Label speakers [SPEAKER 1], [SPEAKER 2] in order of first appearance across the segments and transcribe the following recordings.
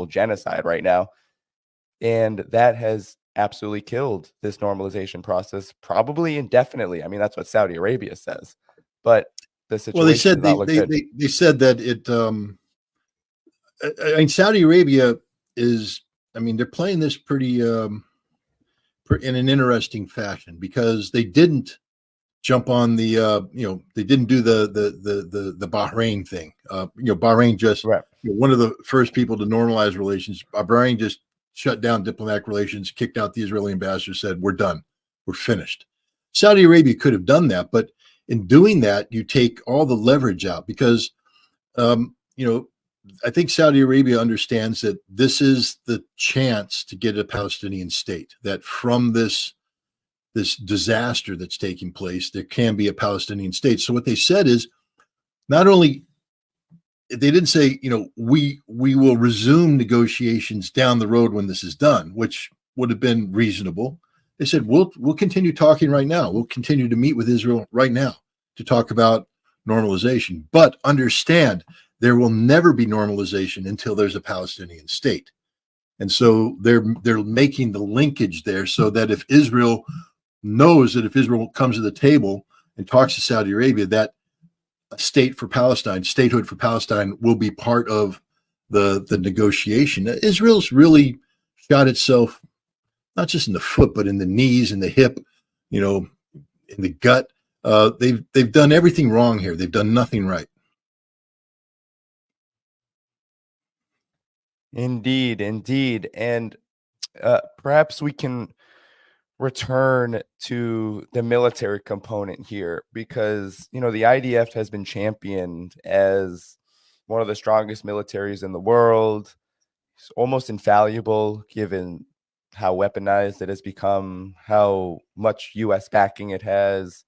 [SPEAKER 1] genocide right now. And that has absolutely killed this normalization process, probably indefinitely. I mean, that's what Saudi Arabia says. But the situation does not look good.
[SPEAKER 2] They said that it, I mean, Saudi Arabia is, I mean, they're playing this pretty, in an interesting fashion, because they didn't jump on the, they didn't do the Bahrain thing. Bahrain just,
[SPEAKER 1] Right.
[SPEAKER 2] One of the first people to normalize relations. Bahrain just shut down diplomatic relations, kicked out the Israeli ambassador, said, we're done, we're finished. Saudi Arabia could have done that, but in doing that, you take all the leverage out, because, I think Saudi Arabia understands that this is the chance to get a Palestinian state, that from this disaster that's taking place, there can be a Palestinian state. So what they said is, not only, they didn't say, we will resume negotiations down the road when this is done, which would have been reasonable. They said, we'll continue talking right now. We'll continue to meet with Israel right now to talk about normalization. But understand, there will never be normalization until there's a Palestinian state. And so they're making the linkage there, so that if Israel knows that if Israel comes to the table and talks to Saudi Arabia, that a state for Palestine, statehood for Palestine, will be part of the negotiation. Israel's really shot itself, not just in the foot, but in the knees, in the hip, in the gut. They've done everything wrong here. They've done nothing right.
[SPEAKER 1] Indeed. And perhaps we can return to the military component here, because, the IDF has been championed as one of the strongest militaries in the world. It's almost infallible, given how weaponized it has become, how much U.S. backing it has,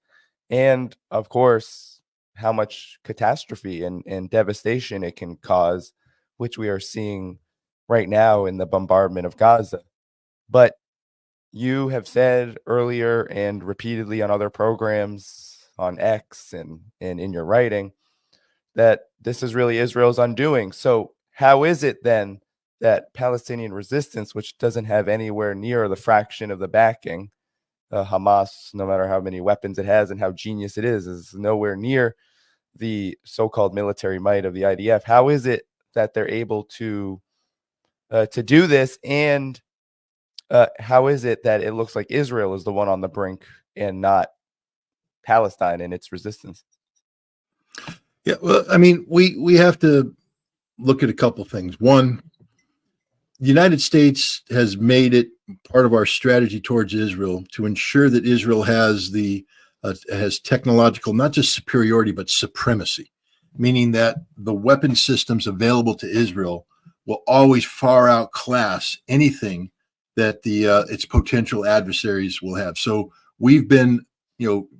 [SPEAKER 1] and, of course, how much catastrophe and devastation it can cause, which we are seeing right now in the bombardment of Gaza. But you have said earlier and repeatedly on other programs, on X and in your writing, that this is really Israel's undoing. So how is it then that Palestinian resistance, which doesn't have anywhere near the fraction of the backing, Hamas, no matter how many weapons it has and how genius it is nowhere near the so-called military might of the IDF? How is it that they're able to do this? And how is it that it looks like Israel is the one on the brink and not Palestine and its resistance?
[SPEAKER 2] Yeah, well, I mean, we have to look at a couple things. One, the United States has made it part of our strategy towards Israel to ensure that Israel has has technological, not just superiority, but supremacy, meaning that the weapon systems available to Israel will always far outclass anything that its potential adversaries will have. So we've been,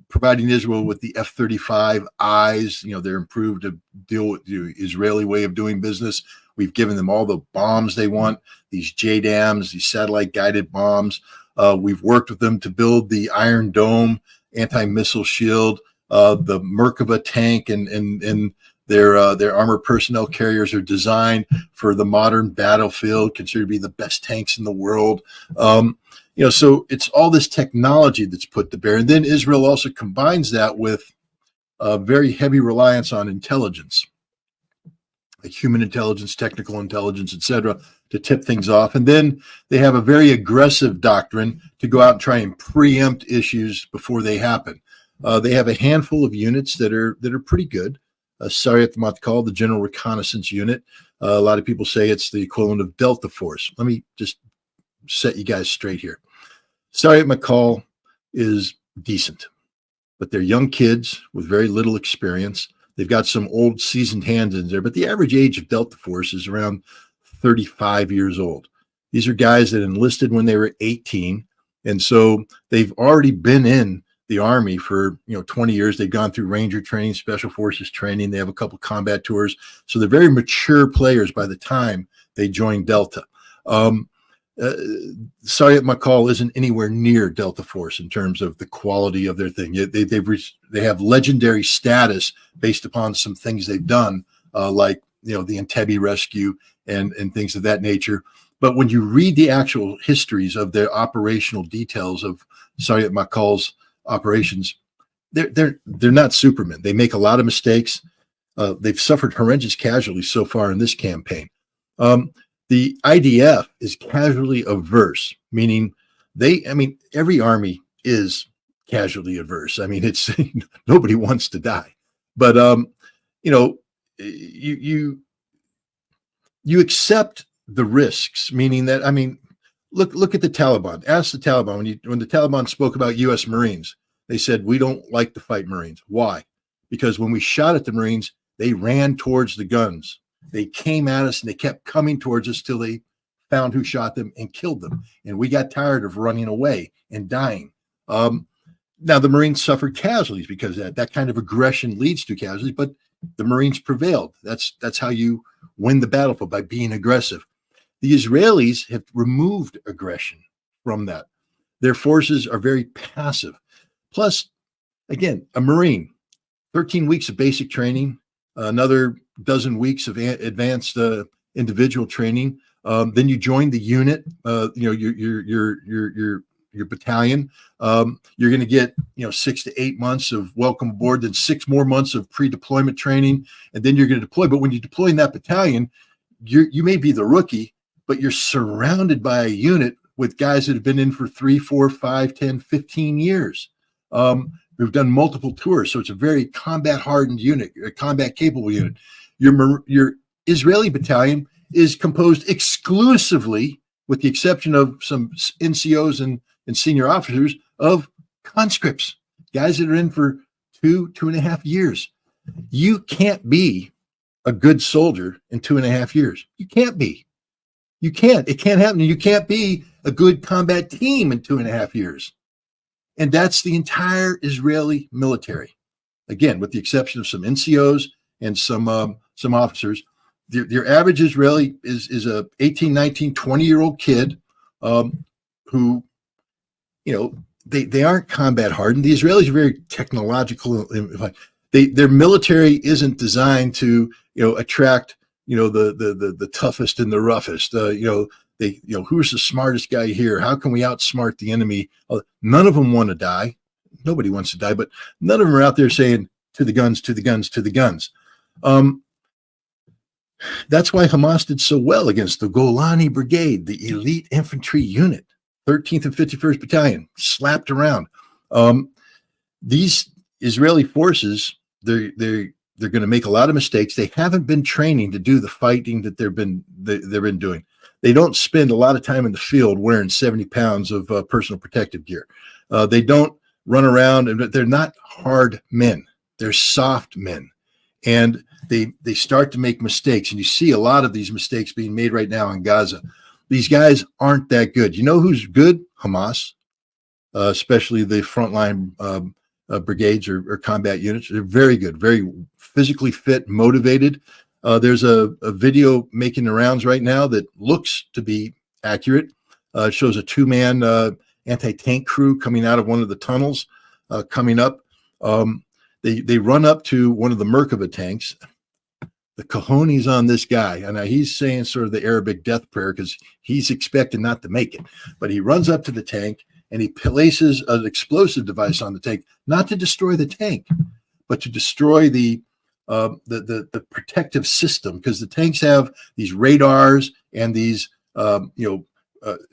[SPEAKER 2] providing Israel with the F-35Is. They're improved to deal with the Israeli way of doing business. We've given them all the bombs they want, these JDAMs, these satellite-guided bombs. We've worked with them to build the Iron Dome anti-missile shield, the Merkava tank, and their armored personnel carriers are designed for the modern battlefield, considered to be the best tanks in the world. So it's all this technology that's put to bear. And then Israel also combines that with a very heavy reliance on intelligence, like human intelligence, technical intelligence, etc., to tip things off. And then they have a very aggressive doctrine to go out and try and preempt issues before they happen. They have a handful of units that are pretty good. Sariyat Matkal, the General Reconnaissance Unit. A lot of people say it's the equivalent of Delta Force. Let me just set you guys straight here. Sariyat Matkal is decent, but they're young kids with very little experience. They've got some old seasoned hands in there, but the average age of Delta Force is around 35 years old. These are guys that enlisted when they were 18. And so they've already been in the Army for 20 years. They've gone through Ranger training, Special Forces training. They have a couple combat tours. So they're very mature players by the time they join Delta. Sariyat Matkal isn't anywhere near Delta Force in terms of the quality of their thing. They have legendary status based upon some things they've done, like the Entebbe rescue and things of that nature. But when you read the actual histories of their operational details of Sergeant McCall's operations, they're not supermen. They make a lot of mistakes. They've suffered horrendous casualties so far in this campaign. The IDF is casualty averse, meaning every army is casualty averse. I mean, it's nobody wants to die, but you accept the risks, meaning that, look at the Taliban. Ask the Taliban when the Taliban spoke about U.S. Marines, they said, we don't like to fight Marines. Why? Because when we shot at the Marines, they ran towards the guns. They came at us and they kept coming towards us till they found who shot them and killed them. And we got tired of running away and dying. Now the Marines suffered casualties because that kind of aggression leads to casualties, but the Marines prevailed. That's how you win the battlefield, by being aggressive. The Israelis have removed aggression from that. Their forces are very passive. Plus, again, a Marine, 13 weeks of basic training, another dozen weeks of advanced individual training. Then you join the unit, your battalion. You're going to get 6 to 8 months of welcome aboard, then 6 more months of pre-deployment training, and then you're going to deploy. But when you deploy in that battalion, you may be the rookie, but you're surrounded by a unit with guys that have been in for 3, 4, 5, 10, 15 years. We've done multiple tours, so it's a very combat-hardened unit, a combat-capable unit. Your Israeli battalion is composed exclusively, with the exception of some NCOs and senior officers, of conscripts, guys that are in for 2.5 years. You can't be a good soldier in 2.5 years. You can't be. You can't. It can't happen. You can't be a good combat team in 2.5 years. And that's the entire Israeli military. Again, with the exception of some NCOs and some officers. Your average Israeli is a 18, 19, 20-year-old kid who, they aren't combat hardened. The Israelis are very technological. Their military isn't designed to, attract, the toughest and the roughest. Who's the smartest guy here? How can we outsmart the enemy? None of them want to die. Nobody wants to die, but none of them are out there saying, to the guns, to the guns, to the guns. That's why Hamas did so well against the Golani Brigade, the elite infantry unit, 13th and 51st Battalion, slapped around. These Israeli forces, they're going to make a lot of mistakes. They haven't been training to do the fighting that they've been doing. They don't spend a lot of time in the field wearing 70 pounds of personal protective gear. They don't run around, and they're not hard men. They're soft men. And they start to make mistakes. And you see a lot of these mistakes being made right now in Gaza. These guys aren't that good. You know who's good? Hamas, especially the frontline brigades or combat units. They're very good, very physically fit, motivated. There's a video making the rounds right now that looks to be accurate. It shows a 2-man anti-tank crew coming out of one of the tunnels, coming up. They run up to one of the Merkava tanks. The cojones on this guy, and he's saying sort of the Arabic death prayer because he's expected not to make it. But he runs up to the tank and he places an explosive device on the tank, not to destroy the tank, but to destroy the protective system, because the tanks have these radars and these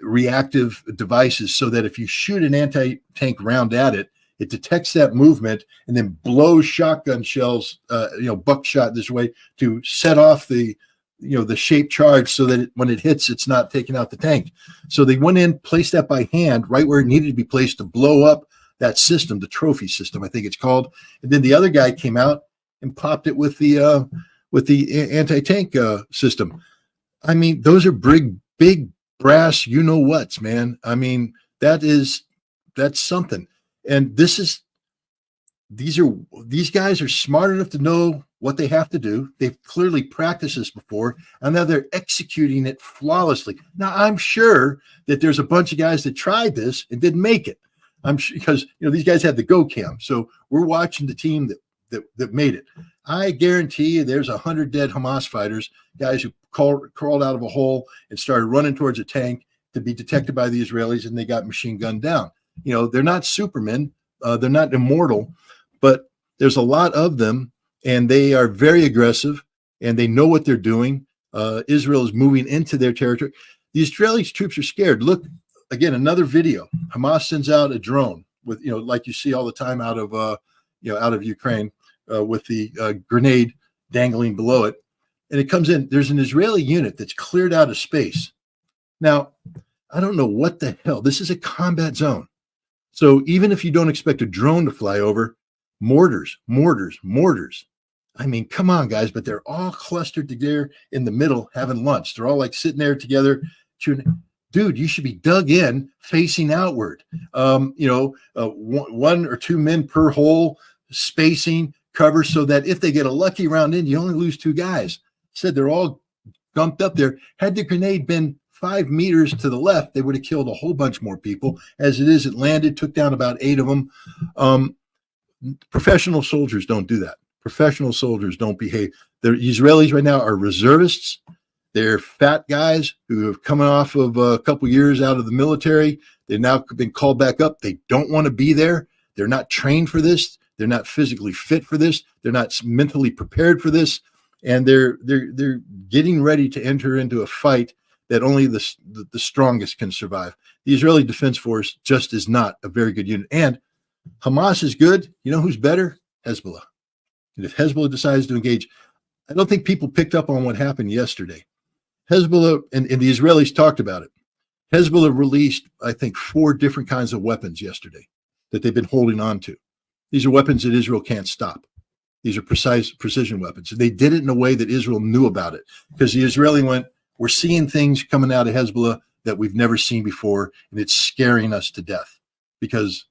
[SPEAKER 2] reactive devices, so that if you shoot an anti-tank round at it, it detects that movement and then blows shotgun shells, buckshot this way to set off the shaped charge, so that when it hits, it's not taking out the tank. So they went in, placed that by hand right where it needed to be placed to blow up that system, the trophy system, I think it's called. And then the other guy came out and popped it with the anti-tank system. I mean, those are big brass, whats, man. I mean, that's something. And these guys are smart enough to know what they have to do. They've clearly practiced this before, and now they're executing it flawlessly. Now, I'm sure that there's a bunch of guys that tried this and didn't make it. I'm sure, because these guys had the go cam. So we're watching the team that that made it. I guarantee you there's 100 dead Hamas fighters, guys who crawled out of a hole and started running towards a tank to be detected by the Israelis, and they got machine gunned down. You know, they're not supermen. They're not immortal, but there's a lot of them, and they are very aggressive, and they know what they're doing. Israel is moving into their territory. The Israeli troops are scared. Look, again, another video. Hamas sends out a drone with, you know, like you see all the time out of, out of Ukraine with the grenade dangling below it. And it comes in. There's an Israeli unit that's cleared out of space. Now, I don't know what the hell. This is a combat zone. So even if you don't expect a drone to fly over, mortars. I mean, come on, guys, but they're all clustered together in the middle having lunch. They're all like sitting there together. Dude, you should be dug in facing outward. One or two men per hole, spacing, cover, so that if they get a lucky round in, you only lose two guys. Said they're all gumped up there. Had the grenade been 5 meters to the left, they would have killed a whole bunch more people. As it is, it landed, took down about 8 of them. Professional soldiers don't do that. Professional soldiers don't behave. The Israelis right now are reservists. They're fat guys who have come off of a couple years out of the military. They've now been called back up. They don't want to be there. They're not trained for this. They're not physically fit for this. They're not mentally prepared for this. And they're getting ready to enter into a fight that only the strongest can survive. The Israeli Defense Force just is not a very good unit. And Hamas is good. You know who's better? Hezbollah. And if Hezbollah decides to engage, I don't think people picked up on what happened yesterday. Hezbollah, and the Israelis talked about it. Hezbollah released, I think, 4 different kinds of weapons yesterday that they've been holding on to. These are weapons that Israel can't stop. These are precision weapons. And they did it in a way that Israel knew about it, because the Israeli went, we're seeing things coming out of Hezbollah that we've never seen before, and it's scaring us to death because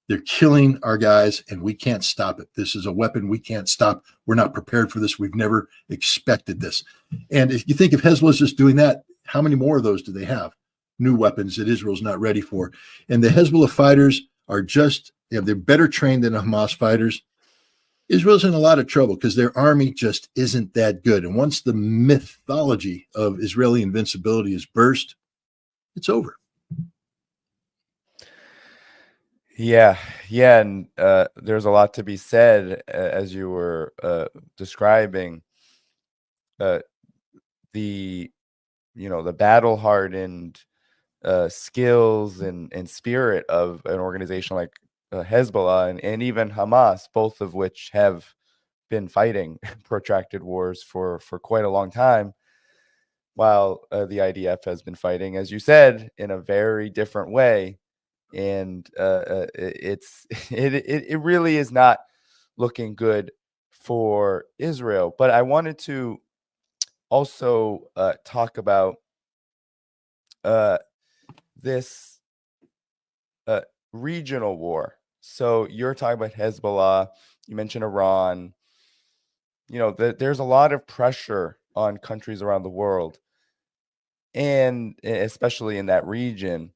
[SPEAKER 2] they're killing our guys and we can't stop it. This is a weapon we can't stop. We're not prepared for this. We've never expected this. And if you think if Hezbollah is just doing that, how many more of those do they have? New weapons that Israel's not ready for. And the Hezbollah fighters are just, they're better trained than the Hamas fighters. Israel's in a lot of trouble because their army just isn't that good. And once the mythology of Israeli invincibility is burst, it's over.
[SPEAKER 1] Yeah. And there's a lot to be said, as you were describing the battle-hardened skills and spirit of an organization like Hezbollah and even Hamas, both of which have been fighting protracted wars for quite a long time, while the IDF has been fighting, as you said, in a very different way. And it really is not looking good for Israel. But I wanted to also talk about this regional war. So you're talking about Hezbollah. You mentioned Iran. There's a lot of pressure on countries around the world, and especially in that region.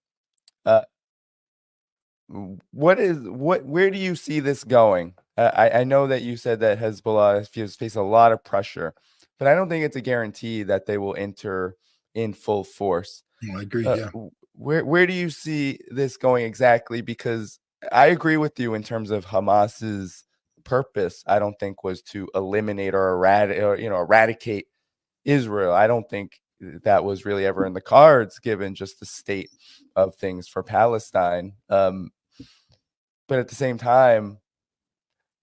[SPEAKER 1] Where do you see this going? I know that you said that Hezbollah face a lot of pressure, but I don't think it's a guarantee that they will enter in full force.
[SPEAKER 2] I agree. Yeah.
[SPEAKER 1] Where do you see this going exactly? Because I agree with you in terms of Hamas's purpose. I don't think was to eliminate or eradicate Israel. I don't think that was really ever in the cards, given just the state of things for Palestine. But at the same time,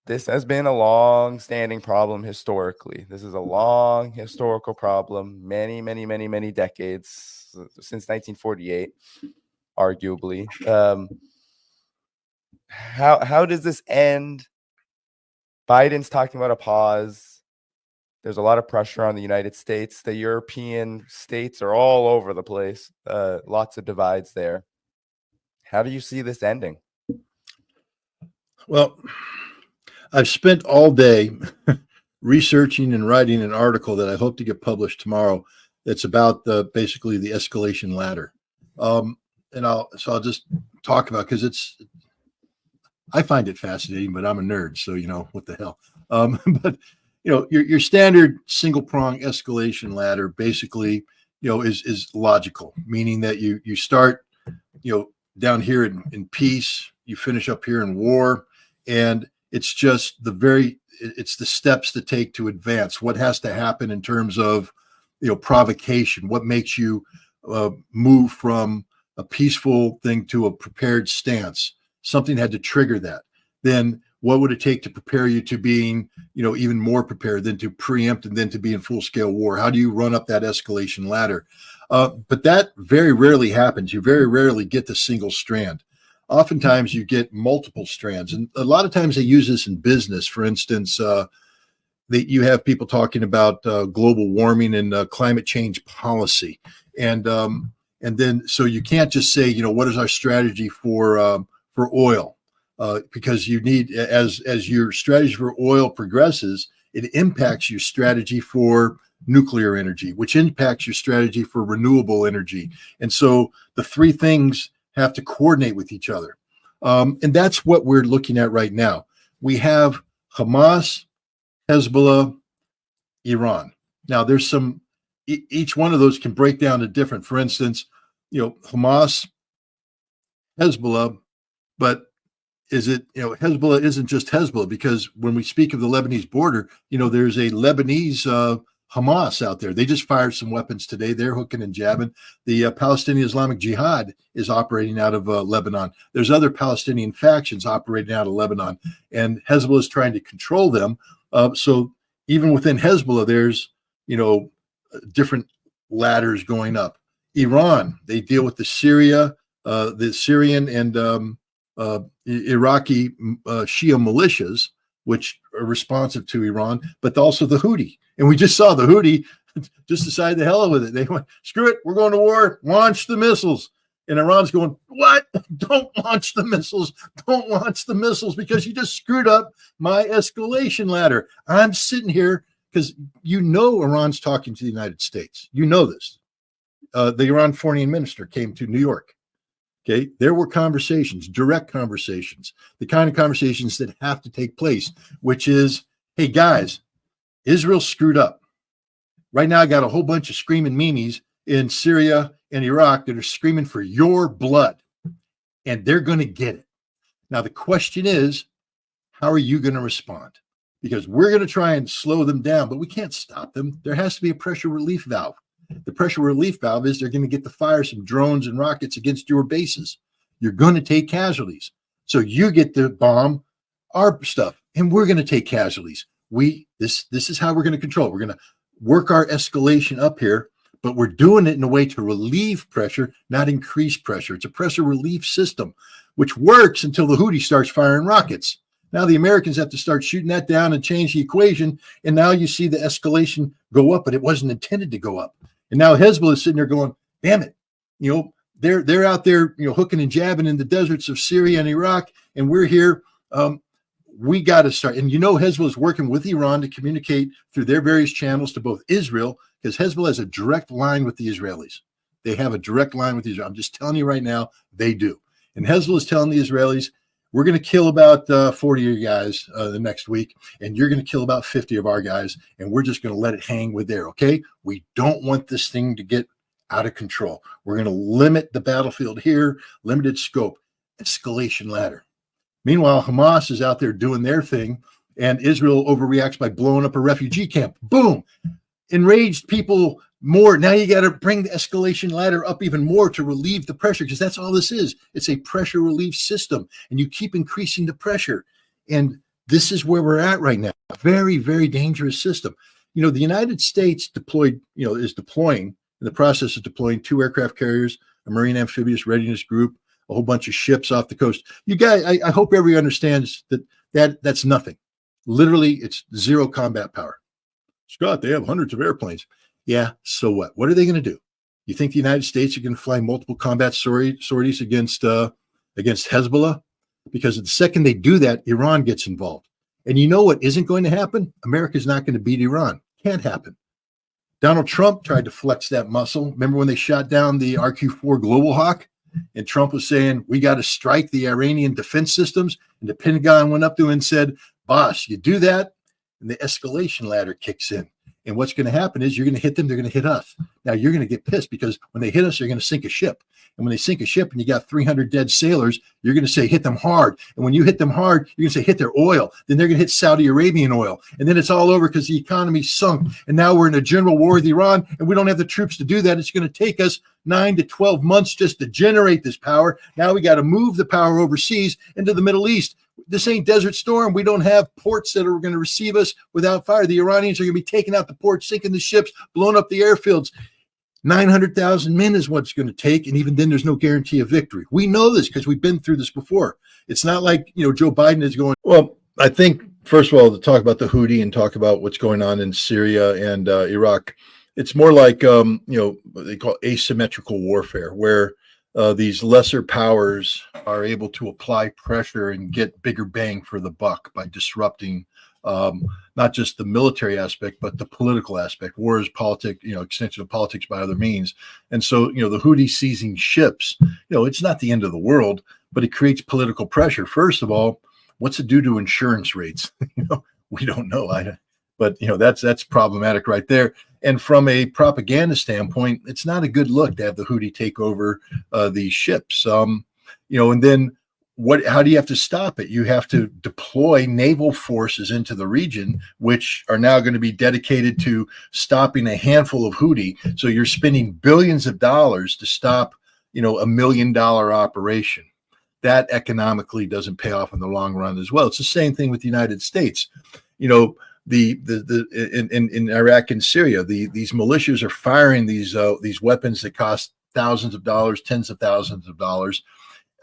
[SPEAKER 1] this has been a long-standing problem historically. This is a long historical problem, many decades, since 1948, arguably. How does this end? Biden's talking about a pause. There's a lot of pressure on the United States. The European states are all over the place. Lots of divides there. How do you see this ending?
[SPEAKER 2] Well, I've spent all day researching and writing an article that I hope to get published tomorrow. That's about basically the escalation ladder. And I'll just talk about, because I find it fascinating, but I'm a nerd, so what the hell. But your standard single prong escalation ladder basically, is logical, meaning that you start, down here in peace, you finish up here in war, and it's just it's the steps to take to advance. What has to happen in terms of, provocation? What makes you move from a peaceful thing to a prepared stance? Something had to trigger that. Then what would it take to prepare you to being, even more prepared, than to preempt and then to be in full scale war? How do you run up that escalation ladder? But that very rarely happens. You very rarely get the single strand. Oftentimes you get multiple strands. And a lot of times they use this in business. For instance, you have people talking about global warming and climate change policy. And then, so you can't just say, what is our strategy for oil? Because you need, as your strategy for oil progresses, it impacts your strategy for nuclear energy, which impacts your strategy for renewable energy. And so the three things have to coordinate with each other. And that's what we're looking at right now. We have Hamas, Hezbollah, Iran. Now there's each one of those can break down to different. For instance, Hamas, Hezbollah, but Hezbollah isn't just Hezbollah, because when we speak of the Lebanese border, there's a Lebanese Hamas out there. They just fired some weapons today. They're hooking and jabbing. The Palestinian Islamic Jihad is operating out of Lebanon. There's other Palestinian factions operating out of Lebanon, and Hezbollah is trying to control them. So even within Hezbollah, there's, different ladders going up. Iran, they deal with the Syrian and Iraqi Shia militias, which are responsive to Iran, but also the Houthi. And we just saw the Houthi just decide the hell with it. They went, screw it, we're going to war, launch the missiles. And Iran's going, what? Don't launch the missiles. Don't launch the missiles, because you just screwed up my escalation ladder. I'm sitting here because Iran's talking to the United States. You know this. The Iran foreign minister came to New York. Okay, there were conversations, direct conversations, the kind of conversations that have to take place, which is, hey guys, Israel screwed up. Right now, I got a whole bunch of screaming meanies in Syria and Iraq that are screaming for your blood, and they're going to get it. Now, the question is, how are you going to respond? Because we're going to try and slow them down, but we can't stop them. There has to be a pressure relief valve. The pressure relief valve is they're going to get to fire some drones and rockets against your bases. You're going to take casualties. So you get to bomb our stuff, and we're going to take casualties. This is how we're going to control. We're going to work our escalation up here, but we're doing it in a way to relieve pressure, not increase pressure. It's a pressure relief system, which works until the Houthi starts firing rockets. Now the Americans have to start shooting that down and change the equation, and now you see the escalation go up, but it wasn't intended to go up. And now Hezbollah is sitting there going, damn it, they're out there, hooking and jabbing in the deserts of Syria and Iraq, and we're here. We got to start. And Hezbollah is working with Iran to communicate through their various channels to both Israel, because Hezbollah has a direct line with the Israelis. They have a direct line with Israel. I'm just telling you right now, they do. And Hezbollah is telling the Israelis, we're going to kill about 40 of you guys the next week, and you're going to kill about 50 of our guys, and we're just going to let it hang with there, okay? We don't want this thing to get out of control. We're going to limit the battlefield here, limited scope, escalation ladder. Meanwhile, Hamas is out there doing their thing, and Israel overreacts by blowing up a refugee camp. Boom! Enraged people more. Now you got to bring the escalation ladder up even more to relieve the pressure, because that's all this is. It's a pressure relief system, and you keep increasing the pressure. And this is where we're at right now. A very, very dangerous system. The United States is deploying, in the process of deploying 2 aircraft carriers, a Marine Amphibious Readiness Group, a whole bunch of ships off the coast. You guys, I hope everybody understands that's nothing. Literally, it's zero combat power. Scott, they have hundreds of airplanes. Yeah, so what? What are they going to do? You think the United States are going to fly multiple combat sorties against Hezbollah? Because the second they do that, Iran gets involved. And you know what isn't going to happen? America's not going to beat Iran. Can't happen. Donald Trump tried to flex that muscle. Remember when they shot down the RQ-4 Global Hawk? And Trump was saying, we got to strike the Iranian defense systems. And the Pentagon went up to him and said, boss, you do that, and the escalation ladder kicks in. And what's going to happen is you're going to hit them, they're going to hit us. Now you're going to get pissed because when they hit us, they're going to sink a ship. And when they sink a ship and you got 300 dead sailors, you're going to say, hit them hard. And when you hit them hard, you're going to say, hit their oil. Then they're going to hit Saudi Arabian oil. And then it's all over because the economy sunk. And now we're in a general war with Iran, and we don't have the troops to do that. It's going to take us 9 to 12 months just to generate this power. Now we got to move the power overseas into the Middle East. This ain't Desert Storm. We don't have ports that are going to receive us without fire. The Iranians are going to be taking out the ports, sinking the ships, blowing up the airfields. 900,000 men is what it's going to take. And even then, there's no guarantee of victory. We know this because we've been through this before. It's not like, Joe Biden is going. Well, I think, first of all, to talk about the Houthi and talk about what's going on in Syria and Iraq, it's more like, what they call asymmetrical warfare, where these lesser powers are able to apply pressure and get bigger bang for the buck by disrupting not just the military aspect, but the political aspect. War is politics, extension of politics by other means. And so, the Houthi seizing ships, it's not the end of the world, but it creates political pressure. First of all, what's it do to insurance rates? We don't know. But that's problematic right there. And from a propaganda standpoint, it's not a good look to have the Houthi take over these ships. And then how do you have to stop it? You have to deploy naval forces into the region, which are now going to be dedicated to stopping a handful of Houthi. So you're spending billions of dollars to stop, $1 million operation. That economically doesn't pay off in the long run as well. It's the same thing with the United States. In Iraq and Syria, these militias are firing these weapons that cost thousands of dollars, tens of thousands of dollars.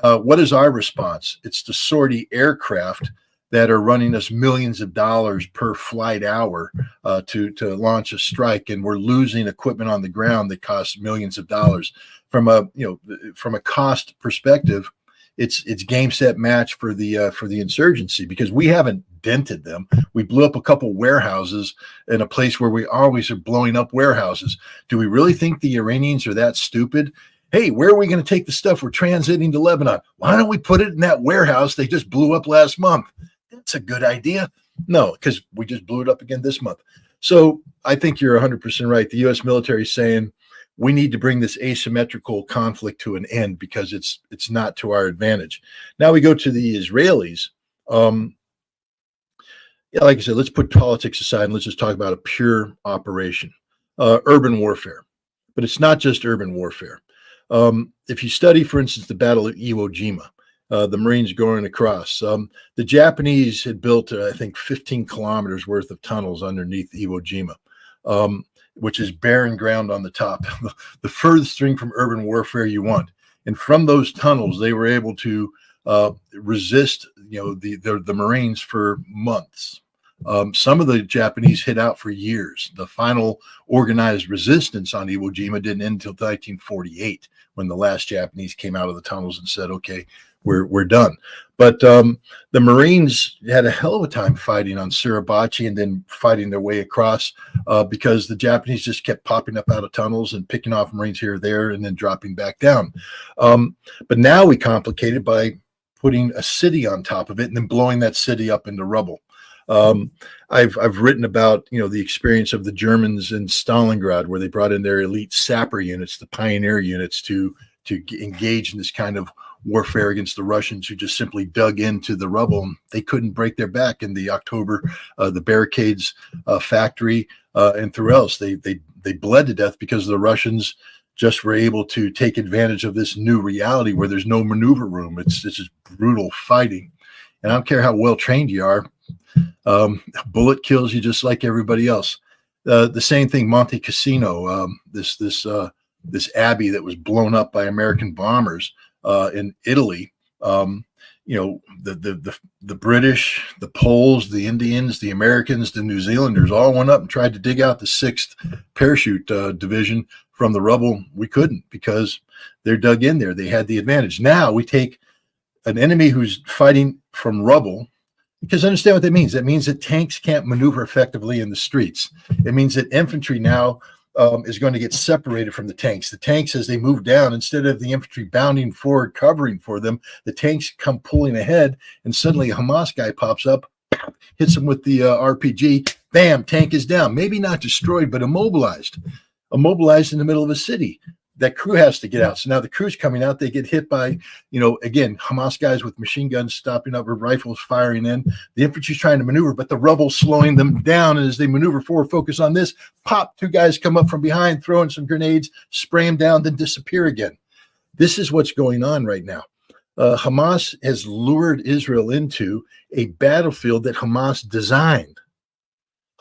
[SPEAKER 2] What is our response? It's the sortie aircraft that are running us millions of dollars per flight hour to launch a strike, and we're losing equipment on the ground that costs millions of dollars. From a cost perspective, it's game set match for the insurgency, because we haven't dented them. We blew up a couple warehouses in a place where we always are blowing up warehouses. Do we really think the Iranians are that stupid? Hey, where are we going to take the stuff we're transiting to Lebanon? Why don't we put it in that warehouse they just blew up last month? That's a good idea. No, because we just blew it up again this month. So I think you're 100% right. The U.S. military is saying we need to bring this asymmetrical conflict to an end because it's not to our advantage. Now we go to the Israelis. Like I said, let's put politics aside and let's just talk about a pure operation, urban warfare. But it's not just urban warfare. If you study, for instance, the Battle of Iwo Jima, the Marines going across, the Japanese had built, I think, 15 kilometers worth of tunnels underneath Iwo Jima, which is barren ground on the top, the furthest thing from urban warfare you want. And from those tunnels, they were able to resist, the Marines for months. Some of the Japanese hid out for years. The final organized resistance on Iwo Jima didn't end until 1948, when the last Japanese came out of the tunnels and said, okay, we're done. But the Marines had a hell of a time fighting on Suribachi and then fighting their way across because the Japanese just kept popping up out of tunnels and picking off Marines here or there and then dropping back down. But now we complicate it by putting a city on top of it and then blowing that city up into rubble. I've written about, the experience of the Germans in Stalingrad, where they brought in their elite sapper units, the pioneer units, to engage in this kind of warfare against the Russians, who just simply dug into the rubble. They couldn't break their back in the October, the barricades factory and through else. They bled to death because the Russians just were able to take advantage of this new reality where there's no maneuver room. It's just brutal fighting. And I don't care how well trained you are. A bullet kills you just like everybody else. The same thing, Monte Cassino, this abbey that was blown up by American bombers in Italy. The British, the Poles, the Indians, the Americans, the New Zealanders all went up and tried to dig out the 6th Parachute Division from the rubble. We couldn't because they're dug in there. They had the advantage. Now we take an enemy who's fighting from rubble. Because understand what that means. That means that tanks can't maneuver effectively in the streets. It means that infantry now is going to get separated from the tanks. The tanks, as they move down, instead of the infantry bounding forward, covering for them, the tanks come pulling ahead, and suddenly a Hamas guy pops up, hits them with the RPG. Bam, tank is down. Maybe not destroyed, but immobilized in the middle of a city. That crew has to get out. So now the crew's coming out. They get hit by, again, Hamas guys with machine guns stopping up or rifles firing in. The infantry's trying to maneuver, but the rubble's slowing them down. And as they maneuver forward, focus on this, pop, two guys come up from behind, throwing some grenades, spray them down, then disappear again. This is what's going on right now. Hamas has lured Israel into a battlefield that Hamas designed.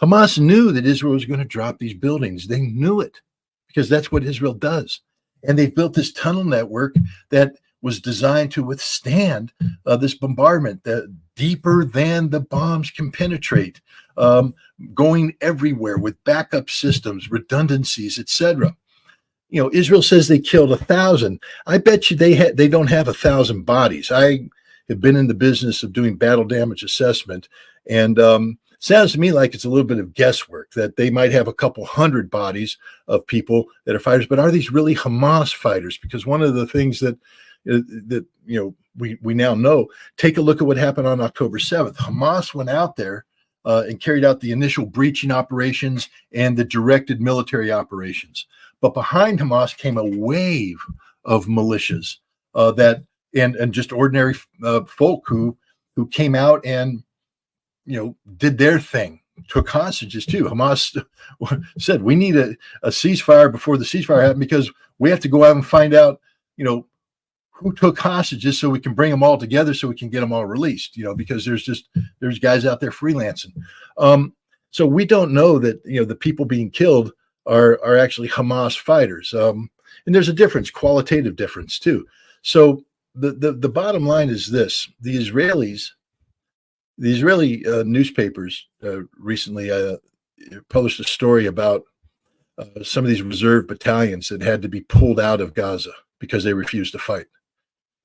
[SPEAKER 2] Hamas knew that Israel was going to drop these buildings. They knew it because that's what Israel does. And they've built this tunnel network that was designed to withstand this bombardment, deeper than the bombs can penetrate, going everywhere with backup systems, redundancies, etc. Israel says they killed 1,000. I bet you they don't have 1,000 bodies. I have been in the business of doing battle damage assessment, and sounds to me like it's a little bit of guesswork, that they might have a couple hundred bodies of people that are fighters, but are these really Hamas fighters? Because one of the things that we now know, take a look at what happened on October 7th. Hamas went out there and carried out the initial breaching operations and the directed military operations. But behind Hamas came a wave of militias and just ordinary folk who came out and did their thing, took hostages too. Hamas said, we need a ceasefire before the ceasefire happened because we have to go out and find out, who took hostages so we can bring them all together so we can get them all released, because there's guys out there freelancing. So we don't know that, the people being killed are actually Hamas fighters. And there's a difference, qualitative difference too. So the bottom line is this: the Israeli newspapers recently published a story about some of these reserve battalions that had to be pulled out of Gaza because they refused to fight,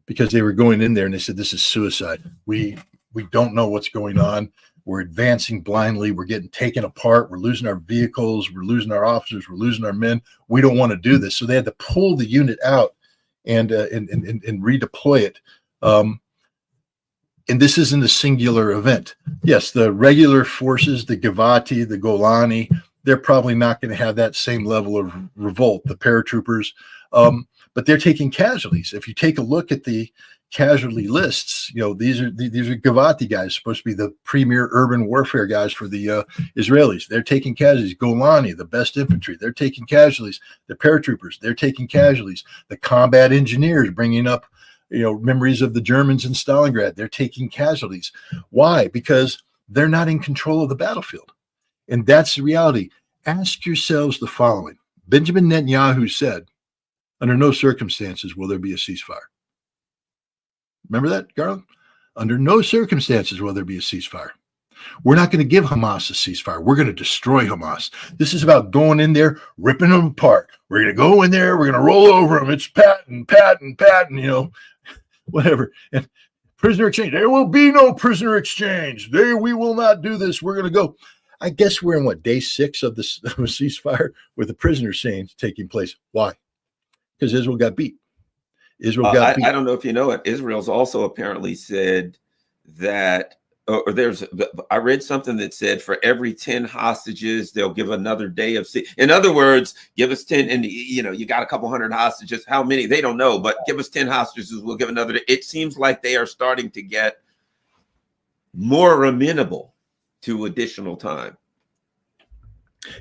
[SPEAKER 2] because they were going in there and they said, this is suicide. We don't know what's going on. We're advancing blindly. We're getting taken apart. We're losing our vehicles. We're losing our officers. We're losing our men. We don't want to do this. So they had to pull the unit out and redeploy it. And this isn't a singular event. Yes, the regular forces, the Givati, the Golani, they're probably not going to have that same level of revolt, the paratroopers, but they're taking casualties. If you take a look at the casualty lists, these are Givati guys, supposed to be the premier urban warfare guys for the Israelis. They're taking casualties. Golani, the best infantry, they're taking casualties. The paratroopers, they're taking casualties. The combat engineers, bringing up memories of the Germans in Stalingrad, they're taking casualties. Why? Because they're not in control of the battlefield. And that's the reality. Ask yourselves the following. Benjamin Netanyahu said, under no circumstances will there be a ceasefire. Remember that, Garland? Under no circumstances will there be a ceasefire. We're not going to give Hamas a ceasefire. We're going to destroy Hamas. This is about going in there, ripping them apart. We're going to go in there. We're going to roll over them. It's Patton, whatever. And prisoner exchange. There will be no prisoner exchange. We will not do this. We're going to go. I guess we're in day 6 of the ceasefire with the prisoner exchange taking place. Why? Because Israel got beat. I
[SPEAKER 3] don't know if you know it. Israel's also apparently said that, I read something that said for every 10 hostages, they'll give another day of in other words, give us 10 and you got a couple hundred hostages. How many? They don't know, but give us 10 hostages. We'll give another day. It seems like they are starting to get more amenable to additional time.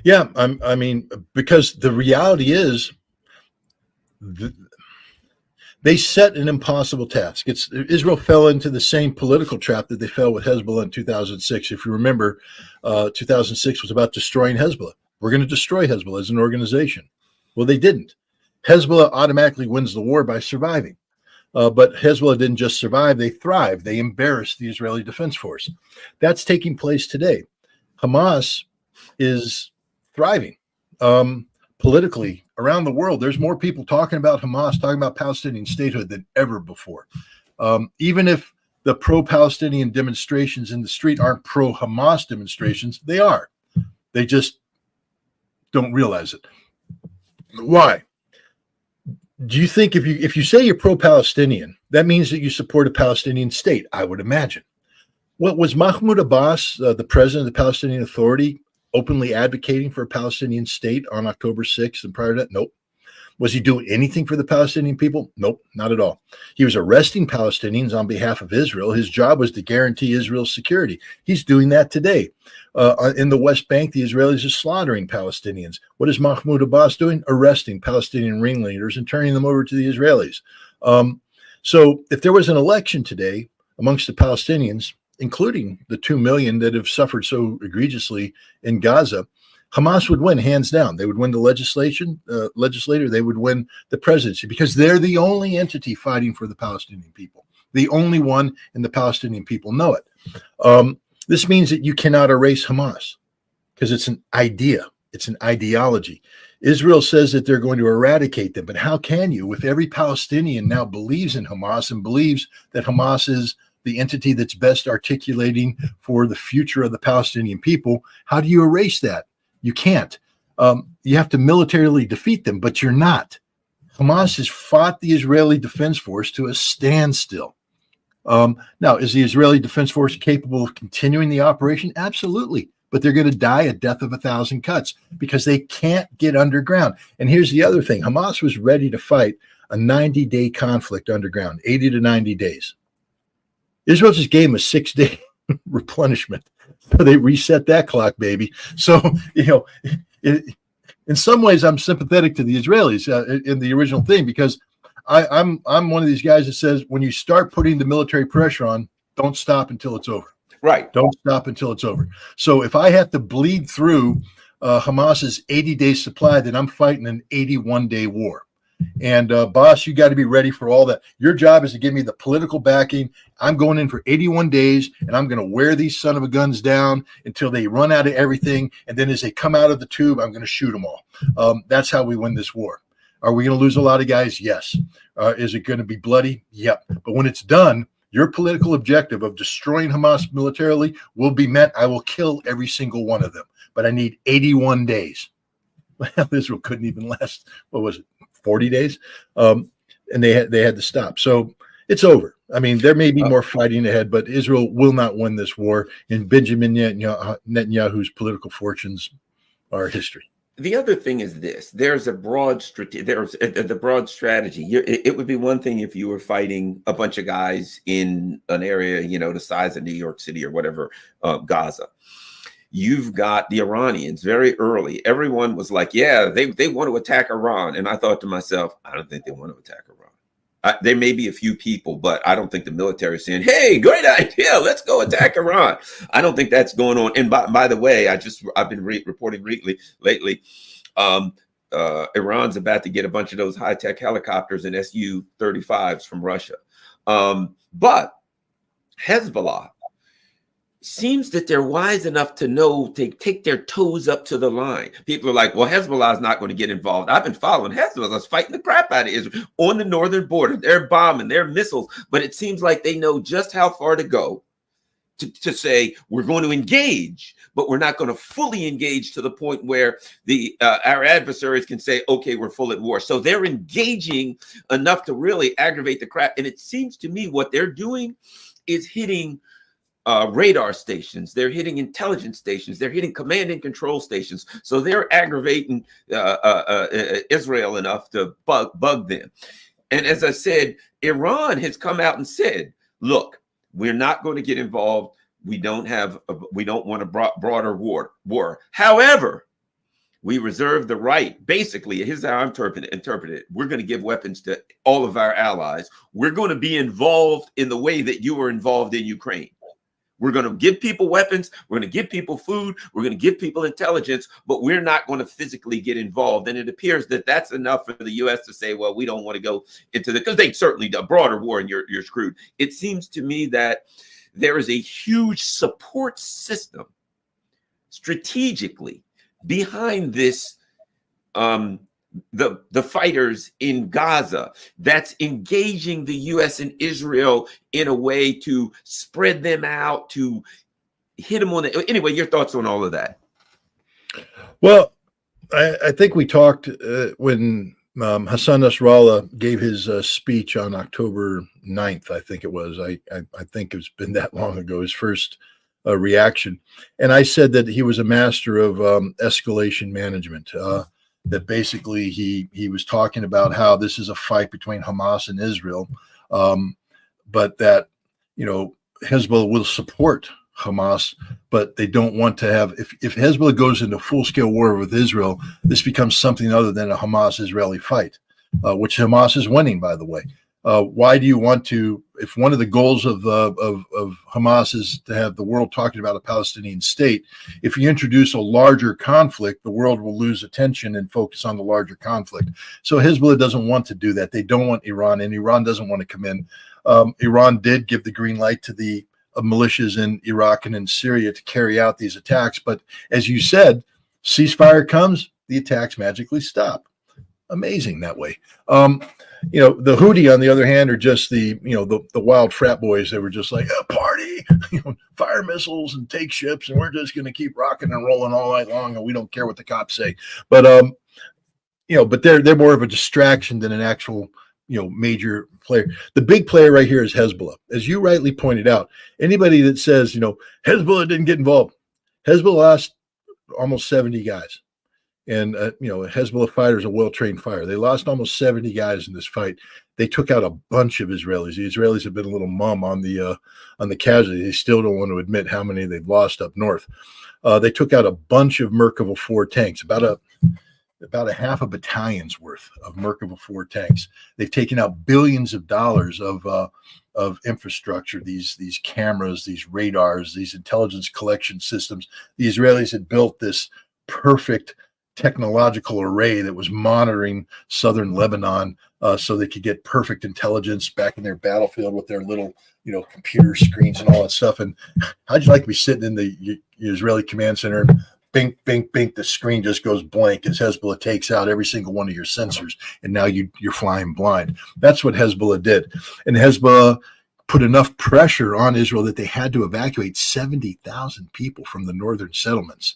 [SPEAKER 2] Yeah. I mean, because the reality is they set an impossible task. Israel fell into the same political trap that they fell with Hezbollah in 2006. If you remember, 2006 was about destroying Hezbollah. We're going to destroy Hezbollah as an organization. Well, they didn't. Hezbollah automatically wins the war by surviving. But Hezbollah didn't just survive, they thrived. They embarrassed the Israeli Defense Force. That's taking place today. Hamas is thriving. Politically around the world, there's more people talking about Hamas, talking about Palestinian statehood than ever before. Even if the pro-Palestinian demonstrations in the street aren't pro-Hamas demonstrations, they are. They just don't realize it. Why? Do you think if you say you're pro-Palestinian, that means that you support a Palestinian state? I would imagine. What was Mahmoud Abbas, the president of the Palestinian Authority, openly advocating for a Palestinian state on October 6th and prior to that? Nope. Was he doing anything for the Palestinian people? Nope, not at all. He was arresting Palestinians on behalf of Israel. His job was to guarantee Israel's security. He's doing that today. In the West Bank, the Israelis are slaughtering Palestinians. What is Mahmoud Abbas doing? Arresting Palestinian ringleaders and turning them over to the Israelis. So if there was an election today amongst the Palestinians, including the 2 million that have suffered so egregiously in Gaza, Hamas would win hands down. They would win the legislator. They would win the presidency because they're the only entity fighting for the Palestinian people, the only one, and the Palestinian people know it. This means that you cannot erase Hamas because it's an idea. It's an ideology. Israel says that they're going to eradicate them, but how can you, if every Palestinian now believes in Hamas and believes that Hamas is the entity that's best articulating for the future of the Palestinian people? How do you erase that? You can't. You have to militarily defeat them, but you're not. Hamas has fought the Israeli Defense Force to a standstill. Now, is the Israeli Defense Force capable of continuing the operation? Absolutely. But they're going to die a death of 1,000 cuts because they can't get underground. And here's the other thing. Hamas was ready to fight a 90-day conflict underground, 80 to 90 days. Israel just gave them a 6-day replenishment. So they reset that clock, baby. So, in some ways, I'm sympathetic to the Israelis in the original thing because I'm one of these guys that says when you start putting the military pressure on, don't stop until it's over.
[SPEAKER 3] Right.
[SPEAKER 2] Don't stop until it's over. So if I have to bleed through Hamas's 80-day supply, then I'm fighting an 81-day war. And boss, you got to be ready for all that. Your job is to give me the political backing. I'm going in for 81 days, and I'm going to wear these son of a guns down until they run out of everything. And then as they come out of the tube, I'm going to shoot them all. That's how we win this war. Are we going to lose a lot of guys? Yes. Is it going to be bloody? Yep. But when it's done, your political objective of destroying Hamas militarily will be met. I will kill every single one of them. But I need 81 days. Well, Israel couldn't even last, 40 days? And they had to stop. So it's over. I mean, there may be more fighting ahead, but Israel will not win this war. And Benjamin Netanyahu's political fortunes are history.
[SPEAKER 3] The other thing is this: there's a broad strategy. There's the broad strategy. It would be one thing if you were fighting a bunch of guys in an area, the size of New York City or whatever, Gaza. You've got the Iranians very early. Everyone was like, yeah, they want to attack Iran. And I thought to myself, I don't think they want to attack Iran. There may be a few people, but I don't think the military is saying, hey, great idea, let's go attack Iran. I don't think that's going on. And by the way, I've been reporting lately, Iran's about to get a bunch of those high-tech helicopters and Su-35s from Russia. But Hezbollah seems that they're wise enough to know to take their toes up to the line. People are like, well, Hezbollah is not going to get involved. I've been following Hezbollah's fighting the crap out of Israel on the northern border. They're bombing, they're missiles, but it seems like they know just how far to go to say we're going to engage, but we're not going to fully engage to the point where our adversaries can say, okay, we're full at war. So they're engaging enough to really aggravate the crap. And it seems to me what they're doing is hitting radar stations, they're hitting intelligence stations, they're hitting command and control stations. So they're aggravating Israel enough to bug them. And as I said, Iran has come out and said, look, we're not going to get involved. We don't want a broader war. However, we reserve the right. Basically, here's how I interpret it. We're going to give weapons to all of our allies. We're going to be involved in the way that you were involved in Ukraine. We're going to give people weapons. We're going to give people food. We're going to give people intelligence, but we're not going to physically get involved. And it appears that that's enough for the U.S. to say, well, we don't want to go into because they certainly a broader war and you're screwed. It seems to me that there is a huge support system strategically behind this, the fighters in Gaza that's engaging the U.S. and Israel in a way to spread them out, to hit them on the. Anyway, your thoughts on all of that?
[SPEAKER 2] Well, I think we talked when Hassan Nasrallah gave his speech on October 9th, I think it was. I think it's been that long ago, his first reaction. And I said that he was a master of escalation management, that basically he was talking about how this is a fight between Hamas and Israel, but that, Hezbollah will support Hamas, but they don't want to have, if Hezbollah goes into full-scale war with Israel, this becomes something other than a Hamas-Israeli fight, which Hamas is winning, by the way. Why do you want to, if one of the goals of Hamas is to have the world talking about a Palestinian state, if you introduce a larger conflict, the world will lose attention and focus on the larger conflict. So Hezbollah doesn't want to do that. They don't want Iran, and Iran doesn't want to come in. Iran did give the green light to the militias in Iraq and in Syria to carry out these attacks. But as you said, ceasefire comes, the attacks magically stop. Amazing that way. The Houthi, on the other hand, are just the wild frat boys that were just like a party, fire missiles and take ships, and we're just going to keep rocking and rolling all night long, and we don't care what the cops say. But but they're more of a distraction than an actual major player. The big player right here is Hezbollah. As you rightly pointed out, anybody that says, Hezbollah didn't get involved, Hezbollah lost almost 70 guys. And, Hezbollah fighters are well-trained fire. They lost almost 70 guys in this fight. They took out a bunch of Israelis. The Israelis have been a little mum on the casualties. They still don't want to admit how many they've lost up north. They took out a bunch of Merkava 4 tanks, about a half a battalion's worth of Merkava 4 tanks. They've taken out billions of dollars of infrastructure, these cameras, these radars, these intelligence collection systems. The Israelis had built this perfect technological array that was monitoring southern Lebanon, so they could get perfect intelligence back in their battlefield with their little, computer screens and all that stuff. And how'd you like to be sitting in the Israeli command center and bink, bink, bink, the screen just goes blank as Hezbollah takes out every single one of your sensors, and now you're flying blind. That's what Hezbollah did. And Hezbollah put enough pressure on Israel that they had to evacuate 70,000 people from the northern settlements.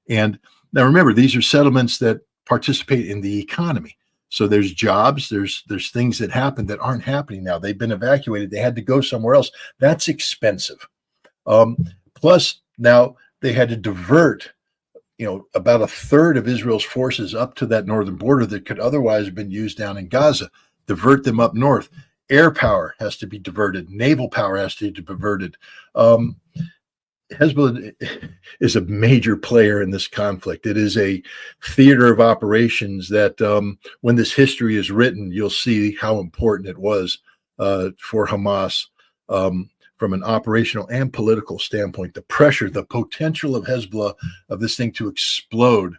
[SPEAKER 2] And now remember, these are settlements that participate in the economy. So there's jobs, there's things that happen that aren't happening now. They've been evacuated. They had to go somewhere else. That's expensive. Plus, now they had to divert, about a third of Israel's forces up to that northern border that could otherwise have been used down in Gaza, divert them up north. Air power has to be diverted. Naval power has to be diverted. Hezbollah is a major player in this conflict. It is a theater of operations that when this history is written, you'll see how important it was for Hamas from an operational and political standpoint. The pressure, the potential of Hezbollah, of this thing to explode,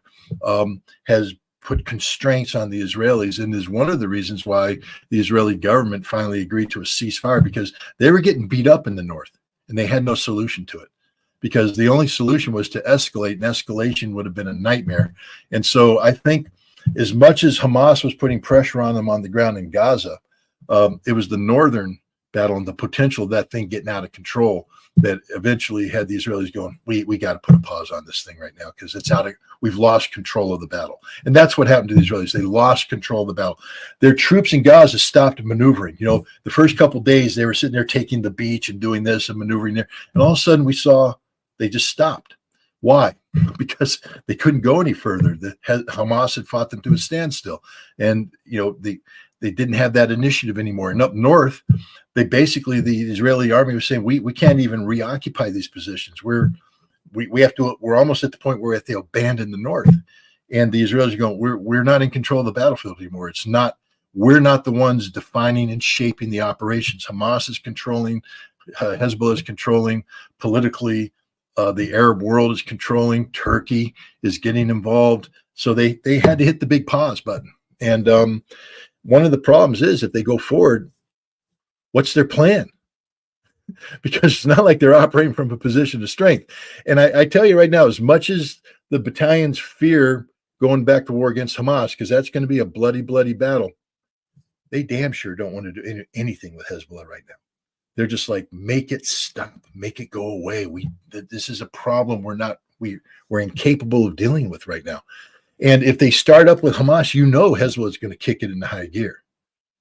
[SPEAKER 2] has put constraints on the Israelis, and is one of the reasons why the Israeli government finally agreed to a ceasefire, because they were getting beat up in the north and they had no solution to it. Because the only solution was to escalate, and escalation would have been a nightmare. And so I think as much as Hamas was putting pressure on them on the ground in Gaza, it was the northern battle and the potential of that thing getting out of control that eventually had the Israelis going, we got to put a pause on this thing right now, because we've lost control of the battle. And that's what happened to the Israelis. They lost control of the battle. Their troops in Gaza stopped maneuvering. The first couple of days they were sitting there taking the beach and doing this and maneuvering there. And all of a sudden we saw they just stopped. Why? Because they couldn't go any further. Hamas had fought them to a standstill, and they didn't have that initiative anymore. And up north, the Israeli army was saying, we can't even reoccupy these positions. We're almost at the point where we have to abandon the north. And the Israelis are going, we're not in control of the battlefield anymore. We're not the ones defining and shaping the operations. Hamas is controlling, Hezbollah is controlling politically. The Arab world is controlling. Turkey is getting involved. So they had to hit the big pause button. And one of the problems is, if they go forward, what's their plan? Because it's not like they're operating from a position of strength. And I tell you right now, as much as the battalions fear going back to war against Hamas, because that's going to be a bloody, bloody battle, they damn sure don't want to do anything with Hezbollah right now. They're just like, make it stop, make it go away. This is a problem we're incapable of dealing with right now. And if they start up with Hamas, you know Hezbollah is going to kick it into high gear.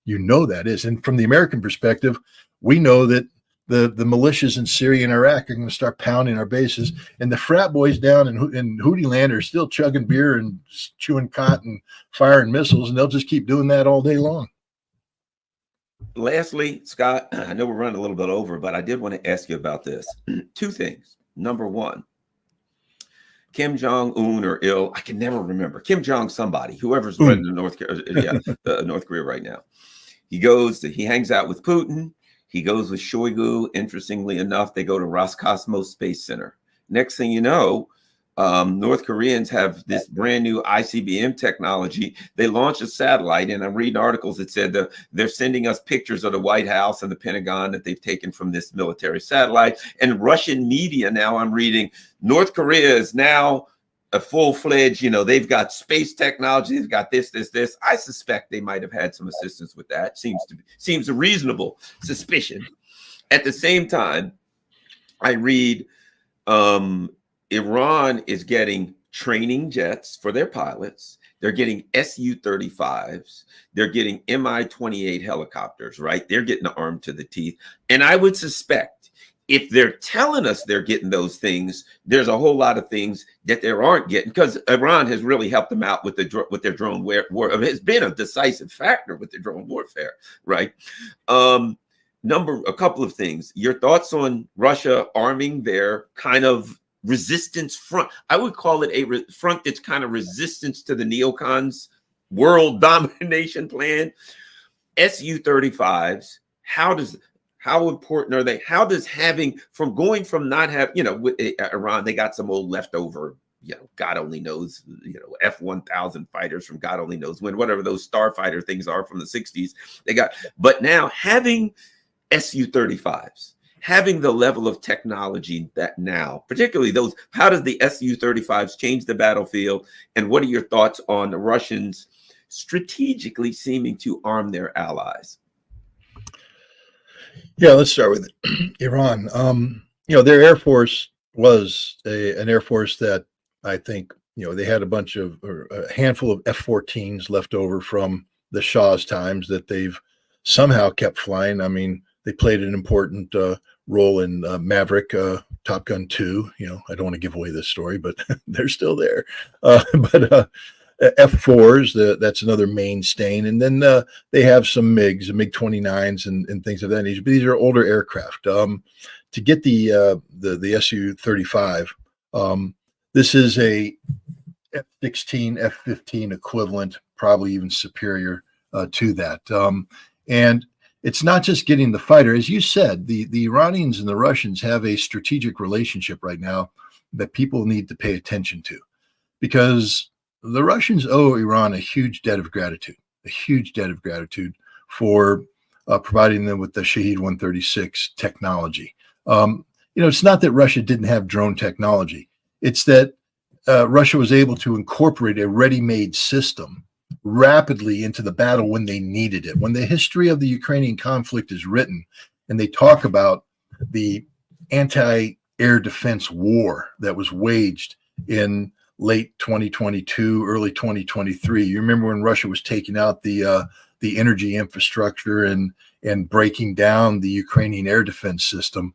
[SPEAKER 2] You know that is. And from the American perspective, we know that the militias in Syria and Iraq are going to start pounding our bases. And the frat boys down in Houthi land are still chugging beer and chewing cotton and firing missiles, and they'll just keep doing that all day long.
[SPEAKER 3] Lastly, Scott, I know we're running a little bit over, but I did want to ask you about this. Two things. Number one, Kim Jong-un or I can never remember. Kim Jong somebody, whoever's running North Korea right now. He hangs out with Putin. He goes with Shoigu. Interestingly enough, they go to Roscosmos Space Center. Next thing you know, North Koreans have this brand new ICBM technology. They launched a satellite, and I'm reading articles that said that they're sending us pictures of the White House and the Pentagon that they've taken from this military satellite. And Russian media now, I'm reading, North Korea is now a full-fledged, they've got space technology, they've got this. I suspect they might have had some assistance with that. Seems a reasonable suspicion. At the same time, I read Iran is getting training jets for their pilots. They're getting Su-35s. They're getting Mi-28 helicopters, right? They're getting armed to the teeth. And I would suspect if they're telling us they're getting those things, there's a whole lot of things that they aren't getting, because Iran has really helped them out with their drone war. It has been a decisive factor with their drone warfare, right? A couple of things. Your thoughts on Russia arming their kind of resistance front? I would call it a front that's kind of resistance to the neocons' world domination plan. Su-35s. How important are they? How does going from not have, with Iran, they got some old leftover, God only knows, F-1000 fighters from God only knows when, whatever those starfighter things are from the 60s. But now having Su-35s, having the level of technology that now, particularly those, how does the Su-35s change the battlefield? And what are your thoughts on the Russians strategically seeming to arm their allies?
[SPEAKER 2] Yeah, let's start with Iran. Their Air Force was an Air Force that I think, they had a handful of F-14s left over from the Shah's times that they've somehow kept flying. I mean, they played an important role in Maverick, Top Gun 2. I don't want to give away this story, but they're still there. But F-4s, that's another main stain. And then they have some MiGs, MiG-29s and things of that nature. But these are older aircraft. To get the Su-35, this is a F-16, F-15 equivalent, probably even superior to that. And it's not just getting the fighter. As you said, the Iranians and the Russians have a strategic relationship right now that people need to pay attention to, because the Russians owe Iran a huge debt of gratitude for providing them with the Shahed 136 technology. It's not that Russia didn't have drone technology. It's that Russia was able to incorporate a ready-made system rapidly into the battle when they needed it. When the history of the Ukrainian conflict is written and they talk about the anti-air defense war that was waged in late 2022, early 2023. You remember when Russia was taking out the energy infrastructure and breaking down the Ukrainian air defense system.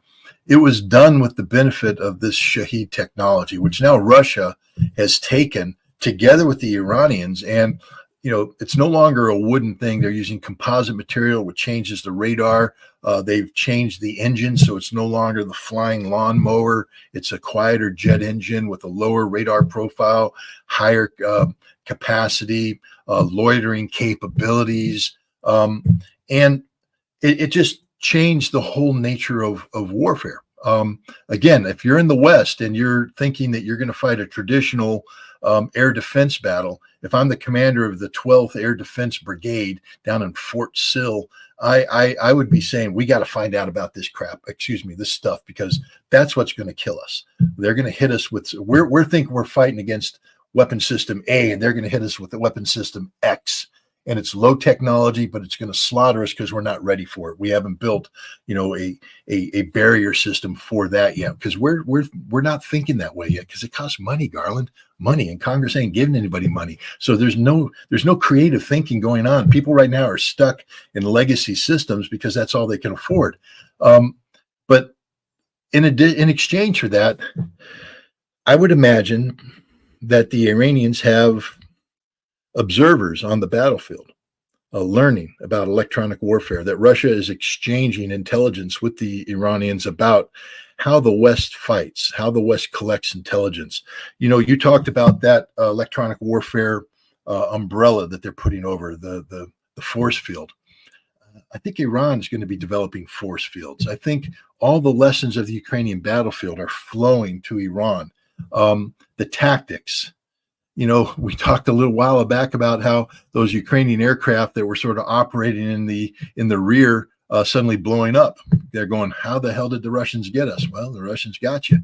[SPEAKER 2] It was done with the benefit of this Shahed technology, which now Russia has taken together with the Iranians. And, it's no longer a wooden thing. They're using composite material, which changes the radar. They've changed the engine, so it's no longer the flying lawnmower. It's a quieter jet engine with a lower radar profile, higher capacity, loitering capabilities. And it just changed the whole nature of warfare. Again, if you're in the West and you're thinking that you're going to fight a traditional air defense battle, if I'm the commander of the 12th Air Defense Brigade down in Fort Sill, I would be saying, we got to find out about this this stuff, because that's what's going to kill us. They're going to hit us with, we're thinking we're fighting against weapon system A, and they're going to hit us with the weapon system X. and it's low technology, but it's going to slaughter us because we're not ready for it. We haven't built, a barrier system for that yet, because we're not thinking that way yet, because it costs money, Garland, money, and Congress ain't giving anybody money. So there's no creative thinking going on. People right now are stuck in legacy systems because that's all they can afford. But in exchange for that, I would imagine that the Iranians have observers on the battlefield, learning about electronic warfare, that Russia is exchanging intelligence with the Iranians about how the West fights, how the West collects intelligence. You talked about that electronic warfare umbrella that they're putting over the force field. I think Iran is going to be developing force fields. I think all the lessons of the Ukrainian battlefield are flowing to Iran. The tactics, we talked a little while back about how those Ukrainian aircraft that were sort of operating in the rear suddenly blowing up. They're going, how the hell did the Russians get us? Well, the Russians got you.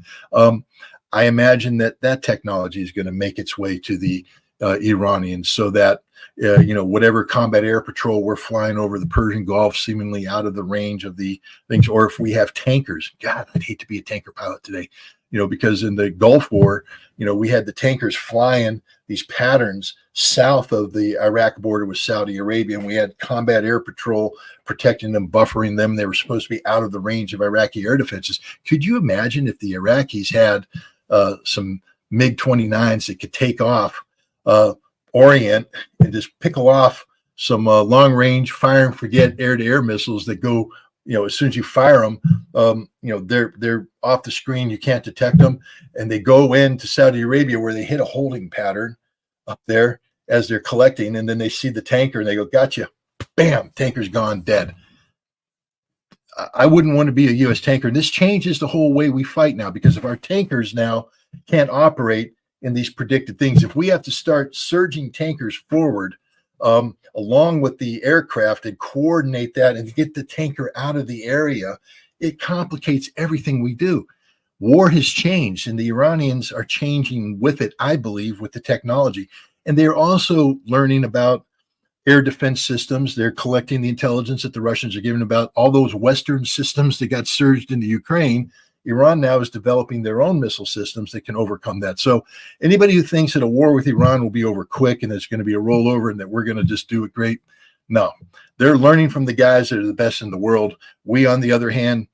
[SPEAKER 2] I imagine that technology is going to make its way to the Iranians, so that whatever combat air patrol we're flying over the Persian Gulf, seemingly out of the range of the things, or if we have tankers. God, I'd hate to be a tanker pilot today. Because in the Gulf War, we had the tankers flying these patterns south of the Iraq border with Saudi Arabia, and we had combat air patrol protecting them, buffering them. They were supposed to be out of the range of Iraqi air defenses. Could you imagine if the Iraqis had some MiG-29s that could take off, orient, and just pickle off some long-range fire and forget air-to-air missiles that go, as soon as you fire them, they're off the screen. You can't detect them. And they go into Saudi Arabia, where they hit a holding pattern up there as they're collecting. And then they see the tanker and they go, gotcha. Bam, tanker's gone, dead. I wouldn't want to be a U.S. tanker. And this changes the whole way we fight now, because if our tankers now can't operate in these predicted things, if we have to start surging tankers forward, along with the aircraft, and coordinate that and get the tanker out of the area, it complicates everything we do. War has changed, and the Iranians are changing with it, I believe, with the technology. And they're also learning about air defense systems. They're collecting the intelligence that the Russians are giving about all those Western systems that got surged into Ukraine. Iran now is developing their own missile systems that can overcome that. So anybody who thinks that a war with Iran will be over quick and it's going to be a rollover and that we're going to just do it great, no. They're learning from the guys that are the best in the world. We, on the other hand,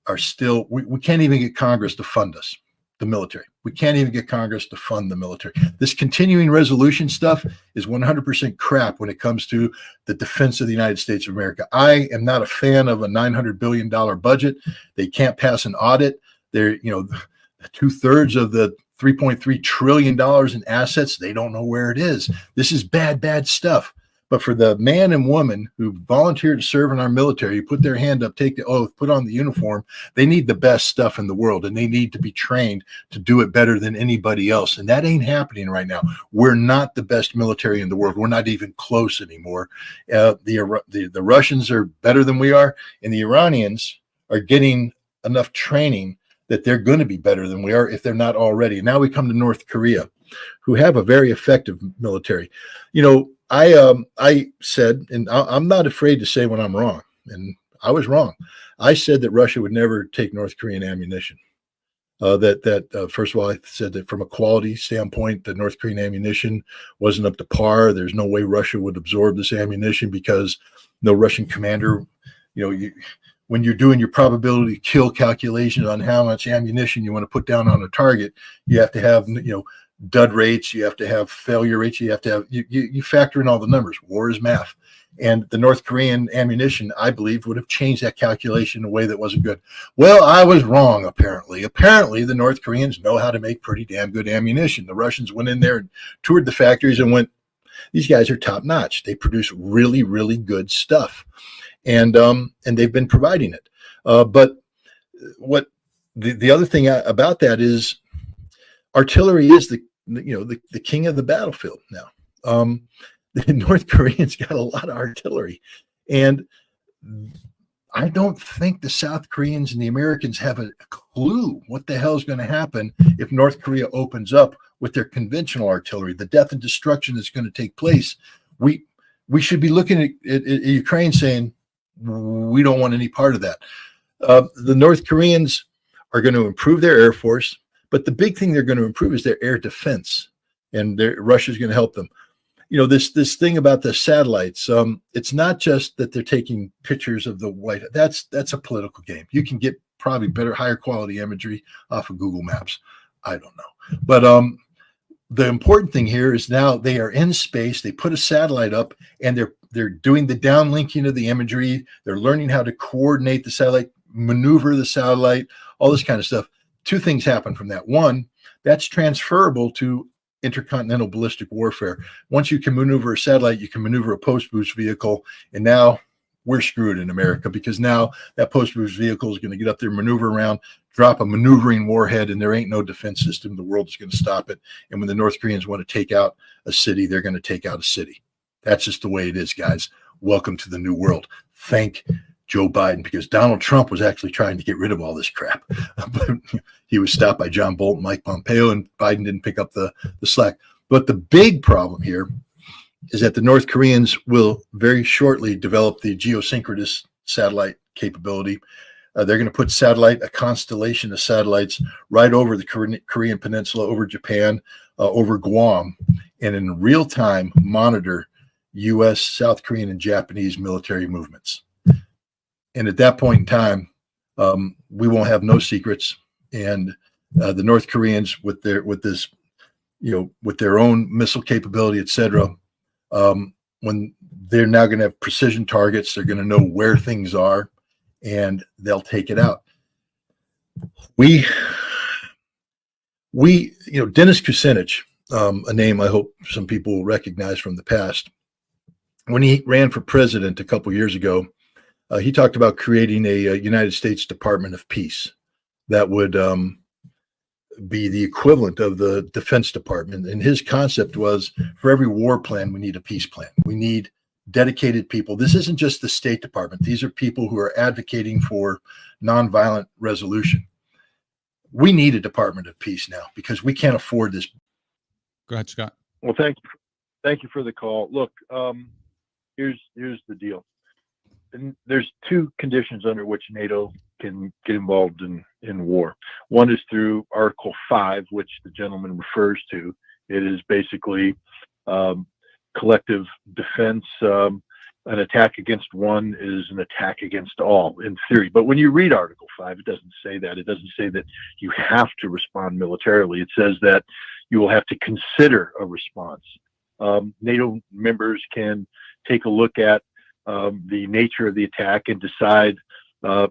[SPEAKER 2] are still, we can't even get Congress to fund us, the military. We can't even get Congress to fund the military. This continuing resolution stuff is 100% crap when it comes to the defense of the United States of America. I am not a fan of a $900 billion budget. They can't pass an audit. They're, 2/3 of the $3.3 trillion in assets, they don't know where it is. This is bad stuff. But for the man and woman who volunteer to serve in our military, put their hand up, take the oath, put on the uniform, they need the best stuff in the world, and they need to be trained to do it better than anybody else. And that ain't happening right now. We're not the best military in the world. We're not even close anymore. The Russians are better than we are, and the Iranians are getting enough training that they're going to be better than we are if they're not already. And now we come to North Korea, who have a very effective military. I said, and I'm not afraid to say when I'm wrong, and I was wrong. I said that Russia would never take North Korean ammunition. First of all, I said that from a quality standpoint, the North Korean ammunition wasn't up to par. There's no way Russia would absorb this ammunition, because no Russian commander, when you're doing your probability kill calculations on how much ammunition you want to put down on a target, you have to have, dud rates, you have to have failure rates, you have to have, you factor in all the numbers. War is math. And the North Korean ammunition, I believe, would have changed that calculation in a way that wasn't good. Well, I was wrong, apparently. Apparently, the North Koreans know how to make pretty damn good ammunition. The Russians went in there and toured the factories and went, these guys are top notch. They produce really, really good stuff. And they've been providing it. But what the other thing about that is, artillery is the king of the battlefield now. The North Koreans got a lot of artillery, and I don't think the South Koreans and the Americans have a clue what the hell is going to happen if North Korea opens up with their conventional artillery. The death and destruction that's going to take place. we should be looking at Ukraine saying, we don't want any part of that. The North Koreans are going to improve their Air Force, but the big thing they're going to improve is their air defense, and Russia's going to help them. This thing about the satellites, it's not just that they're taking pictures of the White House. That's a political game. You can get probably better, higher quality imagery off of Google Maps. I don't know. But the important thing here is now they are in space. They put a satellite up, and they're doing the downlinking of the imagery. They're learning how to coordinate the satellite, maneuver the satellite, all this kind of stuff. Two things happen from that. One, that's transferable to intercontinental ballistic warfare. Once you can maneuver a satellite, you can maneuver a post-boost vehicle, and now we're screwed in America, because now that post-boost vehicle is going to get up there, maneuver around, drop a maneuvering warhead, and there ain't no defense system. The world is going to stop it. And when the North Koreans want to take out a city, they're going to take out a city. That's just the way it is, guys. Welcome to the new world. Thank Joe Biden, because Donald Trump was actually trying to get rid of all this crap. But he was stopped by John Bolton, Mike Pompeo, and Biden didn't pick up the slack. But the big problem here is that the North Koreans will very shortly develop the geosynchronous satellite capability. They're going to put a constellation of satellites right over the Korean Peninsula, over Japan, over Guam, and in real time monitor U.S., South Korean, and Japanese military movements. And at that point in time, we won't have no secrets. And the North Koreans, with their own missile capability, et cetera, when they're now going to have precision targets, they're going to know where things are, and they'll take it out. Dennis Kucinich, a name I hope some people will recognize from the past, when he ran for president a couple years ago, he talked about creating a United States Department of Peace that would be the equivalent of the Defense Department. And his concept was, for every war plan, we need a peace plan. We need dedicated people. This isn't just the State Department. These are people who are advocating for nonviolent resolution. We need a Department of Peace now, because we can't afford this.
[SPEAKER 4] Go ahead, Scott.
[SPEAKER 5] Well, thank you for the call. Look, here's the deal. And there's two conditions under which NATO can get involved in war. One is through Article 5, which the gentleman refers to. It is basically collective defense. An attack against one is an attack against all, in theory. But when you read Article 5, it doesn't say that. It doesn't say that you have to respond militarily. It says that you will have to consider a response. NATO members can take a look at the nature of the attack and decide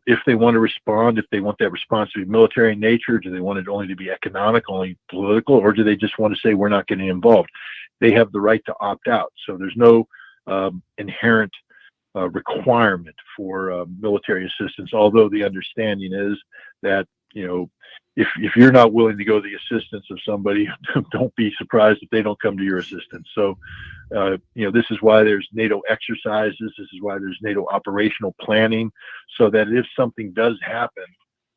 [SPEAKER 5] if they want to respond, if they want that response to be military in nature, do they want it only to be economic, only political, or do they just want to say we're not getting involved? They have the right to opt out. So there's no inherent requirement for military assistance, although the understanding is that, if you're not willing to go to the assistance of somebody, don't be surprised if they don't come to your assistance. So, this is why there's NATO exercises. This is why there's NATO operational planning, so that if something does happen,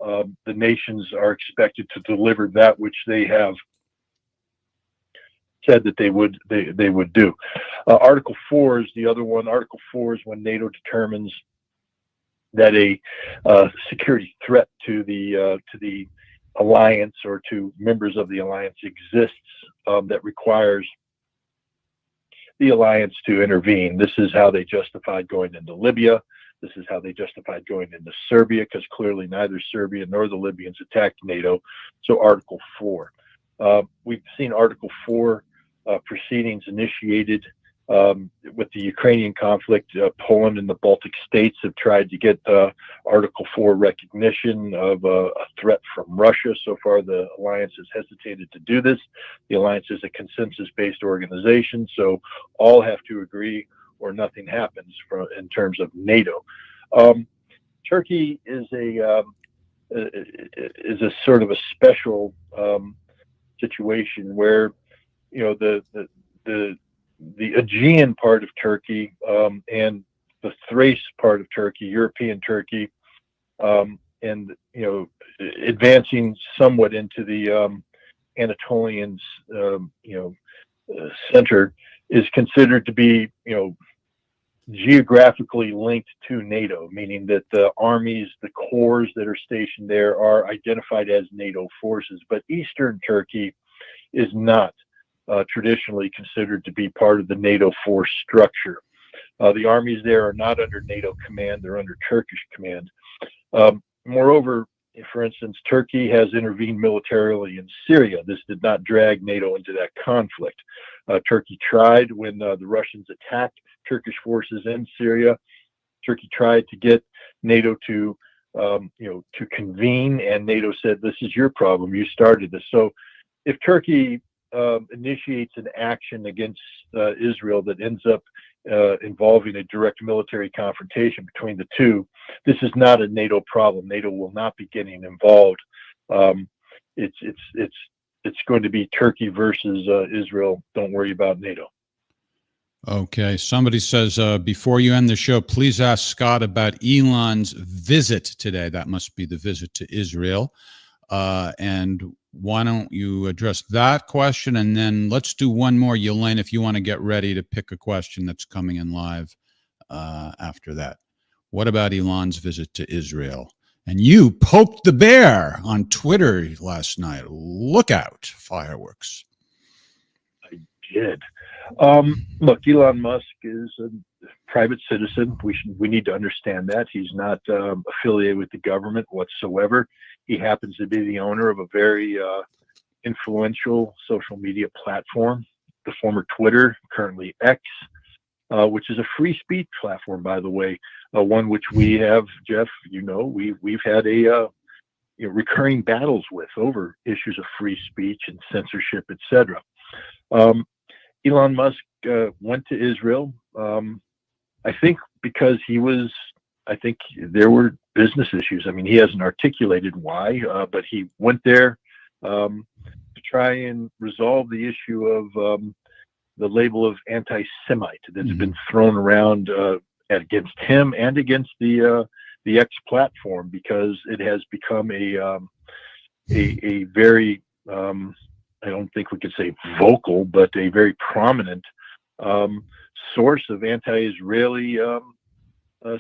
[SPEAKER 5] the nations are expected to deliver that which they have said that they would do. Article 4 is the other one. Article 4 is when NATO determines that a security threat to the alliance or to members of the alliance exists that requires the alliance to intervene. This is how they justified going into Libya. This is how they justified going into Serbia, because clearly neither Serbia nor the Libyans attacked NATO. So Article 4. We've seen Article 4 proceedings initiated with the Ukrainian conflict. Poland and the Baltic states have tried to get Article 4 recognition of a threat from Russia. So far, the alliance has hesitated to do this. The alliance is a consensus-based organization, so all have to agree or nothing happens in terms of NATO. Turkey is a sort of a special situation where, the Aegean part of Turkey and the Thrace part of Turkey, European Turkey, and advancing somewhat into the Anatolian center, is considered to be geographically linked to NATO, meaning that the armies, the corps that are stationed there are identified as NATO forces. But Eastern Turkey is not traditionally considered to be part of the NATO force structure. The armies there are not under NATO command, they're under Turkish command. Moreover, for instance, Turkey has intervened militarily in Syria. This did not drag NATO into that conflict. Turkey tried when the Russians attacked Turkish forces in Syria. Turkey tried to get NATO to convene, and NATO said, "This is your problem. You started this." So, if Turkey initiates an action against Israel that ends up involving a direct military confrontation between the two, this is not a NATO problem. NATO will not be getting involved. It's going to be Turkey versus Israel. Don't worry about NATO.
[SPEAKER 4] Okay. Somebody says, before you end the show, please ask Scott about Elon's visit today. That must be the visit to Israel. And why don't you address that question? And then let's do one more, Elaine, if you want to get ready to pick a question that's coming in live after that. What about Elon's visit to Israel? And you poked the bear on Twitter last night. Look out, fireworks.
[SPEAKER 5] I did. Look, Elon Musk is a private citizen. We need to understand that. He's not affiliated with the government whatsoever. He happens to be the owner of a very influential social media platform, the former Twitter, currently X, which is a free speech platform, by the way, one which we have, Jeff, we've had recurring battles with over issues of free speech and censorship, etc. Elon Musk went to Israel, I think because I think there were business issues. I mean, he hasn't articulated why, but he went there to try and resolve the issue of the label of anti-Semite that's been thrown around against him and against the X platform, because it has become a very I don't think we could say vocal, but a very prominent source of anti-Israeli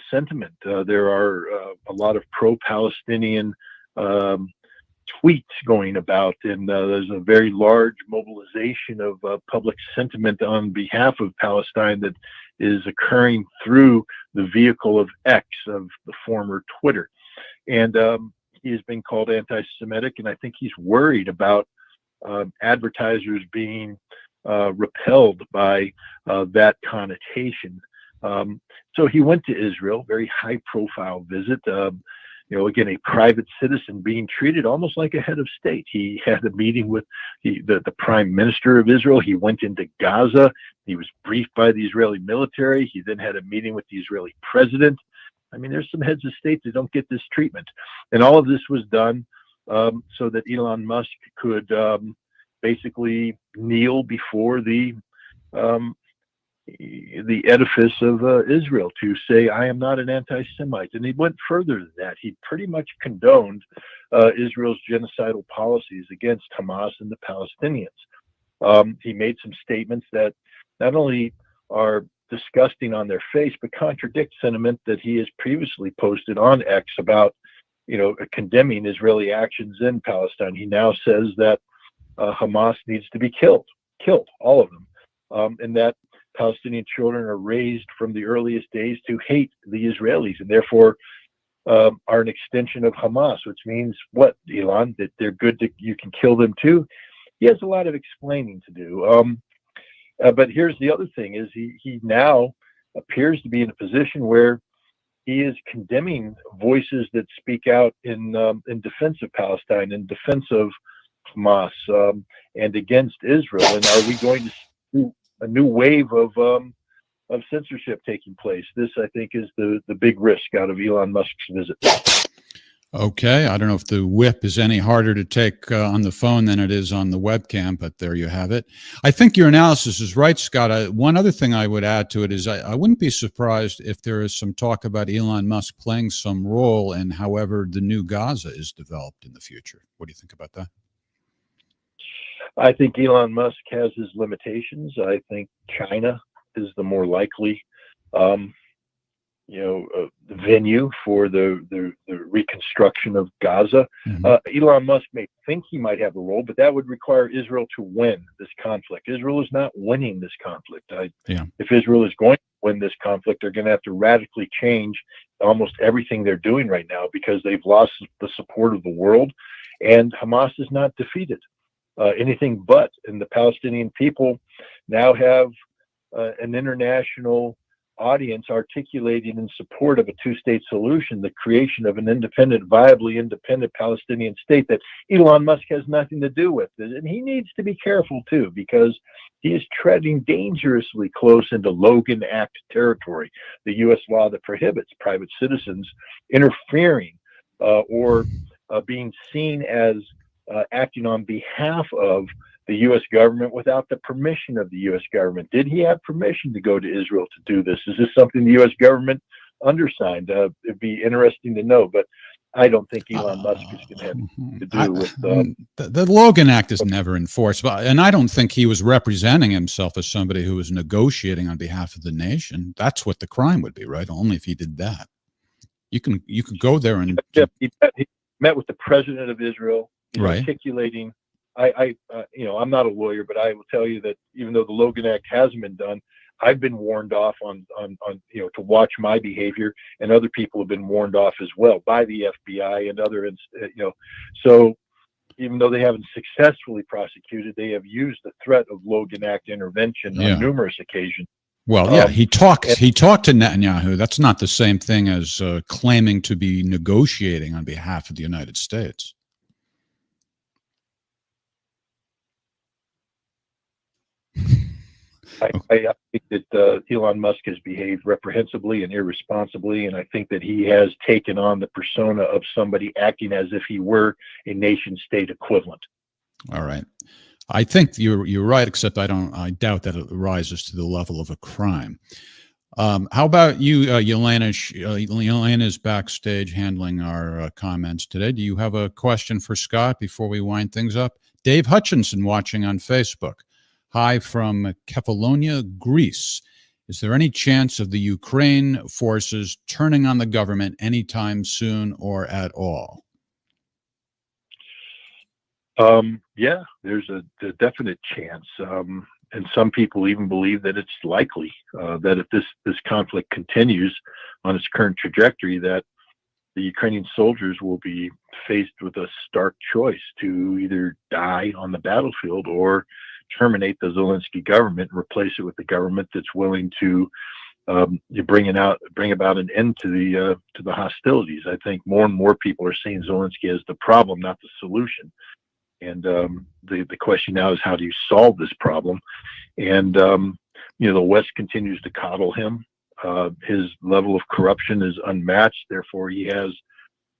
[SPEAKER 5] sentiment. There are a lot of pro-Palestinian tweets going about, and there's a very large mobilization of public sentiment on behalf of Palestine that is occurring through the vehicle of X, of the former Twitter. And he has been called anti-Semitic, and I think he's worried about advertisers being repelled by that connotation. So he went to Israel, very high-profile visit. Again, a private citizen being treated almost like a head of state. He had a meeting with the prime minister of Israel. He went into Gaza. He was briefed by the Israeli military. He then had a meeting with the Israeli president. I mean, there's some heads of state that don't get this treatment. And all of this was done so that Elon Musk could basically kneel before the edifice of Israel to say, "I am not an anti-Semite." And he went further than that. He pretty much condoned Israel's genocidal policies against Hamas and the Palestinians. He made some statements that not only are disgusting on their face, but contradict sentiment that he has previously posted on X about, condemning Israeli actions in Palestine. He now says that Hamas needs to be killed, all of them, and that Palestinian children are raised from the earliest days to hate the Israelis, and therefore are an extension of Hamas, which means what, Elon? That they're good, you can kill them too? He has a lot of explaining to do. But here's the other thing, is he now appears to be in a position where he is condemning voices that speak out in defense of Palestine, in defense of Hamas, and against Israel. And are we going to see a new wave of censorship taking place? This, I think, is the big risk out of Elon Musk's visit.
[SPEAKER 4] Okay. I don't know if the whip is any harder to take on the phone than it is on the webcam, but there you have it. I think your analysis is right, Scott. One other thing I would add to it is I wouldn't be surprised if there is some talk about Elon Musk playing some role in however the new Gaza is developed in the future. What do you think about that?
[SPEAKER 5] I think Elon Musk has his limitations. I think China is the more likely the venue for the reconstruction of Gaza.
[SPEAKER 4] Mm-hmm.
[SPEAKER 5] Elon Musk may think he might have a role, but that would require Israel to win this conflict. Israel is not winning this conflict. If Israel is going to win this conflict, they're going to have to radically change almost everything they're doing right now, because they've lost the support of the world, and Hamas is not defeated. Anything but. And the Palestinian people now have an international audience articulating in support of a two-state solution, the creation of an viably independent Palestinian state that Elon Musk has nothing to do with. And he needs to be careful too, because he is treading dangerously close into Logan Act territory, the U.S. law that prohibits private citizens interfering or being seen as acting on behalf of the U.S. government without the permission of the U.S. government. Did he have permission to go to Israel to do this? Is this something the U.S. government undersigned? It'd be interesting to know, but I don't think Elon Musk is going to have to do with
[SPEAKER 4] the Logan Act is never enforced, and I don't think he was representing himself as somebody who was negotiating on behalf of the nation. That's what the crime would be, right? Only if he did that. You can go there and
[SPEAKER 5] he met with the president of Israel. He's
[SPEAKER 4] right.
[SPEAKER 5] articulating. I'm not a lawyer, but I will tell you that even though the Logan Act hasn't been done, I've been warned off on to watch my behavior, and other people have been warned off as well by the FBI and other, so even though they haven't successfully prosecuted, they have used the threat of Logan Act intervention on numerous occasions.
[SPEAKER 4] Well, he talked to Netanyahu. That's not the same thing as claiming to be negotiating on behalf of the United States.
[SPEAKER 5] I think that Elon Musk has behaved reprehensibly and irresponsibly, and I think that he has taken on the persona of somebody acting as if he were a nation-state equivalent. All right.
[SPEAKER 4] I think you're right, except I doubt that it rises to the level of a crime. How about you, Yelena? Yelena's backstage handling our comments today. Do you have a question for Scott before we wind things up? Dave Hutchinson watching on Facebook. Hi from Kefalonia, Greece. Is there any chance of the Ukraine forces turning on the government anytime soon or at all?
[SPEAKER 5] Yeah, there's a definite chance. And some people even believe that it's likely that if this conflict continues on its current trajectory, that the Ukrainian soldiers will be faced with a stark choice to either die on the battlefield or terminate the Zelensky government and replace it with a government that's willing to bring about an end to the hostilities. I think more and more people are seeing Zelensky as the problem, not the solution. And the question now is, how do you solve this problem? And the West continues to coddle him. His level of corruption is unmatched. Therefore, he has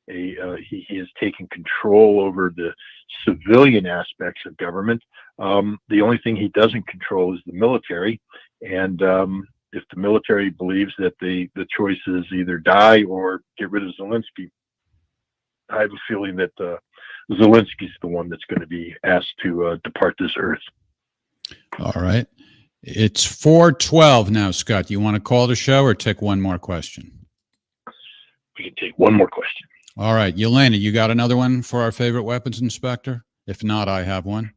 [SPEAKER 5] he has taken control over the civilian aspects of government. The only thing he doesn't control is the military. And if the military believes that the choice is either die or get rid of Zelensky, I have a feeling that Zelensky's the one that's going to be asked to depart this earth.
[SPEAKER 4] All right. It's 4:12 now, Scott. Do you want to call the show or take one more question?
[SPEAKER 5] We can take one more question.
[SPEAKER 4] All right. Yelena, you got another one for our favorite weapons inspector? If not, I have one.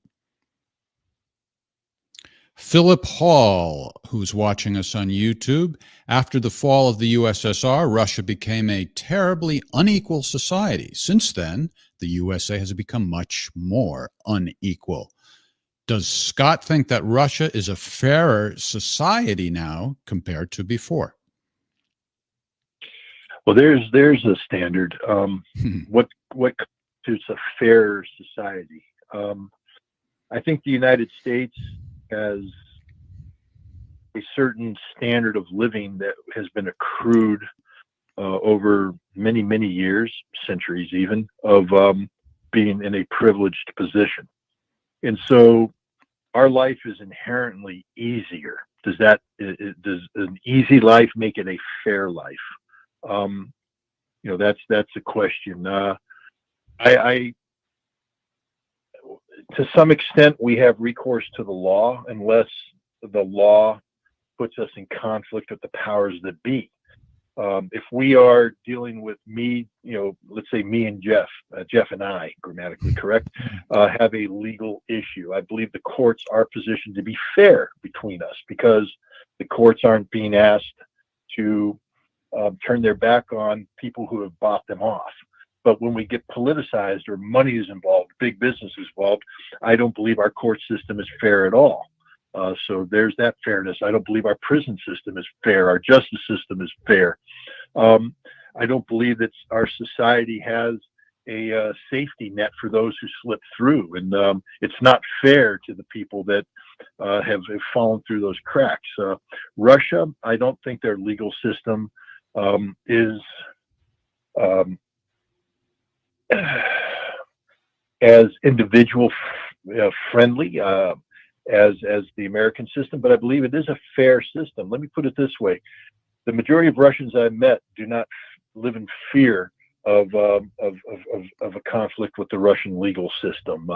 [SPEAKER 4] Philip Hall, who's watching us on YouTube. After the fall of the USSR, Russia became a terribly unequal society. Since then, the USA has become much more unequal. Does Scott think that Russia is a fairer society now compared to before?
[SPEAKER 5] Well, there's a standard. What constitutes a fair society? I think the United States has a certain standard of living that has been accrued over many, many years, centuries even, of being in a privileged position. And so our life is inherently easier. Does an easy life make it a fair life? That's a question. I to some extent, we have recourse to the law unless the law puts us in conflict with the powers that be. If we are dealing with me, let's say me and Jeff and I, grammatically correct, have a legal issue, I believe the courts are positioned to be fair between us, because the courts aren't being asked to turn their back on people who have bought them off. But when we get politicized or money is involved, big business is involved, I don't believe our court system is fair at all. So there's that fairness. I don't believe our prison system is fair. Our justice system is fair. I don't believe that our society has a safety net for those who slip through. And it's not fair to the people that have fallen through those cracks. Russia, I don't think their legal system is as individual friendly as the American system, but I believe it is a fair system. Let me put it this way: the majority of Russians I've met do not live in fear of a conflict with the Russian legal system.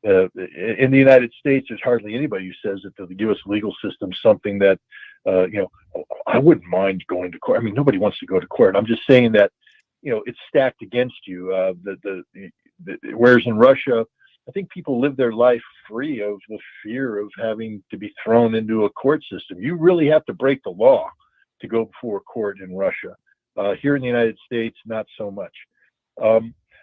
[SPEAKER 5] In the United States, there's hardly anybody who says that the U.S. legal system is something that I wouldn't mind going to court. I mean, nobody wants to go to court. I'm just saying that it's stacked against you. Whereas in Russia, I think people live their life free of the fear of having to be thrown into a court system. You really have to break the law to go before a court in Russia. Here in the United States, not so much.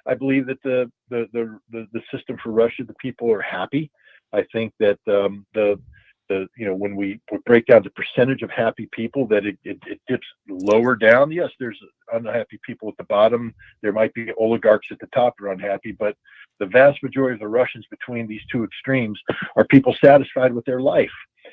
[SPEAKER 5] I believe that the system for Russia, the people are happy. I think that when we break down the percentage of happy people, that it dips lower down. Yes, there's unhappy people at the bottom. There might be oligarchs at the top who are unhappy, but the vast majority of the Russians between these two extremes are people satisfied with their life.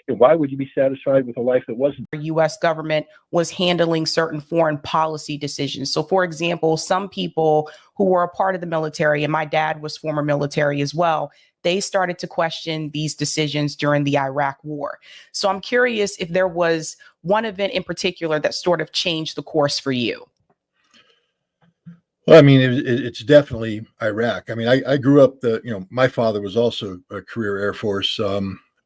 [SPEAKER 5] And why would you be satisfied with a life that wasn't?
[SPEAKER 6] The U.S. government was handling certain foreign policy decisions. So, for example, some people who were a part of the military, and my dad was former military as well, they started to question these decisions during the Iraq War. So I'm curious if there was one event in particular that sort of changed the course for you.
[SPEAKER 2] Well, I mean, it's definitely Iraq. I mean, I grew up, my father was also a career Air Force,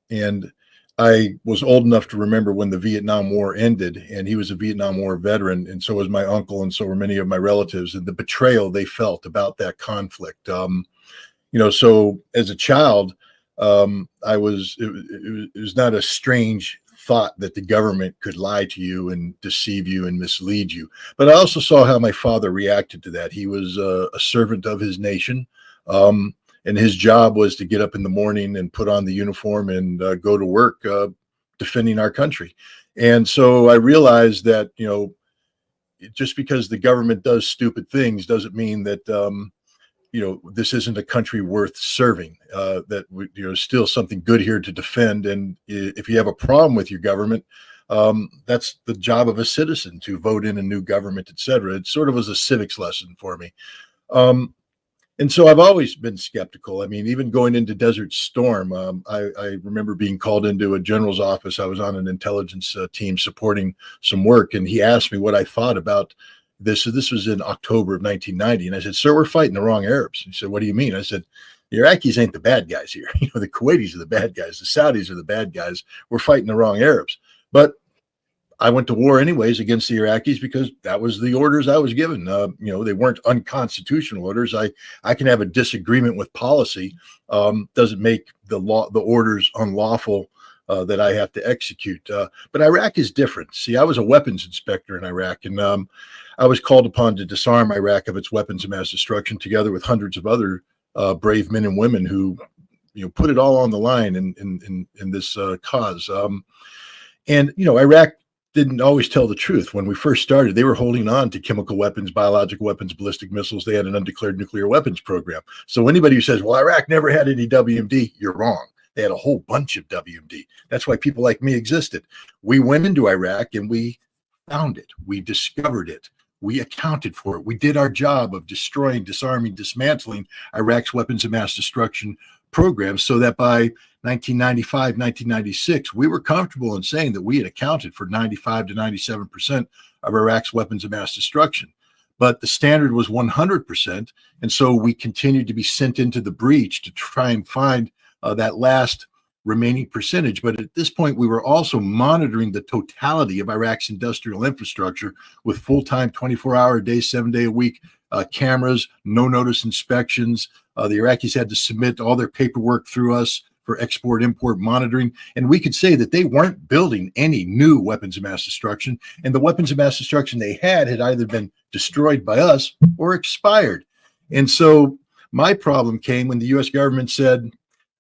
[SPEAKER 2] and I was old enough to remember when the Vietnam War ended, and he was a Vietnam War veteran, and so was my uncle, and so were many of my relatives, and the betrayal they felt about that conflict. So as a child, it was not a strange thought that the government could lie to you and deceive you and mislead you. But I also saw how my father reacted to that. He was a servant of his nation, and his job was to get up in the morning and put on the uniform and go to work defending our country. And so I realized that, just because the government does stupid things doesn't mean that this isn't a country worth serving, that still something good here to defend. And if you have a problem with your government, that's the job of a citizen, to vote in a new government, et cetera. It sort of was a civics lesson for me. And so I've always been skeptical. I mean, even going into Desert Storm, I remember being called into a general's office. I was on an intelligence team supporting some work, and he asked me what I thought about this. So this was in October of 1990. And I said, "Sir, we're fighting the wrong Arabs." He said, "What do you mean?" I said, "The Iraqis ain't the bad guys here. The Kuwaitis are the bad guys. The Saudis are the bad guys. We're fighting the wrong Arabs." But I went to war anyways against the Iraqis because that was the orders I was given. They weren't unconstitutional orders. I can have a disagreement with policy. Doesn't make the orders unlawful that I have to execute. But Iraq is different. See, I was a weapons inspector in Iraq, and I was called upon to disarm Iraq of its weapons of mass destruction, together with hundreds of other brave men and women who, put it all on the line in this cause. Iraq didn't always tell the truth. When we first started, they were holding on to chemical weapons, biological weapons, ballistic missiles. They had an undeclared nuclear weapons program. So anybody who says, "Well, Iraq never had any WMD," you're wrong. They had a whole bunch of WMD. That's why people like me existed. We went into Iraq and we found it. We discovered it. We accounted for it. We did our job of destroying, disarming, dismantling Iraq's weapons of mass destruction programs, so that by 1995, 1996, we were comfortable in saying that we had accounted for 95 to 97% of Iraq's weapons of mass destruction. But the standard was 100%. And so we continued to be sent into the breach to try and find that last remaining percentage. But at this point, we were also monitoring the totality of Iraq's industrial infrastructure with full-time 24-hour a day, 7-day-a-week cameras, no-notice inspections. The Iraqis had to submit all their paperwork through us for export-import monitoring. And we could say that they weren't building any new weapons of mass destruction. And the weapons of mass destruction they had either been destroyed by us or expired. And so my problem came when the U.S. government said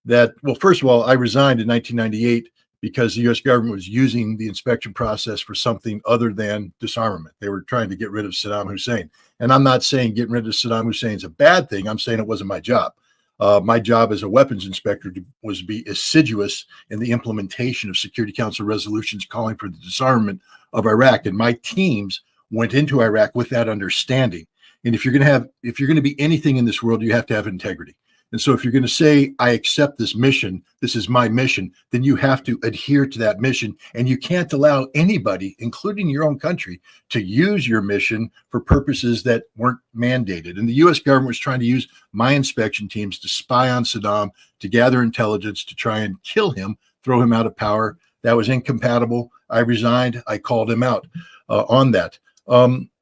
[SPEAKER 2] that, well, first of all, I resigned in 1998 because the U.S. government was using the inspection process for something other than disarmament. They were trying to get rid of Saddam Hussein. And I'm not saying getting rid of Saddam Hussein is a bad thing. I'm saying it wasn't my job. My job as a weapons inspector was to be assiduous in the implementation of Security Council resolutions calling for the disarmament of Iraq. And my teams went into Iraq with that understanding. And if you're going to be anything in this world, you have to have integrity. And so if you're going to say, I accept this mission, this is my mission, then you have to adhere to that mission. And you can't allow anybody, including your own country, to use your mission for purposes that weren't mandated. And the U.S. government was trying to use my inspection teams to spy on Saddam, to gather intelligence, to try and kill him, throw him out of power. That was incompatible. I resigned. I called him out on that.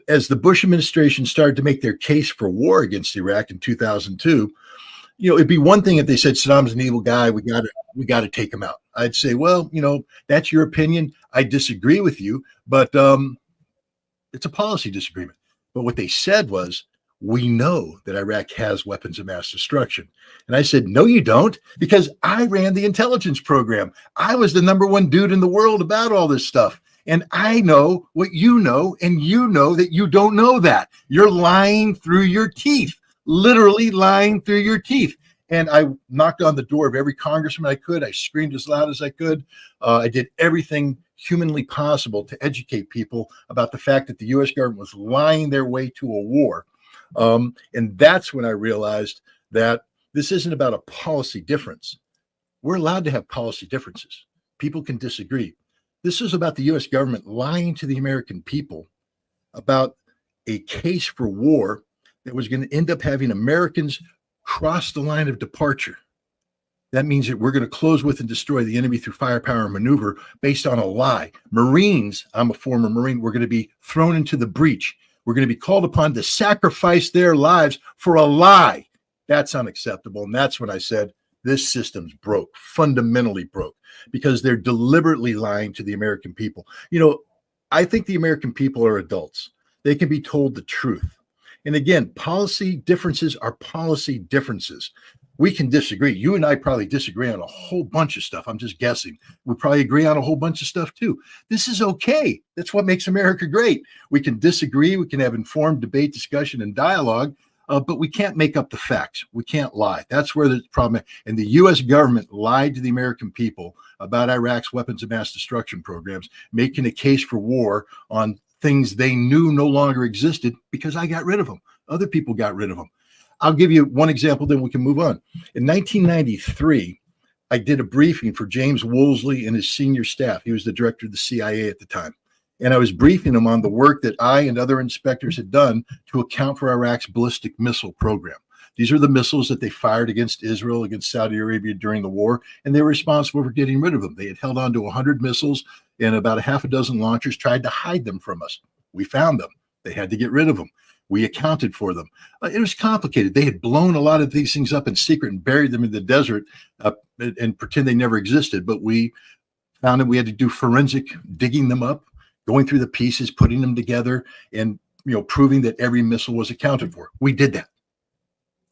[SPEAKER 2] As the Bush administration started to make their case for war against Iraq in 2002, it'd be one thing if they said Saddam's an evil guy, we got to take him out. I'd say, well, that's your opinion. I disagree with you, but it's a policy disagreement. But what they said was, we know that Iraq has weapons of mass destruction. And I said, no, you don't, because I ran the intelligence program. I was the #1 dude in the world about all this stuff. And I know what you know, and you know that you don't know that. You're lying through your teeth. Literally lying through your teeth. And I knocked on the door of every congressman I could. I screamed as loud as I could. I did everything humanly possible to educate people about the fact that the U.S. government was lying their way to a war. And that's when I realized that this isn't about a policy difference. We're allowed to have policy differences. People can disagree. This is about the U.S. government lying to the American people about a case for war that was going to end up having Americans cross the line of departure. That means that we're going to close with and destroy the enemy through firepower and maneuver based on a lie. Marines, I'm a former Marine, we're going to be thrown into the breach. We're going to be called upon to sacrifice their lives for a lie. That's unacceptable. And that's when I said, this system's broke, fundamentally broke, because they're deliberately lying to the American people. I think the American people are adults. They can be told the truth. And again, policy differences are policy differences. We can disagree. You and I probably disagree on a whole bunch of stuff. I'm just guessing. We probably agree on a whole bunch of stuff too. This is okay. That's what makes America great. We can disagree. We can have informed debate, discussion, and dialogue, but we can't make up the facts. We can't lie. That's where the problem is. And the U.S. government lied to the American people about Iraq's weapons of mass destruction programs, making a case for war on things they knew no longer existed because I got rid of them. Other people got rid of them. I'll give you one example, then we can move on. In 1993, I did a briefing for James Woolsey and his senior staff. He was the director of the CIA at the time. And I was briefing him on the work that I and other inspectors had done to account for Iraq's ballistic missile program. These are the missiles that they fired against Israel, against Saudi Arabia during the war, and they were responsible for getting rid of them. They had held on to 100 missiles, and about a half a dozen launchers tried to hide them from us. We found them. They had to get rid of them. We accounted for them. It was complicated. They had blown a lot of these things up in secret and buried them in the desert and pretend they never existed. But we found that we had to do forensic digging them up, going through the pieces, putting them together, and proving that every missile was accounted for. We did that.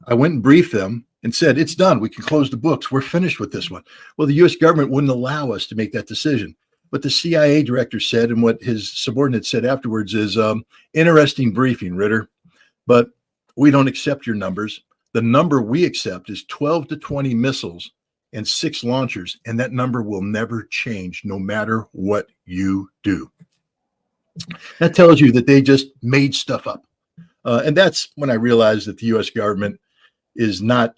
[SPEAKER 2] I went and briefed them and said, it's done. We can close the books. We're finished with this one. Well, the U.S. government wouldn't allow us to make that decision. What the CIA director said and what his subordinate said afterwards is, interesting briefing, Ritter, but we don't accept your numbers. The number we accept is 12 to 20 missiles and 6 launchers, and that number will never change no matter what you do. That tells you that they just made stuff up. And that's when I realized that the U.S. government is not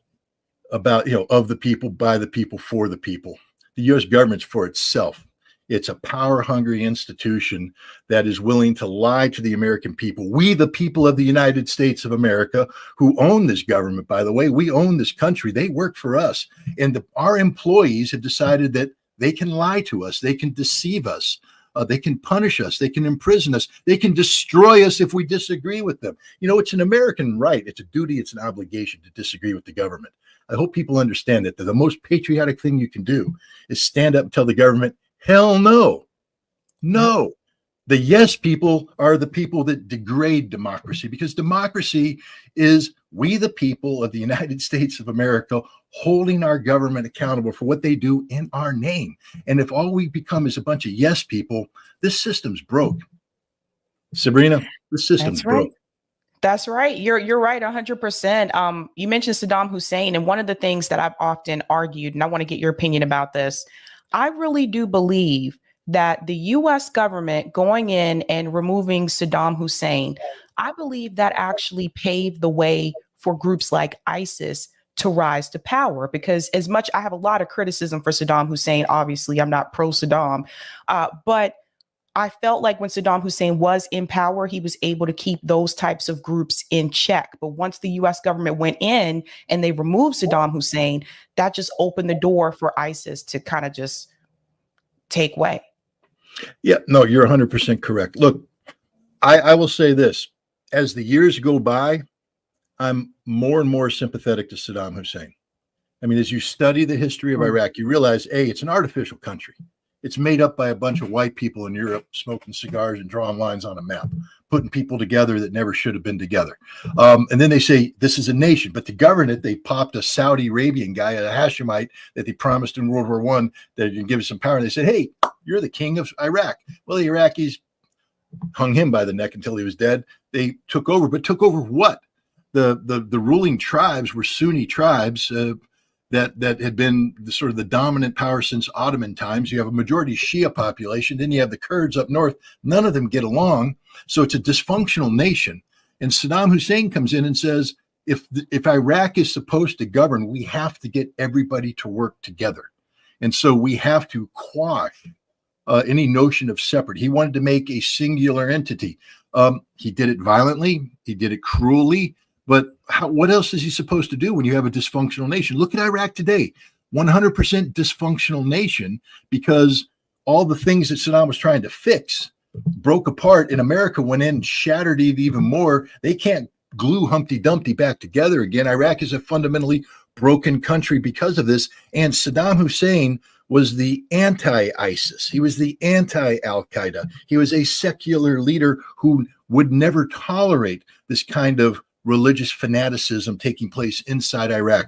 [SPEAKER 2] about, of the people, by the people, for the people. The U.S. government's for itself. It's a power-hungry institution that is willing to lie to the American people. We, the people of the United States of America, who own this government, by the way, we own this country. They work for us. And our employees have decided that they can lie to us. They can deceive us. They can punish us. They can imprison us. They can destroy us if we disagree with them. You know, it's an American right. It's a duty. It's an obligation to disagree with the government. I hope people understand that the most patriotic thing you can do is stand up and tell the government, hell no. No. The yes people are the people that degrade democracy, because democracy is we, the people of the United States of America, holding our government accountable for what they do in our name. And if all we become is a bunch of yes people, this system's broke. Sabrina, the system's broke.
[SPEAKER 6] That's right. You're right 100%. You mentioned Saddam Hussein, and one of the things that I've often argued, and I want to get your opinion about this, I really do believe that the US government going in and removing Saddam Hussein, I believe that actually paved the way for groups like ISIS to rise to power. Because as much, I have a lot of criticism for Saddam Hussein, obviously I'm not pro Saddam, but I felt like when Saddam Hussein was in power, he was able to keep those types of groups in check. But once the US government went in and they removed Saddam Hussein, that just opened the door for ISIS to kind of just take way.
[SPEAKER 2] Yeah, no, you're 100% correct. Look, I will say this. As the years go by, I'm more and more sympathetic to Saddam Hussein. I mean, as you study the history of Iraq, you realize, A, it's an artificial country. It's made up by a bunch of white people in Europe smoking cigars and drawing lines on a map, putting people together that never should have been together. And then they say this is a nation, but to govern it, they popped a Saudi Arabian guy, a Hashemite that they promised in World War I that would give us some power. And they said, hey, you're the king of Iraq. Well, the Iraqis hung him by the neck until he was dead. They took over, but took over what? The ruling tribes were Sunni tribes that had been the dominant power since Ottoman times. You have a majority Shia population. Then you have the Kurds up north. None of them get along. So it's a dysfunctional nation. And Saddam Hussein comes in and says, if Iraq is supposed to govern, we have to get everybody to work together. And so we have to quash any notion of separate. He wanted to make a singular entity. He did it violently. He did it cruelly. But what else is he supposed to do when you have a dysfunctional nation? Look at Iraq today, 100% dysfunctional nation, because all the things that Saddam was trying to fix broke apart, and America went in and shattered it even more. They can't glue Humpty Dumpty back together again. Iraq is a fundamentally broken country because of this. And Saddam Hussein was the anti-ISIS. He was the anti-Al-Qaeda. He was a secular leader who would never tolerate this kind of religious fanaticism taking place inside Iraq.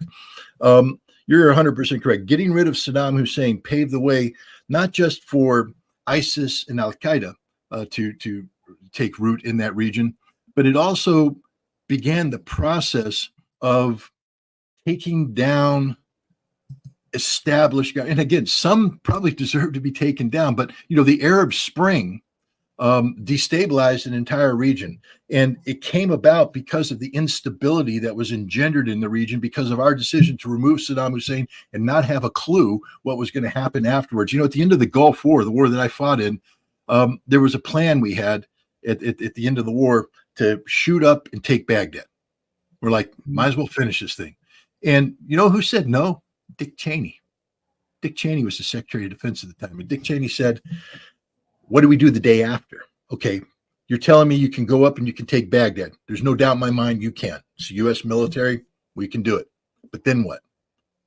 [SPEAKER 2] You're 100% correct. Getting rid of Saddam Hussein paved the way, not just for ISIS and Al-Qaeda to take root in that region, but it also began the process of taking down established, and again, some probably deserve to be taken down, but the Arab Spring destabilized an entire region. And it came about because of the instability that was engendered in the region because of our decision to remove Saddam Hussein and not have a clue what was going to happen afterwards. At the end of the Gulf War, the war that I fought in, there was a plan we had at the end of the war to shoot up and take Baghdad. We're like, might as well finish this thing. And you know who said no? Dick Cheney. Dick Cheney was the Secretary of Defense at the time. And Dick Cheney said, what do we do the day after? Okay, you're telling me you can go up and you can take Baghdad. There's no doubt in my mind you can. It's the U.S. military. We can do it. But then what?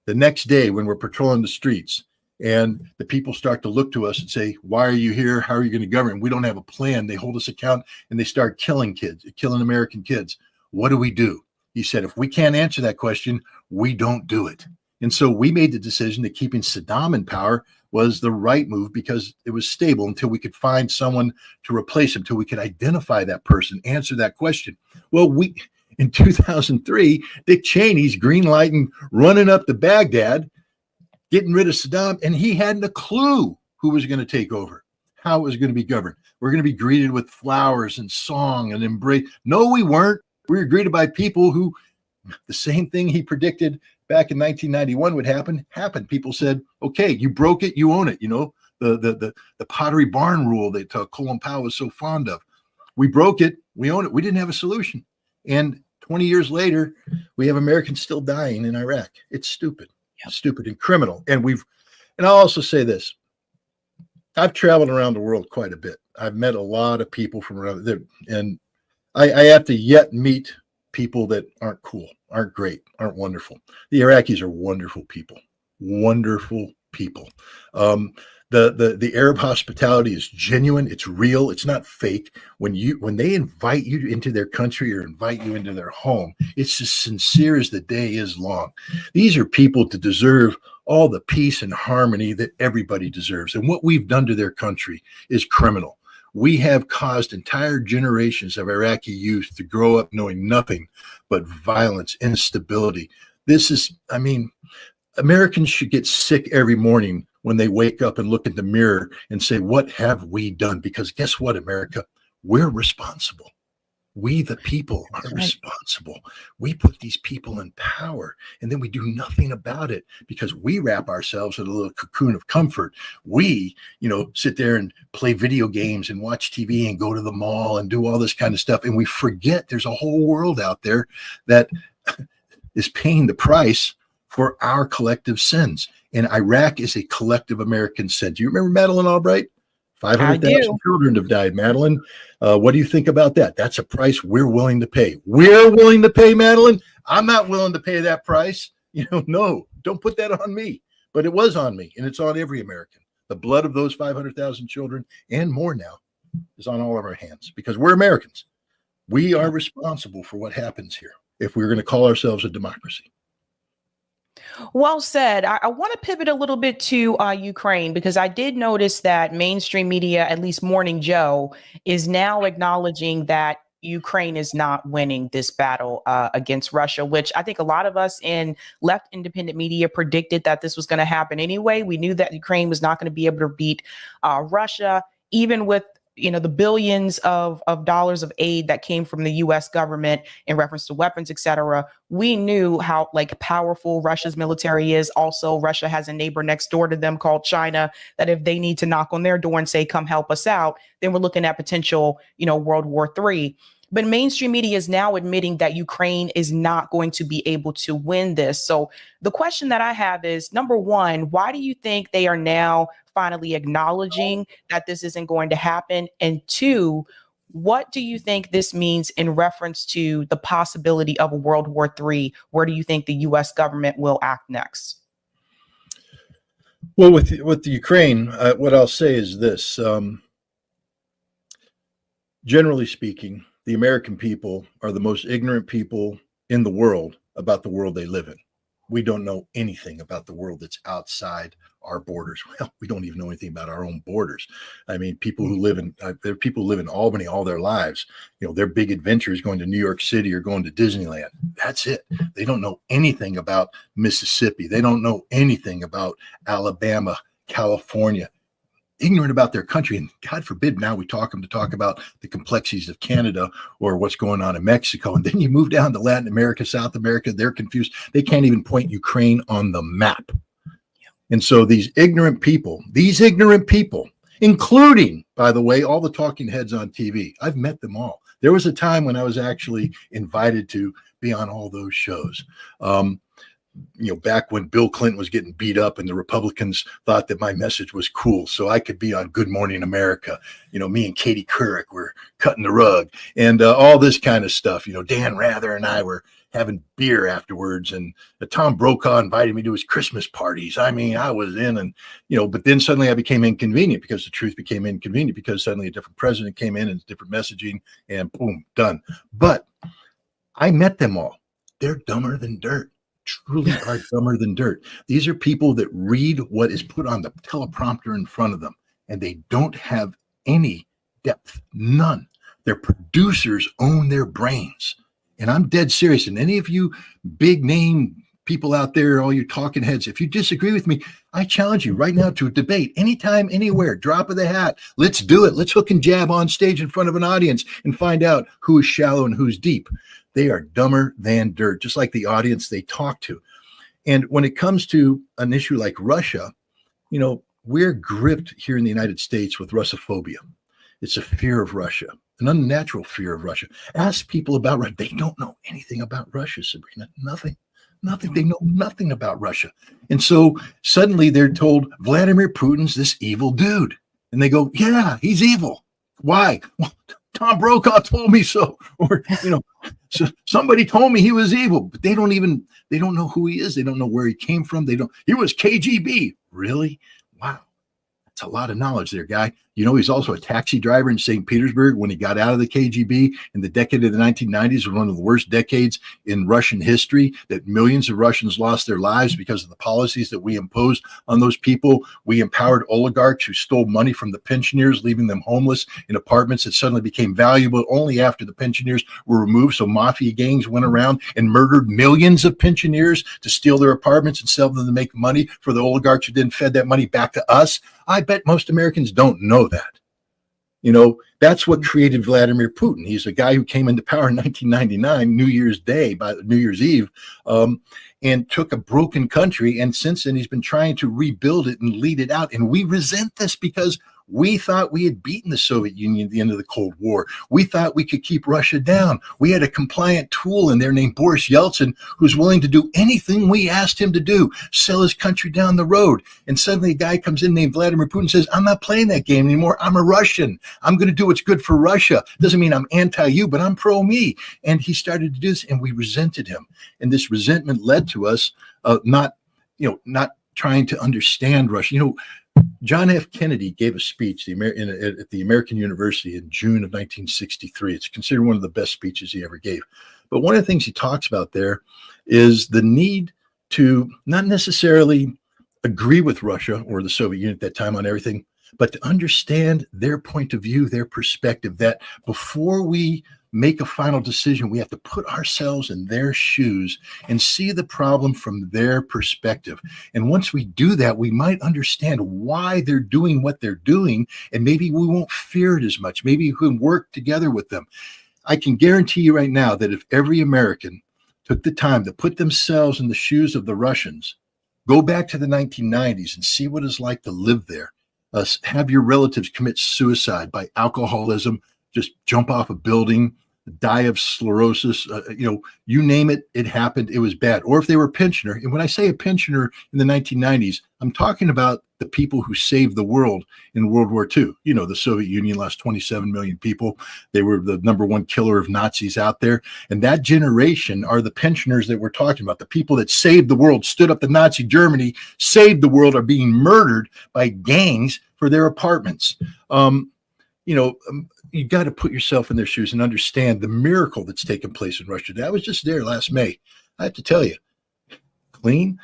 [SPEAKER 2] The next day when we're patrolling the streets and the people start to look to us and say, why are you here? How are you going to govern? We don't have a plan. They hold us account and they start killing kids, killing American kids. What do? He said, if we can't answer that question, we don't do it. And so we made the decision that keeping Saddam in power was the right move because it was stable until we could find someone to replace him, until we could identify that person, answer that question. Well, in 2003, Dick Cheney's green lighting, running up to Baghdad, getting rid of Saddam, and he hadn't a clue who was going to take over, how it was going to be governed. We're going to be greeted with flowers and song and embrace. No, we weren't. We were greeted by people who, the same thing he predicted back in 1991 would happen. People said, okay, you broke it, you own it. the Pottery Barn rule that Colin Powell was so fond of. We broke it. We own it. We didn't have a solution. And 20 years later, we have Americans still dying in Iraq. It's stupid, stupid and criminal. And I'll also say this. I've traveled around the world quite a bit. I've met a lot of people from around there, and I have to yet meet people that aren't cool, aren't great, aren't wonderful. The Iraqis are wonderful people, wonderful people. The Arab hospitality is genuine. It's real. It's not fake. When they invite you into their country or invite you into their home, it's as sincere as the day is long. These are people that deserve all the peace and harmony that everybody deserves. And what we've done to their country is criminal. We have caused entire generations of Iraqi youth to grow up knowing nothing but violence, instability. Americans should get sick every morning when they wake up and look in the mirror and say, what have we done? Because guess what, America? We're responsible. We, the people, are responsible. We put these people in power, and then we do nothing about it because we wrap ourselves in a little cocoon of comfort. We, sit there and play video games and watch TV and go to the mall and do all this kind of stuff. And we forget there's a whole world out there that is paying the price for our collective sins. And Iraq is a collective American sin. Do you remember Madeleine Albright? 500,000 children have died. Madeleine, what do you think about that? That's a price we're willing to pay. We're willing to pay, Madeleine. I'm not willing to pay that price. No, don't put that on me. But it was on me, and it's on every American. The blood of those 500,000 children and more now is on all of our hands because we're Americans. We are responsible for what happens here if we're going to call ourselves a democracy.
[SPEAKER 6] Well said. I want to pivot a little bit to Ukraine, because I did notice that mainstream media, at least Morning Joe, is now acknowledging that Ukraine is not winning this battle against Russia, which I think a lot of us in left independent media predicted that this was going to happen anyway. We knew that Ukraine was not going to be able to beat Russia, even with the billions of dollars of aid that came from the U.S. government in reference to weapons, et cetera. We knew how powerful Russia's military is. Also, Russia has a neighbor next door to them called China, that if they need to knock on their door and say, come help us out, then we're looking at potential, World War III. But mainstream media is now admitting that Ukraine is not going to be able to win this. So the question that I have is, number one, why do you think they are now finally acknowledging that this isn't going to happen? And two, what do you think this means in reference to the possibility of a World War III? Where do you think the U.S. government will act next?
[SPEAKER 2] Well, with the Ukraine, what I'll say is this. Generally speaking, the American people are the most ignorant people in the world about the world they live in. We don't know anything about the world that's outside our borders. Well, we don't even know anything about our own borders. I mean, people who live in there are people who live in Albany all their lives. Their big adventure is going to New York City or going to Disneyland. That's it. They don't know anything about Mississippi. They don't know anything about Alabama, California. Ignorant about their country, and God forbid now we talk about the complexities of Canada or what's going on in Mexico. And then you move down to Latin America, South America, they're confused. They can't even point Ukraine on the map. And so these ignorant people, including, by the way, all the talking heads on TV, I've met them all. There was a time when I was actually invited to be on all those shows. Back when Bill Clinton was getting beat up and the Republicans thought that my message was cool, so I could be on Good Morning America. Me and Katie Couric were cutting the rug and all this kind of stuff. Dan Rather and I were having beer afterwards, and Tom Brokaw invited me to his Christmas parties. I mean, I was in, and but then suddenly I became inconvenient because the truth became inconvenient because suddenly a different president came in and different messaging, and boom, done. But I met them all. They're dumber than dirt. Truly are dumber than dirt. These are people that read what is put on the teleprompter in front of them, and they don't have any depth, none. Their producers own their brains. And I'm dead serious. And any of you big name people out there, all you talking heads, if you disagree with me, I challenge you right now to a debate, anytime, anywhere, drop of the hat. Let's do it. Let's hook and jab on stage in front of an audience and find out who is shallow and who's deep. They are dumber than dirt, just like the audience they talk to. And when it comes to an issue like Russia, we're gripped here in the United States with Russophobia. It's a fear of Russia, an unnatural fear of Russia. Ask people about Russia. They don't know anything about Russia, Sabrina. Nothing. They know nothing about Russia. And so suddenly they're told Vladimir Putin's this evil dude. And they go, yeah, he's evil. Why? Well, Tom Brokaw told me so. Or, so somebody told me he was evil, but they don't know who he is. They don't know where he came from. He was KGB. Really? Wow. That's a lot of knowledge there, guy. He's also a taxi driver in St. Petersburg when he got out of the KGB in the decade of the 1990s, was one of the worst decades in Russian history, that millions of Russians lost their lives because of the policies that we imposed on those people. We empowered oligarchs who stole money from the pensioners, leaving them homeless in apartments that suddenly became valuable only after the pensioners were removed. So mafia gangs went around and murdered millions of pensioners to steal their apartments and sell them to make money for the oligarchs who then fed that money back to us. I bet most Americans don't know that. That's what created Vladimir Putin. He's a guy who came into power in 1999, New Year's Day, by New Year's Eve, and took a broken country. And since then, he's been trying to rebuild it and lead it out. And we resent this because we thought we had beaten the Soviet Union at the end of the Cold War. We thought we could keep Russia down. We had a compliant tool in there named Boris Yeltsin, who's willing to do anything we asked him to do, sell his country down the road. And suddenly a guy comes in named Vladimir Putin and says, I'm not playing that game anymore. I'm a Russian. I'm going to do what's good for Russia. Doesn't mean I'm anti-you, but I'm pro-me. And he started to do this, and we resented him. And this resentment led to us not trying to understand Russia. John F. Kennedy gave a speech at the American University in June of 1963. It's considered one of the best speeches he ever gave. But one of the things he talks about there is the need to not necessarily agree with Russia or the Soviet Union at that time on everything, but to understand their point of view, their perspective, that before we make a final decision, we have to put ourselves in their shoes and see the problem from their perspective. And once we do that, we might understand why they're doing what they're doing, and maybe we won't fear it as much. Maybe we can work together with them. I can guarantee you right now that if every American took the time to put themselves in the shoes of the Russians, go back to the 1990s and see what it's like to live there, have your relatives commit suicide by alcoholism, just jump off a building, die of sclerosis, you name it, it happened. It was bad. Or if they were a pensioner, and when I say a pensioner in the 1990s, I'm talking about the people who saved the world in World War II. The Soviet Union lost 27 million people. They were the number one killer of Nazis out there. And that generation are the pensioners that we're talking about. The people that saved the world, stood up to Nazi Germany, saved the world, are being murdered by gangs for their apartments. You got to put yourself in their shoes and understand the miracle that's taken place in Russia. I was just there last May. I have to tell you, clean,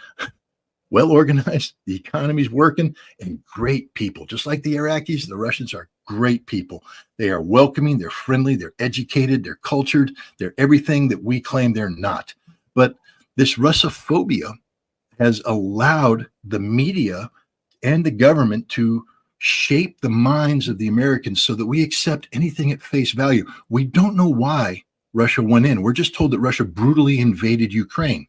[SPEAKER 2] well organized, the economy's working, and great people. Just like the Iraqis, the Russians are great people. They are welcoming, they're friendly, they're educated, they're cultured, they're everything that we claim they're not. But this Russophobia has allowed the media and the government to shape the minds of the Americans so that we accept anything at face value. We don't know why Russia went in. We're just told that Russia brutally invaded Ukraine.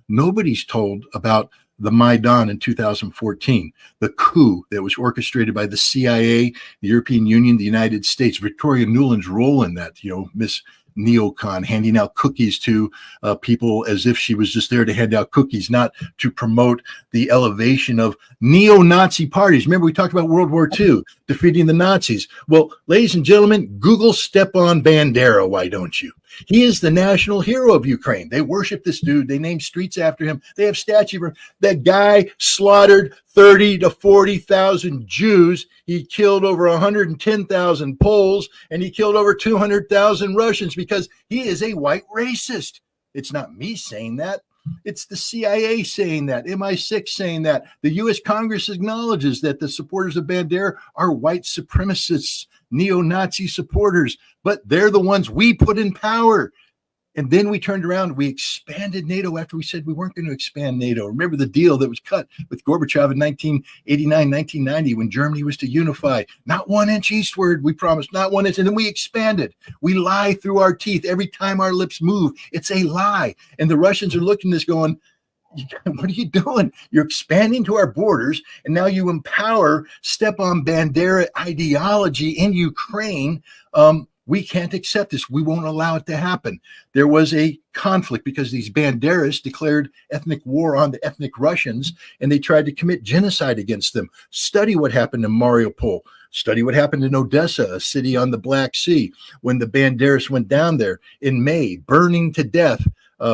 [SPEAKER 2] Nobody's told about the Maidan in 2014, the coup that was orchestrated by the CIA, the European Union, the United States, Victoria Nuland's role in that, Miss neocon, handing out cookies to people as if she was just there to hand out cookies, not to promote the elevation of neo-Nazi parties. Remember, we talked about World War II, defeating the Nazis. Well, ladies and gentlemen, Google Stepan Bandera, why don't you? He is the national hero of Ukraine. They worship this dude. They name streets after him. They have statues of him. That guy slaughtered 30 to 40,000 Jews. He killed over 110,000 Poles, and he killed over 200,000 Russians because he is a white racist. It's not me saying that. It's the CIA saying that, MI6 saying that. The U.S. Congress acknowledges that the supporters of Bandera are white supremacists, neo-Nazi supporters, but they're the ones we put in power. And then we turned around, we expanded NATO after we said we weren't going to expand NATO. Remember the deal that was cut with Gorbachev in 1989, 1990, when Germany was to unify. Not 1 inch eastward, we promised, not 1 inch. And then we expanded. We lie through our teeth. Every time our lips move, it's a lie. And the Russians are looking at this going, what are you doing? You're expanding to our borders, and now you empower Stepan Bandera ideology in Ukraine. We can't accept this. We won't allow it to happen. There was a conflict because these Banderas declared ethnic war on the ethnic Russians, and they tried to commit genocide against them. Study what happened in Mariupol. Study what happened in Odessa, a city on the Black Sea, when the Banderas went down there in May, burning to death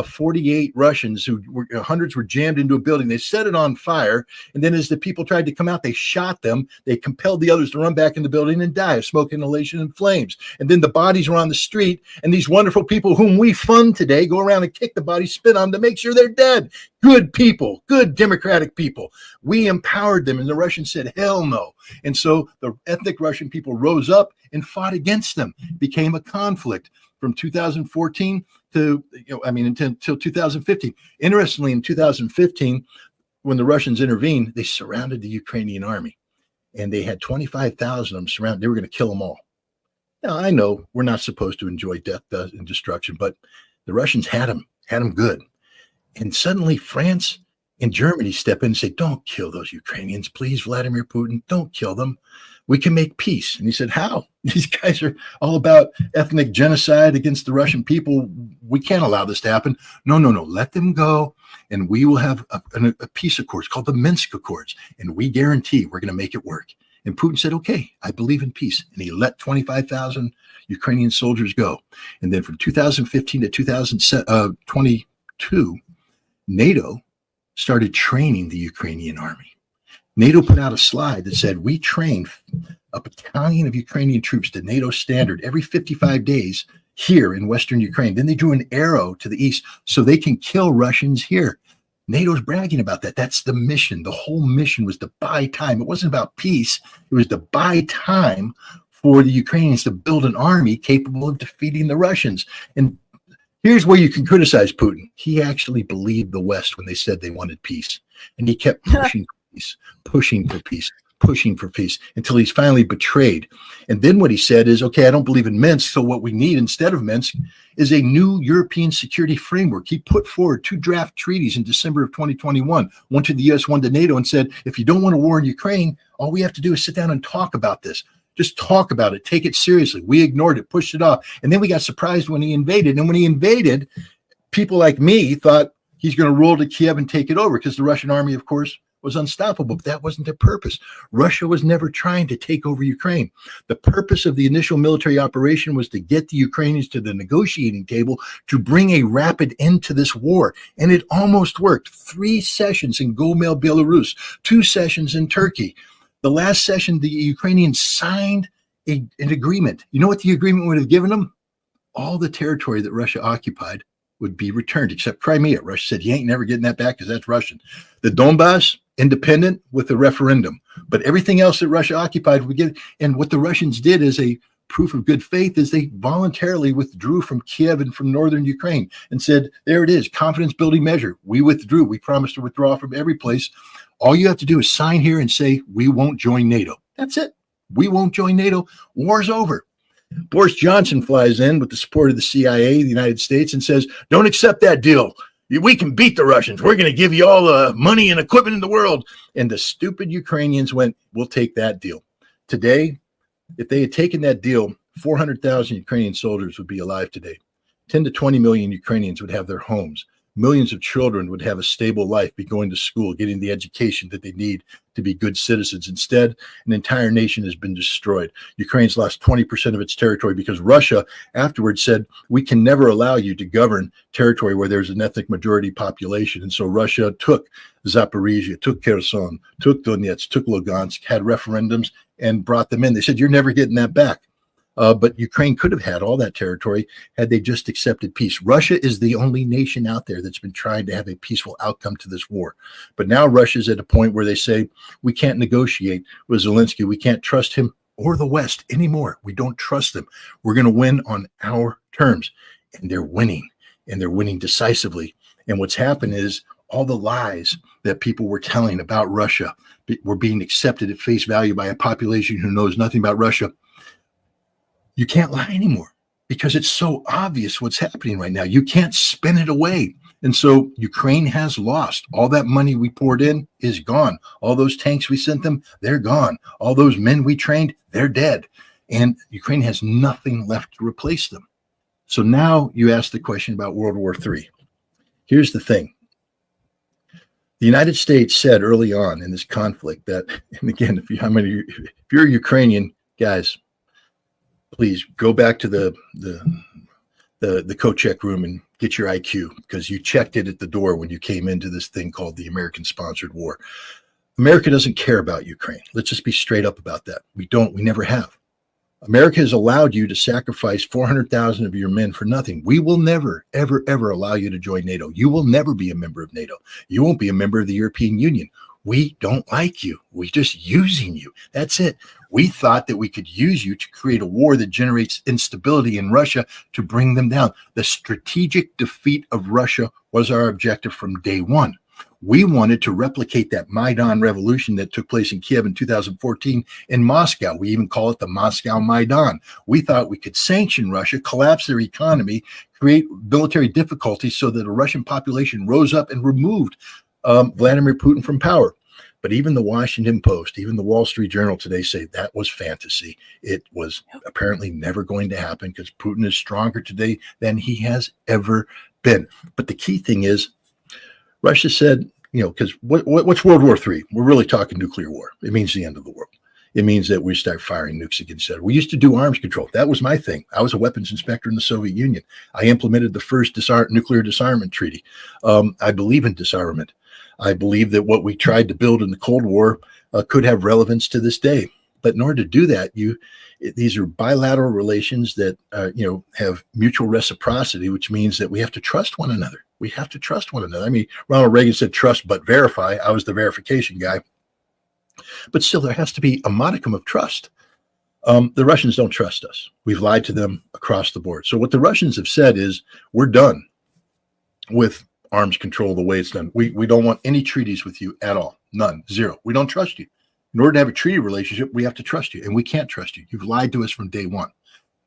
[SPEAKER 2] 48 Russians hundreds were jammed into a building. They set it on fire. And then as the people tried to come out, they shot them. They compelled the others to run back in the building and die of smoke inhalation and flames. And then the bodies were on the street. And these wonderful people whom we fund today go around and kick the bodies, spit on them to make sure they're dead. Good people, good democratic people. We empowered them. And the Russians said, hell no. And so the ethnic Russian people rose up and fought against them. It became a conflict from 2014 to, until 2015. Interestingly, in 2015, when the Russians intervened, they surrounded the Ukrainian army, and they had 25,000 of them surrounded. They were going to kill them all. Now, I know we're not supposed to enjoy death and destruction, but the Russians had them good. And suddenly France and Germany step in and say, don't kill those Ukrainians, please, Vladimir Putin, don't kill them. We can make peace. And he said, how? These guys are all about ethnic genocide against the Russian people. We can't allow this to happen. No. Let them go. And we will have a peace accords called the Minsk Accords. And we guarantee we're going to make it work. And Putin said, okay, I believe in peace. And he let 25,000 Ukrainian soldiers go. And then from 2015 to 2022, NATO started training the Ukrainian army. NATO put out a slide that said, we train a battalion of Ukrainian troops to NATO standard every 55 days here in Western Ukraine. Then they drew an arrow to the east so they can kill Russians here. NATO's bragging about that. That's the mission. The whole mission was to buy time. It wasn't about peace. It was to buy time for the Ukrainians to build an army capable of defeating the Russians. And here's where you can criticize Putin. He actually believed the West when they said they wanted peace. And he kept pushing for peace until he's finally betrayed. And then what he said is, okay, I don't believe in Minsk. So what we need instead of Minsk is a new European security framework. He put forward 2 draft treaties in December of 2021, one to the US, one to NATO, and said, if you don't want a war in Ukraine, all we have to do is sit down and talk about this. Just talk about it. Take it seriously. We ignored it, pushed it off. And then we got surprised when he invaded. And when he invaded, people like me thought he's going to roll to Kiev and take it over because the Russian army, of course, was unstoppable, but that wasn't their purpose. Russia was never trying to take over Ukraine. The purpose of the initial military operation was to get the Ukrainians to the negotiating table to bring a rapid end to this war. And it almost worked. 3 sessions in Gomel, Belarus, 2 sessions in Turkey. The last session, the Ukrainians signed an agreement. You know what the agreement would have given them? All the territory that Russia occupied would be returned, except Crimea. Russia said, you ain't never getting that back because that's Russian. The Donbass, independent with a referendum. But everything else that Russia occupied would get. And what the Russians did as a proof of good faith is they voluntarily withdrew from Kiev and from northern Ukraine and said, there it is, confidence building measure. We withdrew. We promised to withdraw from every place. All you have to do is sign here and say, we won't join NATO. That's it. We won't join NATO. War's over. Boris Johnson flies in with the support of the CIA, the United States, and says, don't accept that deal. We can beat the Russians. We're going to give you all the money and equipment in the world. And the stupid Ukrainians went, we'll take that deal. Today, if they had taken that deal, 400,000 Ukrainian soldiers would be alive today. 10 to 20 million Ukrainians would have their homes. Millions of children would have a stable life, be going to school, getting the education that they need to be good citizens. Instead, an entire nation has been destroyed. Ukraine's lost 20% of its territory because Russia afterwards said, we can never allow you to govern territory where there's an ethnic majority population. And so Russia took Zaporizhia, took Kherson, took Donetsk, took Lugansk, had referendums and brought them in. They said, you're never getting that back. But Ukraine could have had all that territory had they just accepted peace. Russia is the only nation out there that's been trying to have a peaceful outcome to this war. But now Russia's at a point where they say, we can't negotiate with Zelensky. We can't trust him or the West anymore. We don't trust them. We're going to win on our terms. And they're winning, and they're winning decisively. And what's happened is all the lies that people were telling about Russia were being accepted at face value by a population who knows nothing about Russia. You can't lie anymore because it's so obvious what's happening right now. You can't spin it away. And so Ukraine has lost. All that money we poured in is gone. All those tanks we sent them, they're gone. All those men we trained, they're dead. And Ukraine has nothing left to replace them. So now you ask the question about World War III. Here's the thing. The United States said early on in this conflict that, and again, if you're Ukrainian, guys, please go back to the co-check room and get your IQ, because you checked it at the door when you came into this thing called the American-sponsored war. America doesn't care about Ukraine. Let's just be straight up about that. We never have. America has allowed you to sacrifice 400,000 of your men for nothing. We will never, ever, ever allow you to join NATO. You will never be a member of NATO. You won't be a member of the European Union. We don't like you. We're just using you. That's it. We thought that we could use you to create a war that generates instability in Russia to bring them down. The strategic defeat of Russia was our objective from day one. We wanted to replicate that Maidan revolution that took place in Kiev in 2014 in Moscow. We even call it the Moscow Maidan. We thought we could sanction Russia, collapse their economy, create military difficulties so that the Russian population rose up and removed Vladimir Putin from power. But even the Washington Post, even the Wall Street Journal today say that was fantasy. It was apparently never going to happen because Putin is stronger today than he has ever been. But the key thing is, Russia said, because what's World War III? We're really talking nuclear war. It means the end of the world. It means that we start firing nukes against each other. We used to do arms control. That was my thing. I was a weapons inspector in the Soviet Union. I implemented the first nuclear disarmament treaty. I believe in disarmament. I believe that what we tried to build in the Cold War could have relevance to this day. But in order to do that, these are bilateral relations that have mutual reciprocity, which means that we have to trust one another. We have to trust one another. I mean, Ronald Reagan said trust but verify. I was the verification guy. But still, there has to be a modicum of trust. The Russians don't trust us. We've lied to them across the board. So what the Russians have said is, we're done with arms control the way it's done. We don't want any treaties with you at all. None. Zero. We don't trust you. In order to have a treaty relationship, we have to trust you, and we can't trust you. You've lied to us from day one.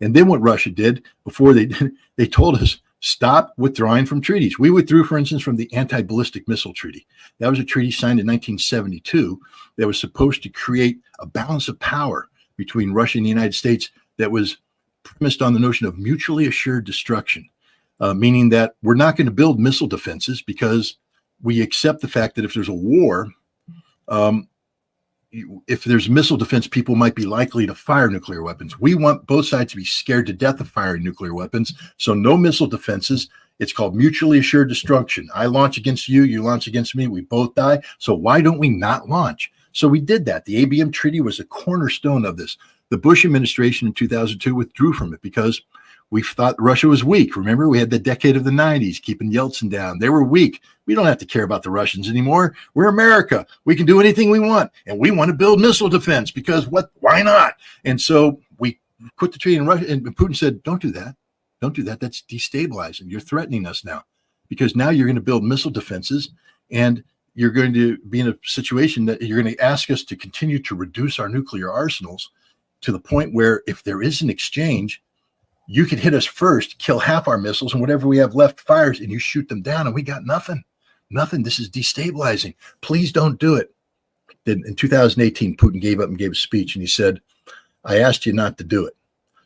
[SPEAKER 2] And then what Russia did before they told us, stop withdrawing from treaties. We withdrew, for instance, from the anti-ballistic missile treaty. That was a treaty signed in 1972 that was supposed to create a balance of power between Russia and the United States that was premised on the notion of mutually assured destruction, meaning that we're not going to build missile defenses because we accept the fact that if there's a war, if there's missile defense, people might be likely to fire nuclear weapons. We want both sides to be scared to death of firing nuclear weapons. So no missile defenses. It's called mutually assured destruction. I launch against you, you launch against me, we both die. So why don't we not launch? So we did that. The ABM treaty was a cornerstone of this. The Bush administration in 2002 withdrew from it because we thought Russia was weak. Remember, we had the decade of the 90s, keeping Yeltsin down. They were weak. We don't have to care about the Russians anymore. We're America. We can do anything we want. And we want to build missile defense because why not? And so we quit the treaty in Russia. And Putin said, don't do that. Don't do that. That's destabilizing. You're threatening us now because now you're going to build missile defenses and you're going to be in a situation that you're going to ask us to continue to reduce our nuclear arsenals to the point where if there is an exchange, you could hit us first, kill half our missiles, and whatever we have left fires, and you shoot them down, and we got nothing. Nothing. This is destabilizing. Please don't do it. Then in 2018, Putin gave up and gave a speech, and he said, I asked you not to do it.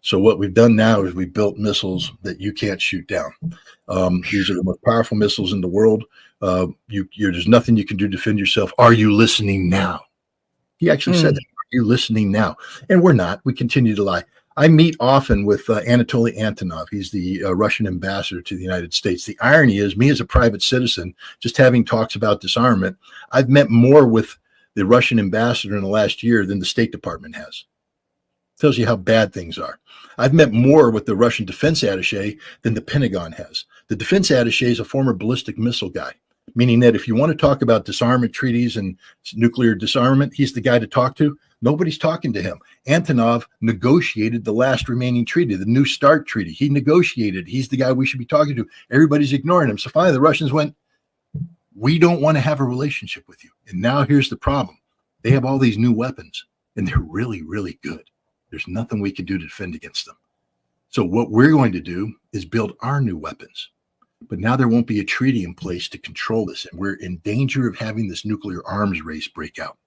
[SPEAKER 2] So what we've done now is we built missiles that you can't shoot down. These are the most powerful missiles in the world. There's nothing you can do to defend yourself. Are you listening now? He actually said that. Are you listening now? And we're not. We continue to lie. I meet often with Anatoly Antonov. He's the Russian ambassador to the United States. The irony is, me as a private citizen, just having talks about disarmament, I've met more with the Russian ambassador in the last year than the State Department has. Tells you how bad things are. I've met more with the Russian defense attaché than the Pentagon has. The defense attaché is a former ballistic missile guy, meaning that if you want to talk about disarmament treaties and nuclear disarmament, he's the guy to talk to. Nobody's talking to him. Antonov negotiated the last remaining treaty, the New START treaty. He negotiated. He's the guy we should be talking to. Everybody's ignoring him. So finally, the Russians went, we don't want to have a relationship with you. And now here's the problem. They have all these new weapons, and they're really, really good. There's nothing we can do to defend against them. So what we're going to do is build our new weapons. But now there won't be a treaty in place to control this. And we're in danger of having this nuclear arms race break out.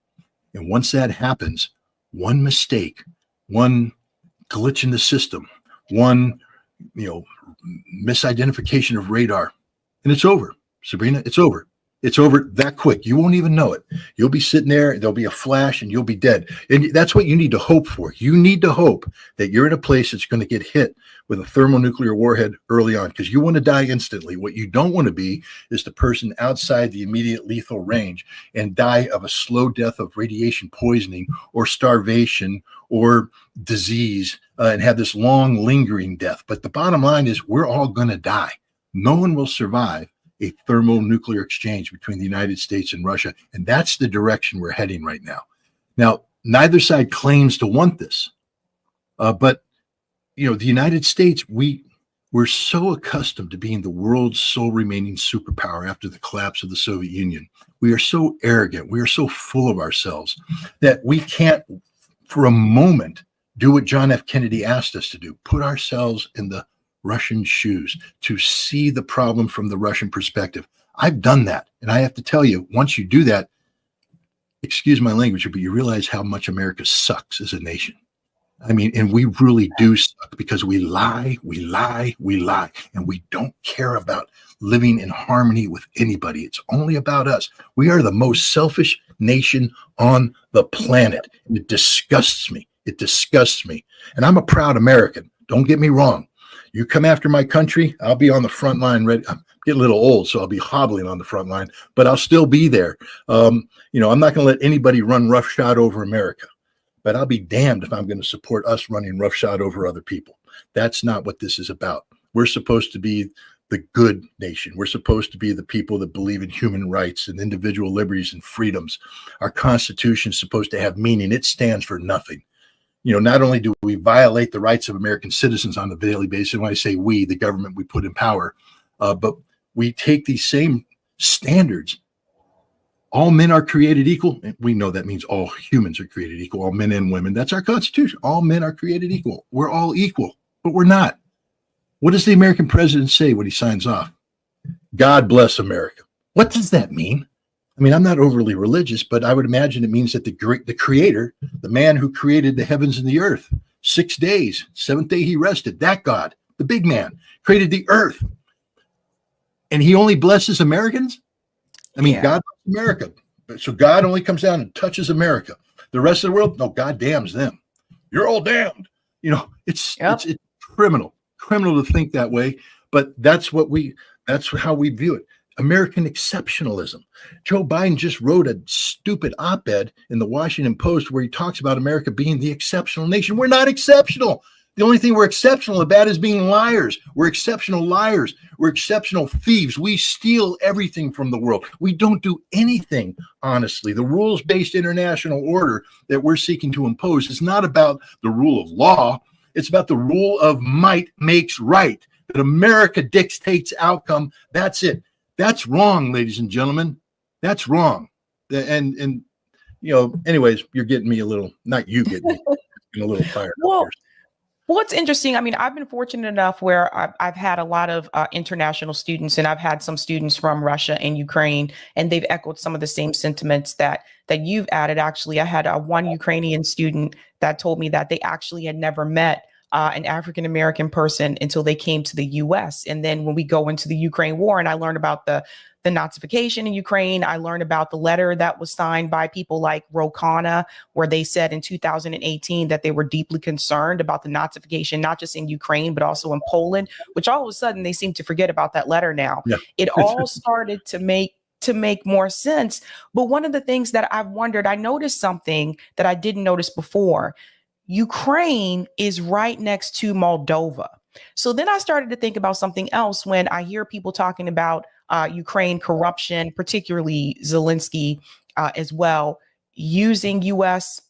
[SPEAKER 2] And once that happens, one mistake, one glitch in the system, one, misidentification of radar, and it's over. Sabrina, it's over. It's over that quick. You won't even know it. You'll be sitting there, there'll be a flash, and you'll be dead. And that's what you need to hope for. You need to hope that you're in a place that's going to get hit with a thermonuclear warhead early on, because you want to die instantly. What you don't want to be is the person outside the immediate lethal range and die of a slow death of radiation poisoning or starvation or disease and have this long lingering death. But the bottom line is we're all going to die. No one will survive a thermonuclear exchange between the United States and Russia. And that's the direction we're heading right now. Now, neither side claims to want this. But, the United States, we're so accustomed to being the world's sole remaining superpower after the collapse of the Soviet Union. We are so arrogant. We are so full of ourselves that we can't, for a moment, do what John F. Kennedy asked us to do, put ourselves in the Russian shoes, to see the problem from the Russian perspective. I've done that. And I have to tell you, once you do that, excuse my language, but you realize how much America sucks as a nation. I mean, and we really do suck because we lie, and we don't care about living in harmony with anybody. It's only about us. We are the most selfish nation on the planet. And it disgusts me. It disgusts me. And I'm a proud American. Don't get me wrong. You come after my country, I'll be on the front line ready. I'm getting a little old, so I'll be hobbling on the front line, but I'll still be there. I'm not going to let anybody run roughshod over America, but I'll be damned if I'm going to support us running roughshod over other people. That's not what this is about. We're supposed to be the good nation. We're supposed to be the people that believe in human rights and individual liberties and freedoms. Our Constitution is supposed to have meaning. It stands for nothing. Not only do we violate the rights of American citizens on a daily basis, when I say we, the government we put in power, but we take these same standards. All men are created equal. We know that means all humans are created equal, all men and women. That's our Constitution. All men are created equal. We're all equal, but we're not. What does the American president say when he signs off? God bless America. What does that mean? I mean, I'm not overly religious, but I would imagine it means that the creator, the man who created the heavens and the earth, 6 days, seventh day he rested, that God, the big man, created the earth. And he only blesses Americans? I mean, God bless America. So God only comes down and touches America. The rest of the world, no, God damns them. You're all damned. It's criminal to think that way, but that's how we view it. American exceptionalism. Joe Biden just wrote a stupid op-ed in the Washington Post where he talks about America being the exceptional nation. We're not exceptional. The only thing we're exceptional about is being liars. We're exceptional liars. We're exceptional thieves. We steal everything from the world. We don't do anything honestly. The rules-based international order that we're seeking to impose is not about the rule of law. It's about the rule of might makes right. That America dictates outcome. That's it. That's wrong, ladies and gentlemen. That's wrong. And anyways, you're getting me a little, not you getting me, a little tired.
[SPEAKER 6] Well, it's interesting. I mean, I've been fortunate enough where I've had a lot of international students, and I've had some students from Russia and Ukraine, and they've echoed some of the same sentiments that you've added. Actually, I had one Ukrainian student that told me that they actually had never met an African-American person until they came to the U.S. And then when we go into the Ukraine war, and I learned about the Nazification in Ukraine, I learned about the letter that was signed by people like Rokana, where they said in 2018 that they were deeply concerned about the Nazification, not just in Ukraine, but also in Poland, which all of a sudden they seem to forget about that letter now. Yeah. It all started to make more sense. But one of the things that I've wondered, I noticed something that I didn't notice before. Ukraine is right next to Moldova. So then I started to think about something else when I hear people talking about Ukraine corruption, particularly Zelensky as well, using U.S.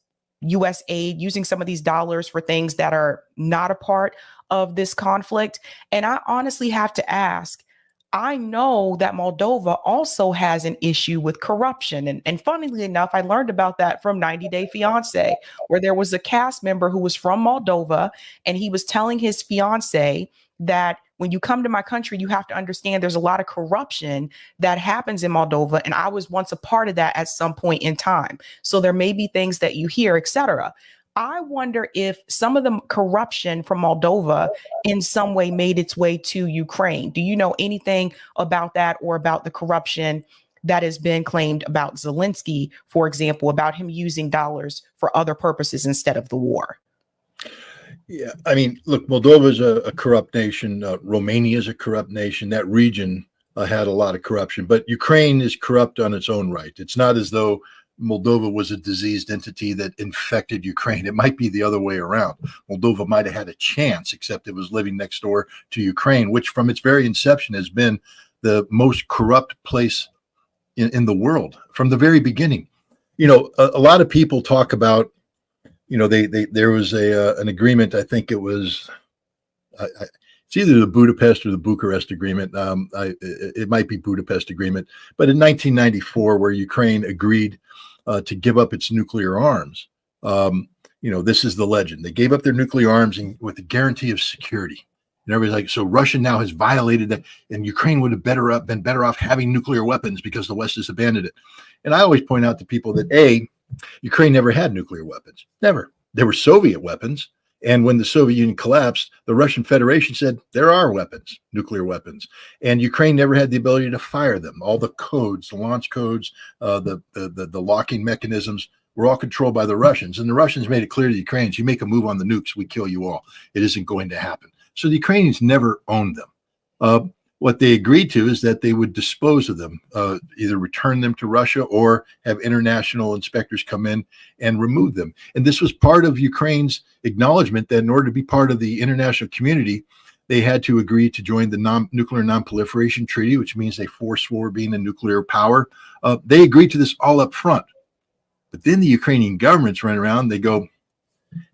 [SPEAKER 6] aid, using some of these dollars for things that are not a part of this conflict. And I honestly have to ask, I know that Moldova also has an issue with corruption. And funnily enough, I learned about that from 90 Day Fiancé, where there was a cast member who was from Moldova, and he was telling his fiancé that when you come to my country, you have to understand there's a lot of corruption that happens in Moldova. And I was once a part of that at some point in time. So there may be things that you hear, etc. I wonder if some of the corruption from Moldova in some way made its way to Ukraine. Do you know anything about that, or about the corruption that has been claimed about Zelensky, for example, about him using dollars for other purposes instead of the war?
[SPEAKER 2] Yeah, I mean, look, Moldova is a corrupt nation. Romania is a corrupt nation. That region had a lot of corruption, but Ukraine is corrupt on its own right. It's not as though Moldova was a diseased entity that infected Ukraine. It might be the other way around. Moldova might have had a chance, except it was living next door to Ukraine, which from its very inception has been the most corrupt place in the world from the very beginning. You know, a lot of people talk about, you know, there was an agreement. I think it was, it's either the Budapest or the Bucharest agreement. It might be Budapest agreement, but in 1994, where Ukraine agreed to give up its nuclear arms. You know, this is the legend. They gave up their nuclear arms with the guarantee of security. And everybody's like, so Russia now has violated that, and Ukraine would have been better off having nuclear weapons because the West has abandoned it. And I always point out to people that Ukraine never had nuclear weapons. Never. There were Soviet weapons. And when the Soviet Union collapsed, the Russian Federation said, there are weapons, nuclear weapons. And Ukraine never had the ability to fire them. All the codes, the launch codes, the locking mechanisms were all controlled by the Russians. And the Russians made it clear to the Ukrainians, you make a move on the nukes, we kill you all. It isn't going to happen. So the Ukrainians never owned them. What they agreed to is that they would dispose of them, either return them to Russia or have international inspectors come in and remove them. And this was part of Ukraine's acknowledgement that in order to be part of the international community, they had to agree to join the Nuclear Non-Proliferation Treaty, which means they forswore being a nuclear power. They agreed to this all up front. But then the Ukrainian governments run around, they go,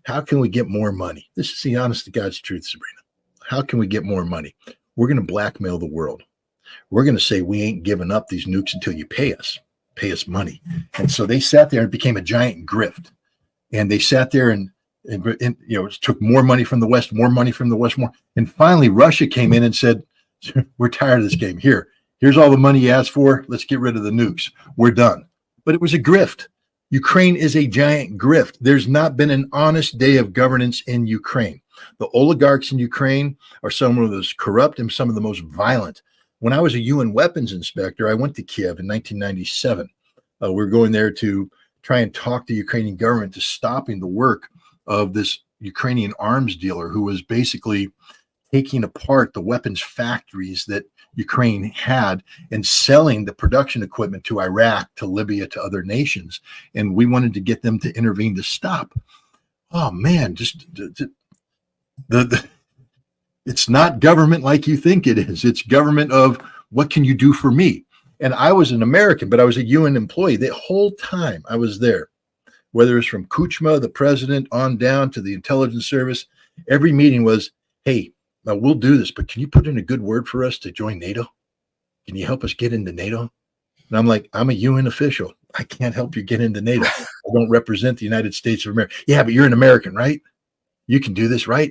[SPEAKER 2] how can we get more money? This is the honest to God's truth, Sabrina. How can we get more money? We're going to blackmail the world. We're going to say we ain't giving up these nukes until you pay us money. And so they sat there and it became a giant grift. And they sat there and you know, it took more money from the West, more money from the West, more. And finally, Russia came in and said, we're tired of this game. Here's all the money you asked for. Let's get rid of the nukes. We're done. But it was a grift. Ukraine is a giant grift. There's not been an honest day of governance in Ukraine. The oligarchs in Ukraine are some of the most corrupt and some of the most violent. When I was a UN weapons inspector, I went to Kiev in 1997. We were going there to try and talk the Ukrainian government to stopping the work of this Ukrainian arms dealer who was basically taking apart the weapons factories that Ukraine had and selling the production equipment to Iraq, to Libya, to other nations. And we wanted to get them to intervene to stop. Oh, man, just it's not government like you think it is. It's government of what can you do for me? And I was an American, but I was a UN employee. The whole time I was there, whether it's from Kuchma, the president, on down to the intelligence service, every meeting was, hey, now we'll do this, but can you put in a good word for us to join NATO? Can you help us get into NATO? And I'm like, I'm a UN official. I can't help you get into NATO. I don't represent the United States of America. Yeah, but you're an American, right? You can do this, right?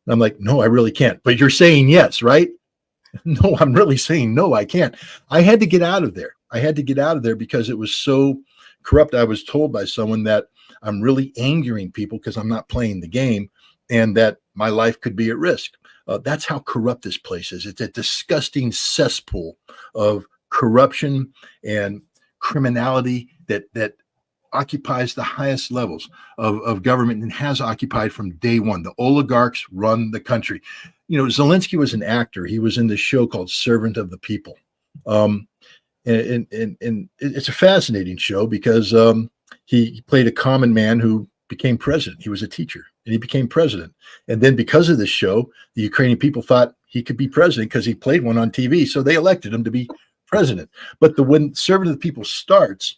[SPEAKER 2] And I'm like, no, I really can't. But you're saying yes, right? No, I'm really saying no, I can't. I had to get out of there. I had to get out of there because it was so corrupt. I was told by someone that I'm really angering people because I'm not playing the game and that my life could be at risk. That's how corrupt this place is. It's a disgusting cesspool of corruption and criminality that occupies the highest levels of government and has occupied from day one. The oligarchs run the country. You know, Zelensky was an actor. He was in this show called Servant of the People. And it's a fascinating show because he played a common man who became president. He was a teacher and he became president. And then because of this show, the Ukrainian people thought he could be president because he played one on TV. So they elected him to be president. But when Servant of the People starts,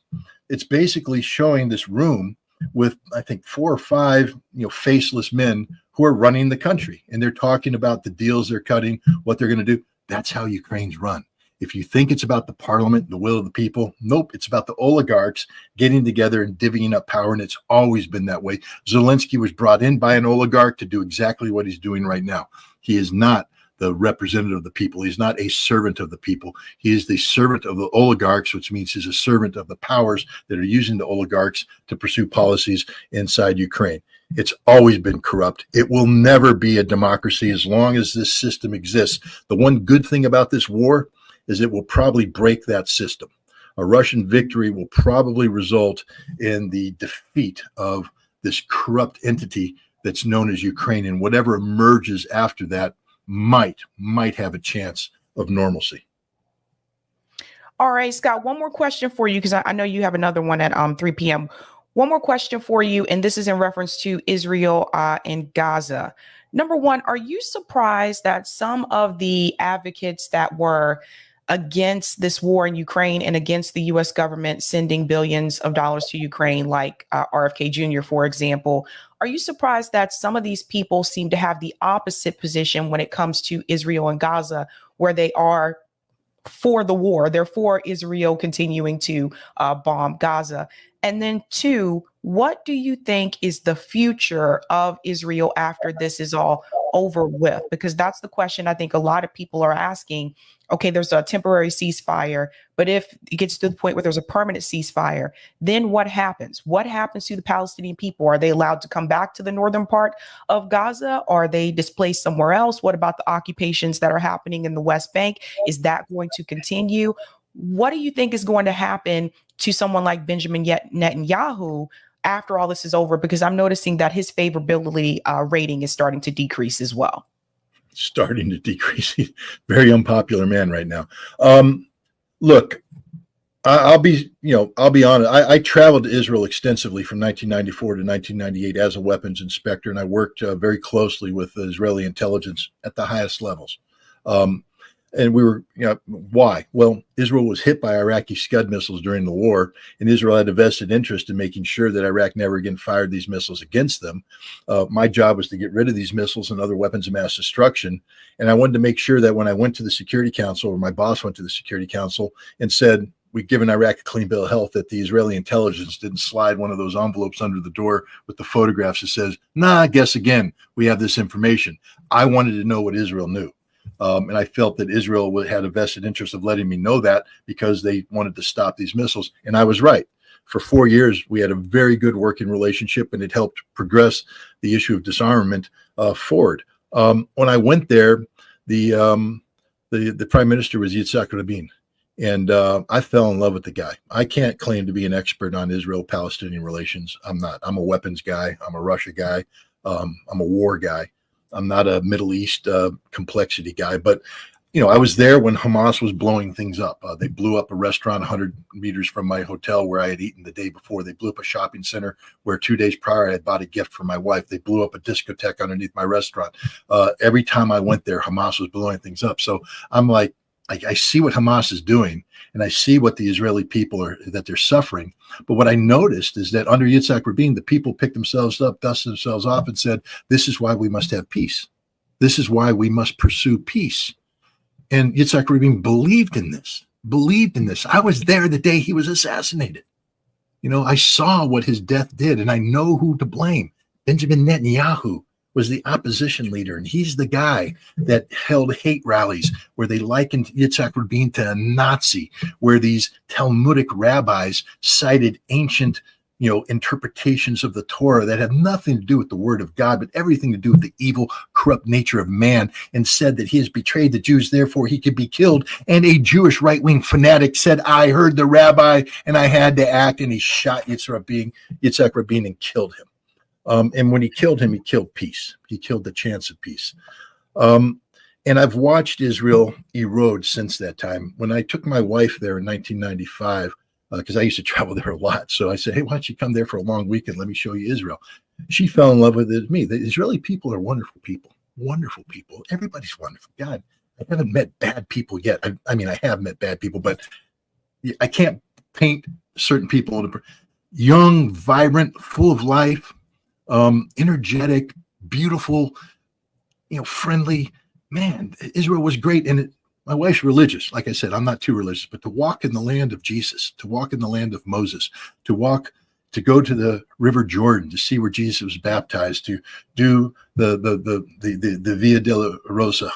[SPEAKER 2] it's basically showing this room with, I think, 4 or 5, faceless men who are running the country. And they're talking about the deals they're cutting, what they're going to do. That's how Ukraine's run. If you think it's about the parliament, the will of the people, nope, it's about the oligarchs getting together and divvying up power. And it's always been that way. Zelensky was brought in by an oligarch to do exactly what he's doing right now. He is not the representative of the people. He's not a servant of the people. He is the servant of the oligarchs, which means he's a servant of the powers that are using the oligarchs to pursue policies inside Ukraine. It's always been corrupt. It will never be a democracy as long as this system exists. The one good thing about this war is it will probably break that system. A Russian victory will probably result in the defeat of this corrupt entity that's known as Ukraine, and whatever emerges after that might have a chance of normalcy.
[SPEAKER 6] All right, Scott, one more question for you, because I know you have another one at 3 p.m. One more question for you, and this is in reference to Israel and Gaza. Number one, are you surprised that some of the advocates that were against this war in Ukraine and against the U.S. government sending billions of dollars to Ukraine, like RFK Jr., for example, are you surprised that some of these people seem to have the opposite position when it comes to Israel and Gaza, where they are for the war? They're for Israel continuing to bomb Gaza. And then two, what do you think is the future of Israel after this is all over with? Because that's the question I think a lot of people are asking. Okay, there's a temporary ceasefire, but if it gets to the point where there's a permanent ceasefire, then what happens? What happens to the Palestinian people? Are they allowed to come back to the northern part of Gaza? Are they displaced somewhere else? What about the occupations that are happening in the West Bank? Is that going to continue? What do you think is going to happen to someone like Benjamin Netanyahu after all this is over? Because I'm noticing that his favorability rating is starting to decrease as well.
[SPEAKER 2] Starting to decrease. Very unpopular man right now. Look, I'll be honest. I traveled to Israel extensively from 1994 to 1998 as a weapons inspector, and I worked very closely with the Israeli intelligence at the highest levels. And we were, why? Well, Israel was hit by Iraqi Scud missiles during the war, and Israel had a vested interest in making sure that Iraq never again fired these missiles against them. My job was to get rid of these missiles and other weapons of mass destruction. And I wanted to make sure that when I went to the Security Council, or my boss went to the Security Council and said, we've given Iraq a clean bill of health, that the Israeli intelligence didn't slide one of those envelopes under the door with the photographs that says, nah, guess again, we have this information. I wanted to know what Israel knew. And I felt that Israel had a vested interest of letting me know that, because they wanted to stop these missiles. And I was right. For 4 years, we had a very good working relationship, and it helped progress the issue of disarmament forward. When I went there, the prime minister was Yitzhak Rabin, and I fell in love with the guy. I can't claim to be an expert on Israel-Palestinian relations. I'm not. I'm a weapons guy. I'm a Russia guy. I'm a war guy. I'm not a Middle East complexity guy, but I was there when Hamas was blowing things up. They blew up a restaurant 100 meters from my hotel where I had eaten the day before. They blew up a shopping center where 2 days prior I had bought a gift for my wife. They blew up a discotheque underneath my restaurant. Every time I went there, Hamas was blowing things up. So I'm like, I see what Hamas is doing, and I see what the Israeli people that they're suffering. But what I noticed is that under Yitzhak Rabin, the people picked themselves up, dusted themselves off, and said, this is why we must have peace. This is why we must pursue peace. And Yitzhak Rabin believed in this. I was there the day he was assassinated. I saw what his death did, and I know who to blame. Benjamin Netanyahu was the opposition leader, and he's the guy that held hate rallies where they likened Yitzhak Rabin to a Nazi, where these Talmudic rabbis cited ancient, interpretations of the Torah that have nothing to do with the word of God, but everything to do with the evil, corrupt nature of man, and said that he has betrayed the Jews, therefore he could be killed. And a Jewish right-wing fanatic said, I heard the rabbi and I had to act, and he shot Yitzhak Rabin and killed him. And when he killed him, he killed peace. He killed the chance of peace. And I've watched Israel erode since that time. When I took my wife there in 1995, because I used to travel there a lot, so I said, hey, why don't you come there for a long weekend? Let me show you Israel. She fell in love with it. Me. The Israeli people are wonderful people. Wonderful people. Everybody's wonderful. God, I haven't met bad people yet. I mean, I have met bad people, but I can't paint certain people in young, vibrant, full of life. Energetic, beautiful, friendly. Man, Israel was great. And my wife's religious. Like I said, I'm not too religious, but to walk in the land of Jesus, to walk in the land of Moses, to to go to the River Jordan to see where Jesus was baptized, to do the Via Dolorosa,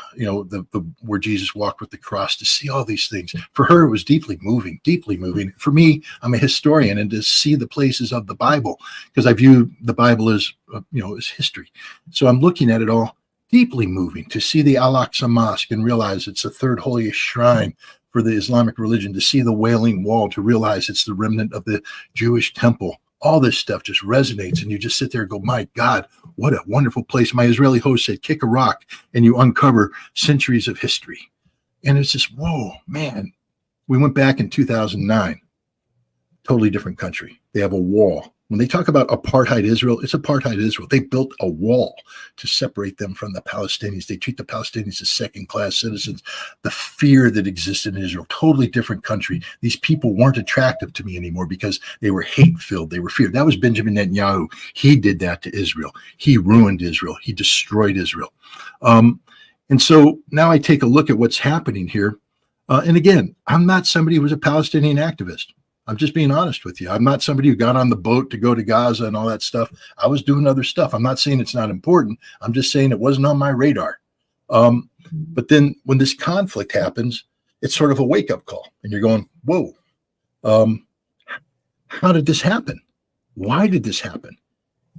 [SPEAKER 2] where Jesus walked with the cross, to see all these things. For her, it was deeply moving, deeply moving. For me, I'm a historian, and to see the places of the Bible, because I view the Bible as, as history. So I'm looking at it all, deeply moving, to see the Al-Aqsa Mosque and realize it's the third holiest shrine for the Islamic religion, to see the Wailing Wall, to realize it's the remnant of the Jewish temple. All this stuff just resonates, and you just sit there and go, my God, what a wonderful place. My Israeli host said, kick a rock and you uncover centuries of history. And it's just, whoa, man. We went back in 2009, totally different country. They have a wall. When they talk about apartheid Israel, it's apartheid Israel. They built a wall to separate them from the Palestinians. They treat the Palestinians as second-class citizens. The fear that existed in Israel, totally different country. These people weren't attractive to me anymore because they were hate-filled. They were feared. That was Benjamin Netanyahu. He did that to Israel. He ruined Israel. He destroyed Israel. And so now I take a look at what's happening here. And again, I'm not somebody who was a Palestinian activist. I'm just being honest with you. I'm not somebody who got on the boat to go to Gaza and all that stuff. I was doing other stuff. I'm not saying it's not important. I'm just saying it wasn't on my radar. But then when this conflict happens, it's sort of a wake-up call. And you're going, whoa, how did this happen? Why did this happen?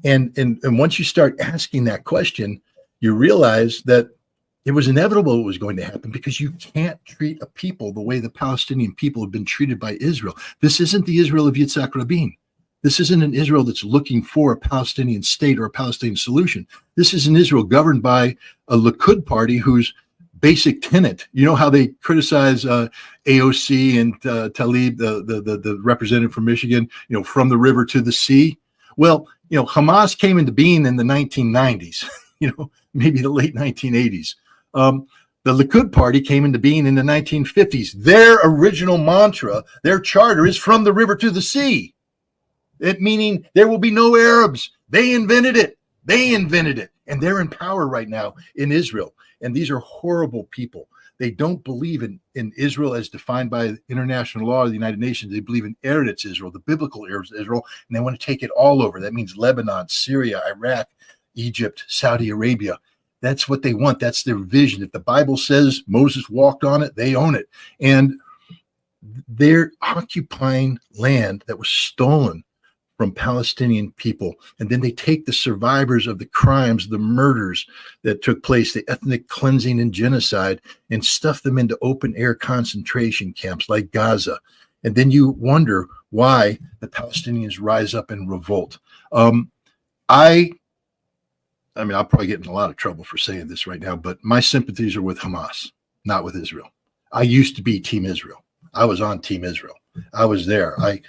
[SPEAKER 2] And once you start asking that question, you realize that it was inevitable it was going to happen, because you can't treat a people the way the Palestinian people have been treated by Israel. This isn't the Israel of Yitzhak Rabin. This isn't an Israel that's looking for a Palestinian state or a Palestinian solution. This is an Israel governed by a Likud party whose basic tenet, you know how they criticize AOC and Tlaib, the representative from Michigan, from the river to the sea. Well, Hamas came into being in the 1990s, maybe the late 1980s. The Likud party came into being in the 1950s. Their original mantra, their charter, is from the river to the sea. It meaning there will be no Arabs. They invented it. They invented it. And they're in power right now in Israel. And these are horrible people. They don't believe in Israel as defined by international law of the United Nations. They believe in Eretz Israel, the biblical Eretz Israel, and they want to take it all over. That means Lebanon, Syria, Iraq, Egypt, Saudi Arabia. That's what they want. That's their vision. If the Bible says Moses walked on it, they own it. And they're occupying land that was stolen from Palestinian people. And then they take the survivors of the crimes, the murders that took place, the ethnic cleansing and genocide, and stuff them into open air concentration camps like Gaza. And then you wonder why the Palestinians rise up and revolt. I mean, I'll probably get in a lot of trouble for saying this right now, but my sympathies are with Hamas, not with Israel. I used to be Team Israel. I was on Team Israel. I was there. I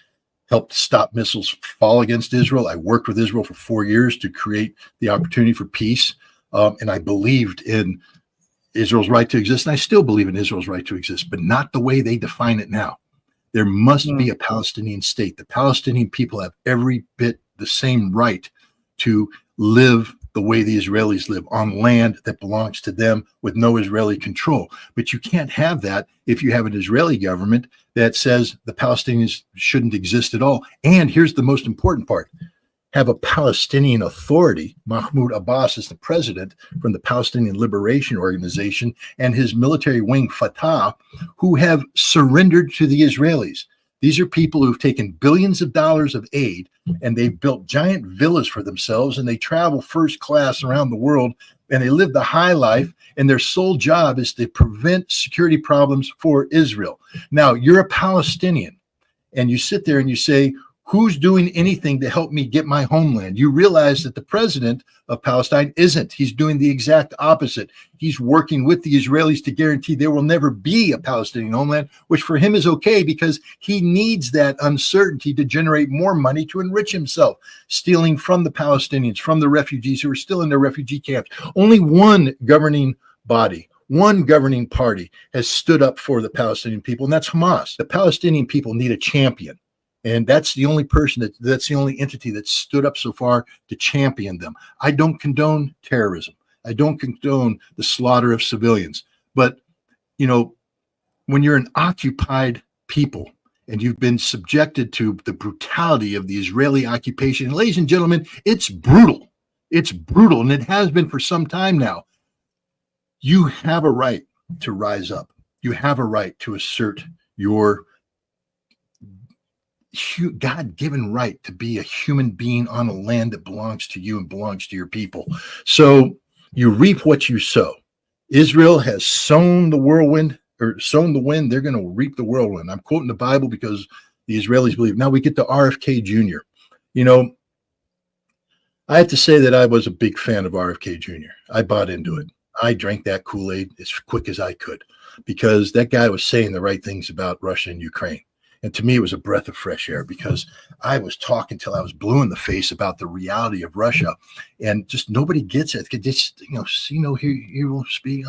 [SPEAKER 2] helped stop missiles fall against Israel. I worked with Israel for 4 years to create the opportunity for peace. And I believed in Israel's right to exist. And I still believe in Israel's right to exist, but not the way they define it now. There must be a Palestinian state. The Palestinian people have every bit the same right to live the way the Israelis live, on land that belongs to them with no Israeli control. But you can't have that if you have an Israeli government that says the Palestinians shouldn't exist at all. And here's the most important part. Have a Palestinian Authority. Mahmoud Abbas is the president from the Palestinian Liberation Organization, and his military wing, Fatah, who have surrendered to the Israelis. These are people who've taken billions of dollars of aid, and they've built giant villas for themselves, and they travel first class around the world, and they live the high life, and their sole job is to prevent security problems for Israel. Now, you're a Palestinian, and you sit there and you say, who's doing anything to help me get my homeland? You realize that the president of Palestine isn't. He's doing the exact opposite. He's working with the Israelis to guarantee there will never be a Palestinian homeland, which for him is okay because he needs that uncertainty to generate more money to enrich himself, stealing from the Palestinians, from the refugees who are still in their refugee camps. Only one governing body, one governing party has stood up for the Palestinian people, and that's Hamas. The Palestinian people need a champion. And that's the only person that's the only entity that stood up so far to champion them. I don't condone terrorism. I don't condone the slaughter of civilians. But, when you're an occupied people and you've been subjected to the brutality of the Israeli occupation. And ladies and gentlemen, it's brutal. It's brutal, and it has been for some time now. You have a right to rise up. You have a right to assert your God-given right to be a human being on a land that belongs to you and belongs to your people. So you reap what you sow. Israel has sown the whirlwind, or sown the wind. They're going to reap the whirlwind. I'm quoting the Bible because the Israelis believe. Now we get to RFK Jr. You know, I have to say that I was a big fan of RFK Jr. I bought into it. I drank that Kool-Aid as quick as I could because that guy was saying the right things about Russia and Ukraine. And to me, it was a breath of fresh air because I was talking till I was blue in the face about the reality of Russia, and just nobody gets it. Just, see no, hear will speak.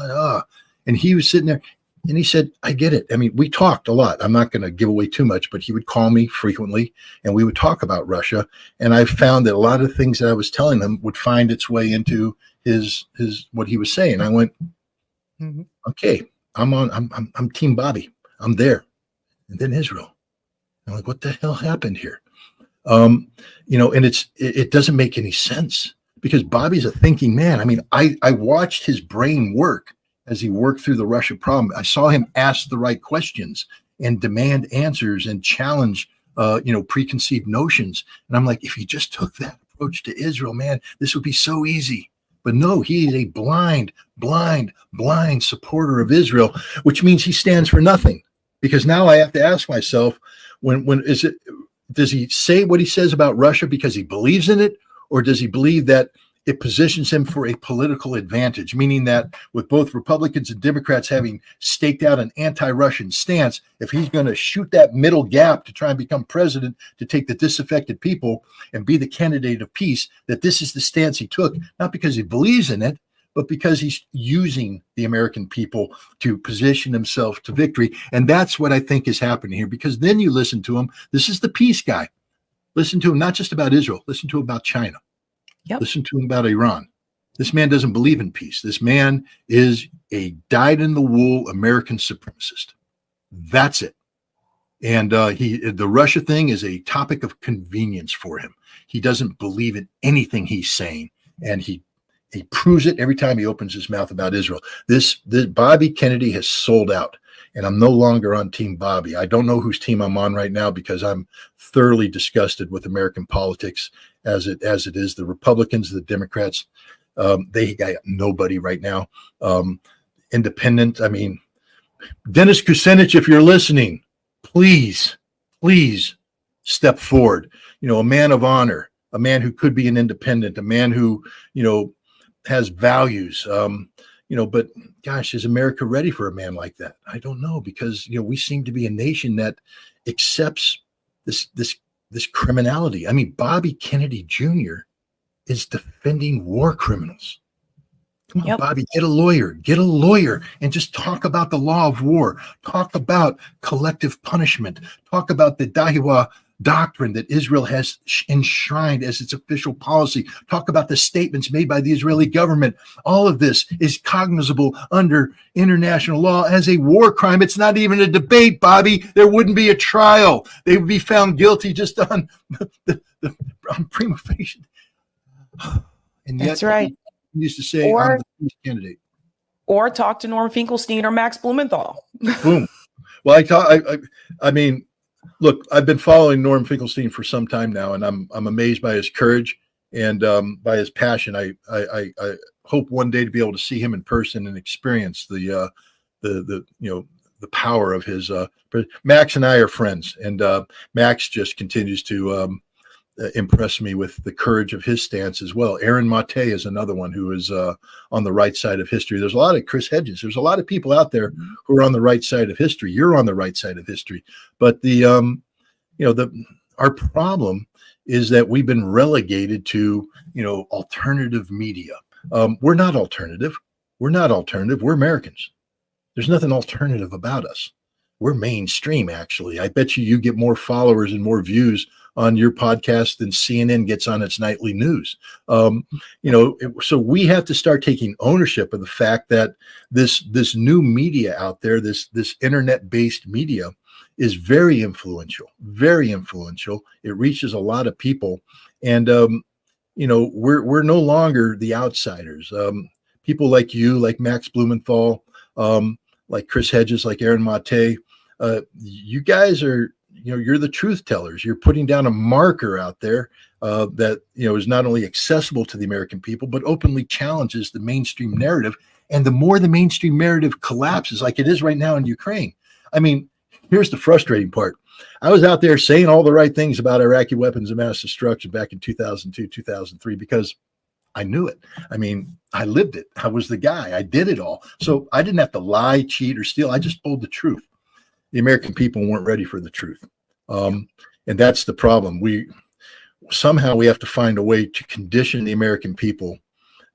[SPEAKER 2] And he was sitting there, and he said, "I get it." I mean, we talked a lot. I'm not going to give away too much, but he would call me frequently, and we would talk about Russia. And I found that a lot of things that I was telling him would find its way into his what he was saying. I went, okay, I'm Team Bobby. I'm there. And then Israel. I'm like, what the hell happened here? And it doesn't make any sense because Bobby's a thinking man. I mean, I watched his brain work as he worked through the Russia problem. I saw him ask the right questions and demand answers and challenge, preconceived notions. And I'm like, if he just took that approach to Israel, man, this would be so easy. But no, he is a blind supporter of Israel, which means he stands for nothing. Because now I have to ask myself, does he say what he says about Russia because he believes in it, or does he believe that it positions him for a political advantage, meaning that with both Republicans and Democrats having staked out an anti-Russian stance, if he's going to shoot that middle gap to try and become president, to take the disaffected people and be the candidate of peace, that this is the stance he took, not because he believes in it, but because he's using the American people to position himself to victory. And that's what I think is happening here, because then you listen to him. This is the peace guy. Listen to him, not just about Israel. Listen to him about China. Yep. Listen to him about Iran. This man doesn't believe in peace. This man is a dyed-in-the-wool American supremacist. That's it. And the Russia thing is a topic of convenience for him. He doesn't believe in anything he's saying, and he proves it every time he opens his mouth about Israel. This Bobby Kennedy has sold out, and I'm no longer on Team Bobby. I don't know whose team I'm on right now because I'm thoroughly disgusted with American politics as it is. The Republicans, the Democrats, they got nobody right now. Independent. I mean, Dennis Kucinich, if you're listening, please step forward. A man of honor, a man who could be an independent, a man who, has values, but gosh, is America ready for a man like that? I don't know, because, we seem to be a nation that accepts this criminality. I mean, Bobby Kennedy Jr. is defending war criminals. Come on, Bobby, get a lawyer and just talk about the law of war. Talk about collective punishment. Talk about the Dahiwa doctrine that Israel has enshrined as its official policy. Talk about the statements made by the Israeli government. All of this is cognizable under international law as a war crime. It's not even a debate, Bobby. There wouldn't be a trial. They would be found guilty just on on prima facie. And yet,
[SPEAKER 6] that's right.
[SPEAKER 2] He used to say, I'm the peace candidate.
[SPEAKER 6] Or talk to Norm Finkelstein or Max Blumenthal.
[SPEAKER 2] Boom. Well, I mean, look, I've been following Norm Finkelstein for some time now, and I'm amazed by his courage and by his passion. I hope one day to be able to see him in person and experience the power of his. Max and I are friends, and Max just continues to impress me with the courage of his stance as well. Aaron Mate is another one who is on the right side of history. There's a lot of Chris Hedges. There's a lot of people out there who are on the right side of history. You're on the right side of history. But our problem is that we've been relegated to, alternative media. We're not alternative. We're Americans. There's nothing alternative about us. We're mainstream, actually. I bet you get more followers and more views on your podcast than CNN gets on its nightly news. So we have to start taking ownership of the fact that this new media out there, this internet-based media, is very influential, very influential. It reaches a lot of people. And, we're no longer the outsiders. People like you, like Max Blumenthal, like Chris Hedges, like Aaron Mate, you guys are, you're the truth tellers. You're putting down a marker out there that, is not only accessible to the American people, but openly challenges the mainstream narrative. And the more the mainstream narrative collapses, like it is right now in Ukraine. I mean, here's the frustrating part. I was out there saying all the right things about Iraqi weapons of mass destruction back in 2002, 2003, because I knew it. I mean, I lived it. I was the guy. I did it all. So I didn't have to lie, cheat, or steal. I just told the truth. The American people weren't ready for the truth. And that's the problem. We have to find a way to condition the American people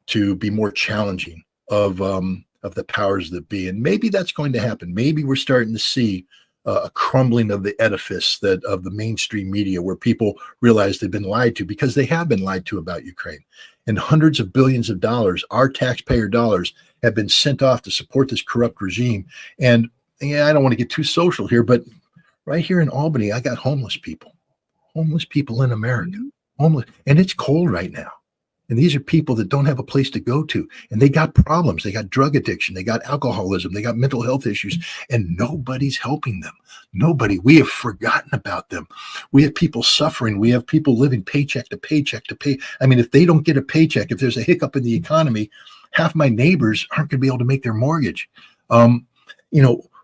[SPEAKER 2] to be more challenging of the powers that be. And maybe that's going to happen. Maybe we're starting to see a crumbling of the edifice of the mainstream media, where people realize they've been lied to, because they have been lied to about Ukraine. And hundreds of billions of dollars, our taxpayer dollars, have been sent off to support this corrupt regime. And I don't want to get too social here, but right here in Albany, I got homeless people in America, homeless, and it's cold right now. And these are people that don't have a place to go to, and they got problems. They got drug addiction, they got alcoholism, they got mental health issues, and nobody's helping them. Nobody. We have forgotten about them. We have people suffering. We have people living paycheck to paycheck to pay. I mean, if they don't get a paycheck, if there's a hiccup in the economy, half my neighbors aren't going to be able to make their mortgage.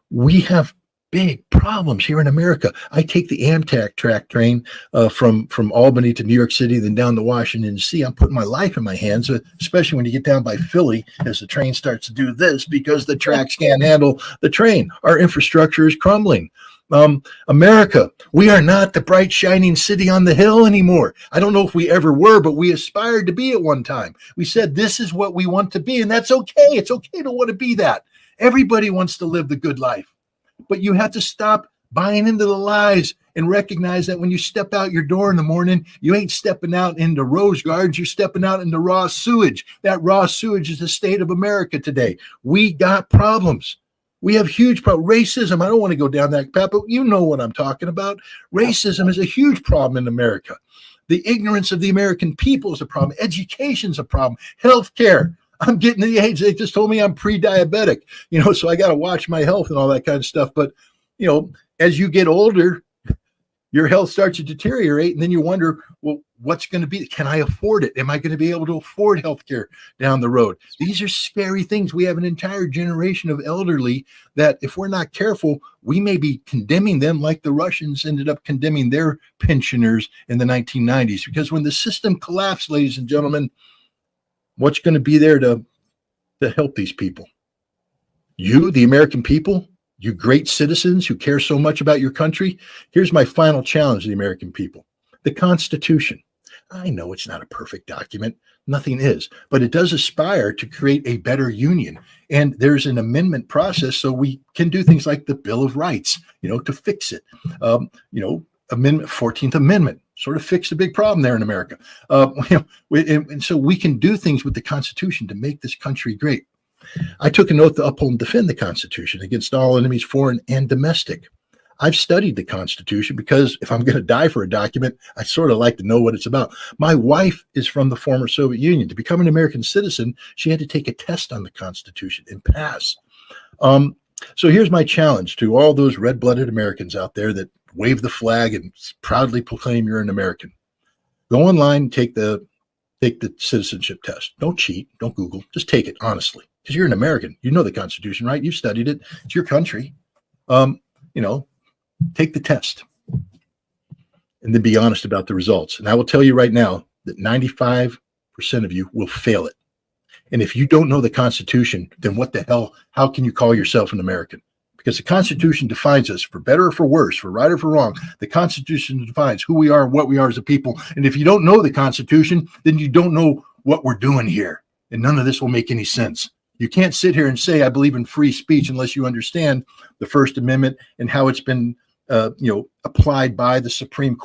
[SPEAKER 2] We have big problems here in America. I take the Amtrak train from Albany to New York City, then down to Washington, D.C. I'm putting my life in my hands, especially when you get down by Philly, as the train starts to do this, because the tracks can't handle the train. Our infrastructure is crumbling. America, we are not the bright, shining city on the hill anymore. I don't know if we ever were, but we aspired to be at one time. We said, this is what we want to be, and that's okay. It's okay to want to be that. Everybody wants to live the good life. But you have to stop buying into the lies and recognize that when you step out your door in the morning, you ain't stepping out into rose gardens, you're stepping out into raw sewage. That raw sewage is the state of America today. We got problems. We have huge problems. Racism, I don't want to go down that path, but you know what I'm talking about. Racism is a huge problem in America. The ignorance of the American people is a problem. Education is a problem. Healthcare. I'm getting to the age, they just told me I'm pre-diabetic, so I got to watch my health and all that kind of stuff. But, as you get older, your health starts to deteriorate, and then you wonder, well, what's going to be? Can I afford it? Am I going to be able to afford healthcare down the road? These are scary things. We have an entire generation of elderly that, if we're not careful, we may be condemning them like the Russians ended up condemning their pensioners in the 1990s. Because when the system collapsed, ladies and gentlemen, what's going to be there to help these people? You, the American people, you great citizens who care so much about your country. Here's my final challenge to the American people. The Constitution. I know it's not a perfect document. Nothing is. But it does aspire to create a better union. And there's an amendment process so we can do things like the Bill of Rights, to fix it. Amendment, 14th Amendment, sort of fixed a big problem there in America. And so we can do things with the Constitution to make this country great. I took an oath to uphold and defend the Constitution against all enemies, foreign and domestic. I've studied the Constitution because if I'm going to die for a document, I sort of like to know what it's about. My wife is from the former Soviet Union. To become an American citizen, she had to take a test on the Constitution and pass. So here's my challenge to all those red-blooded Americans out there that wave the flag and proudly proclaim you're an American. Go online, take the citizenship test. Don't cheat. Don't Google. Just take it honestly, because you're an American. You know the Constitution, right? You've studied it. It's your country. Take the test and then be honest about the results. And I will tell you right now that 95% of you will fail it. And if you don't know the Constitution, then what the hell, how can you call yourself an American? Because the Constitution defines us, for better or for worse, for right or for wrong. The Constitution defines who we are and what we are as a people. And if you don't know the Constitution, then you don't know what we're doing here. And none of this will make any sense. You can't sit here and say, I believe in free speech, unless you understand the First Amendment and how it's been applied by the Supreme Court.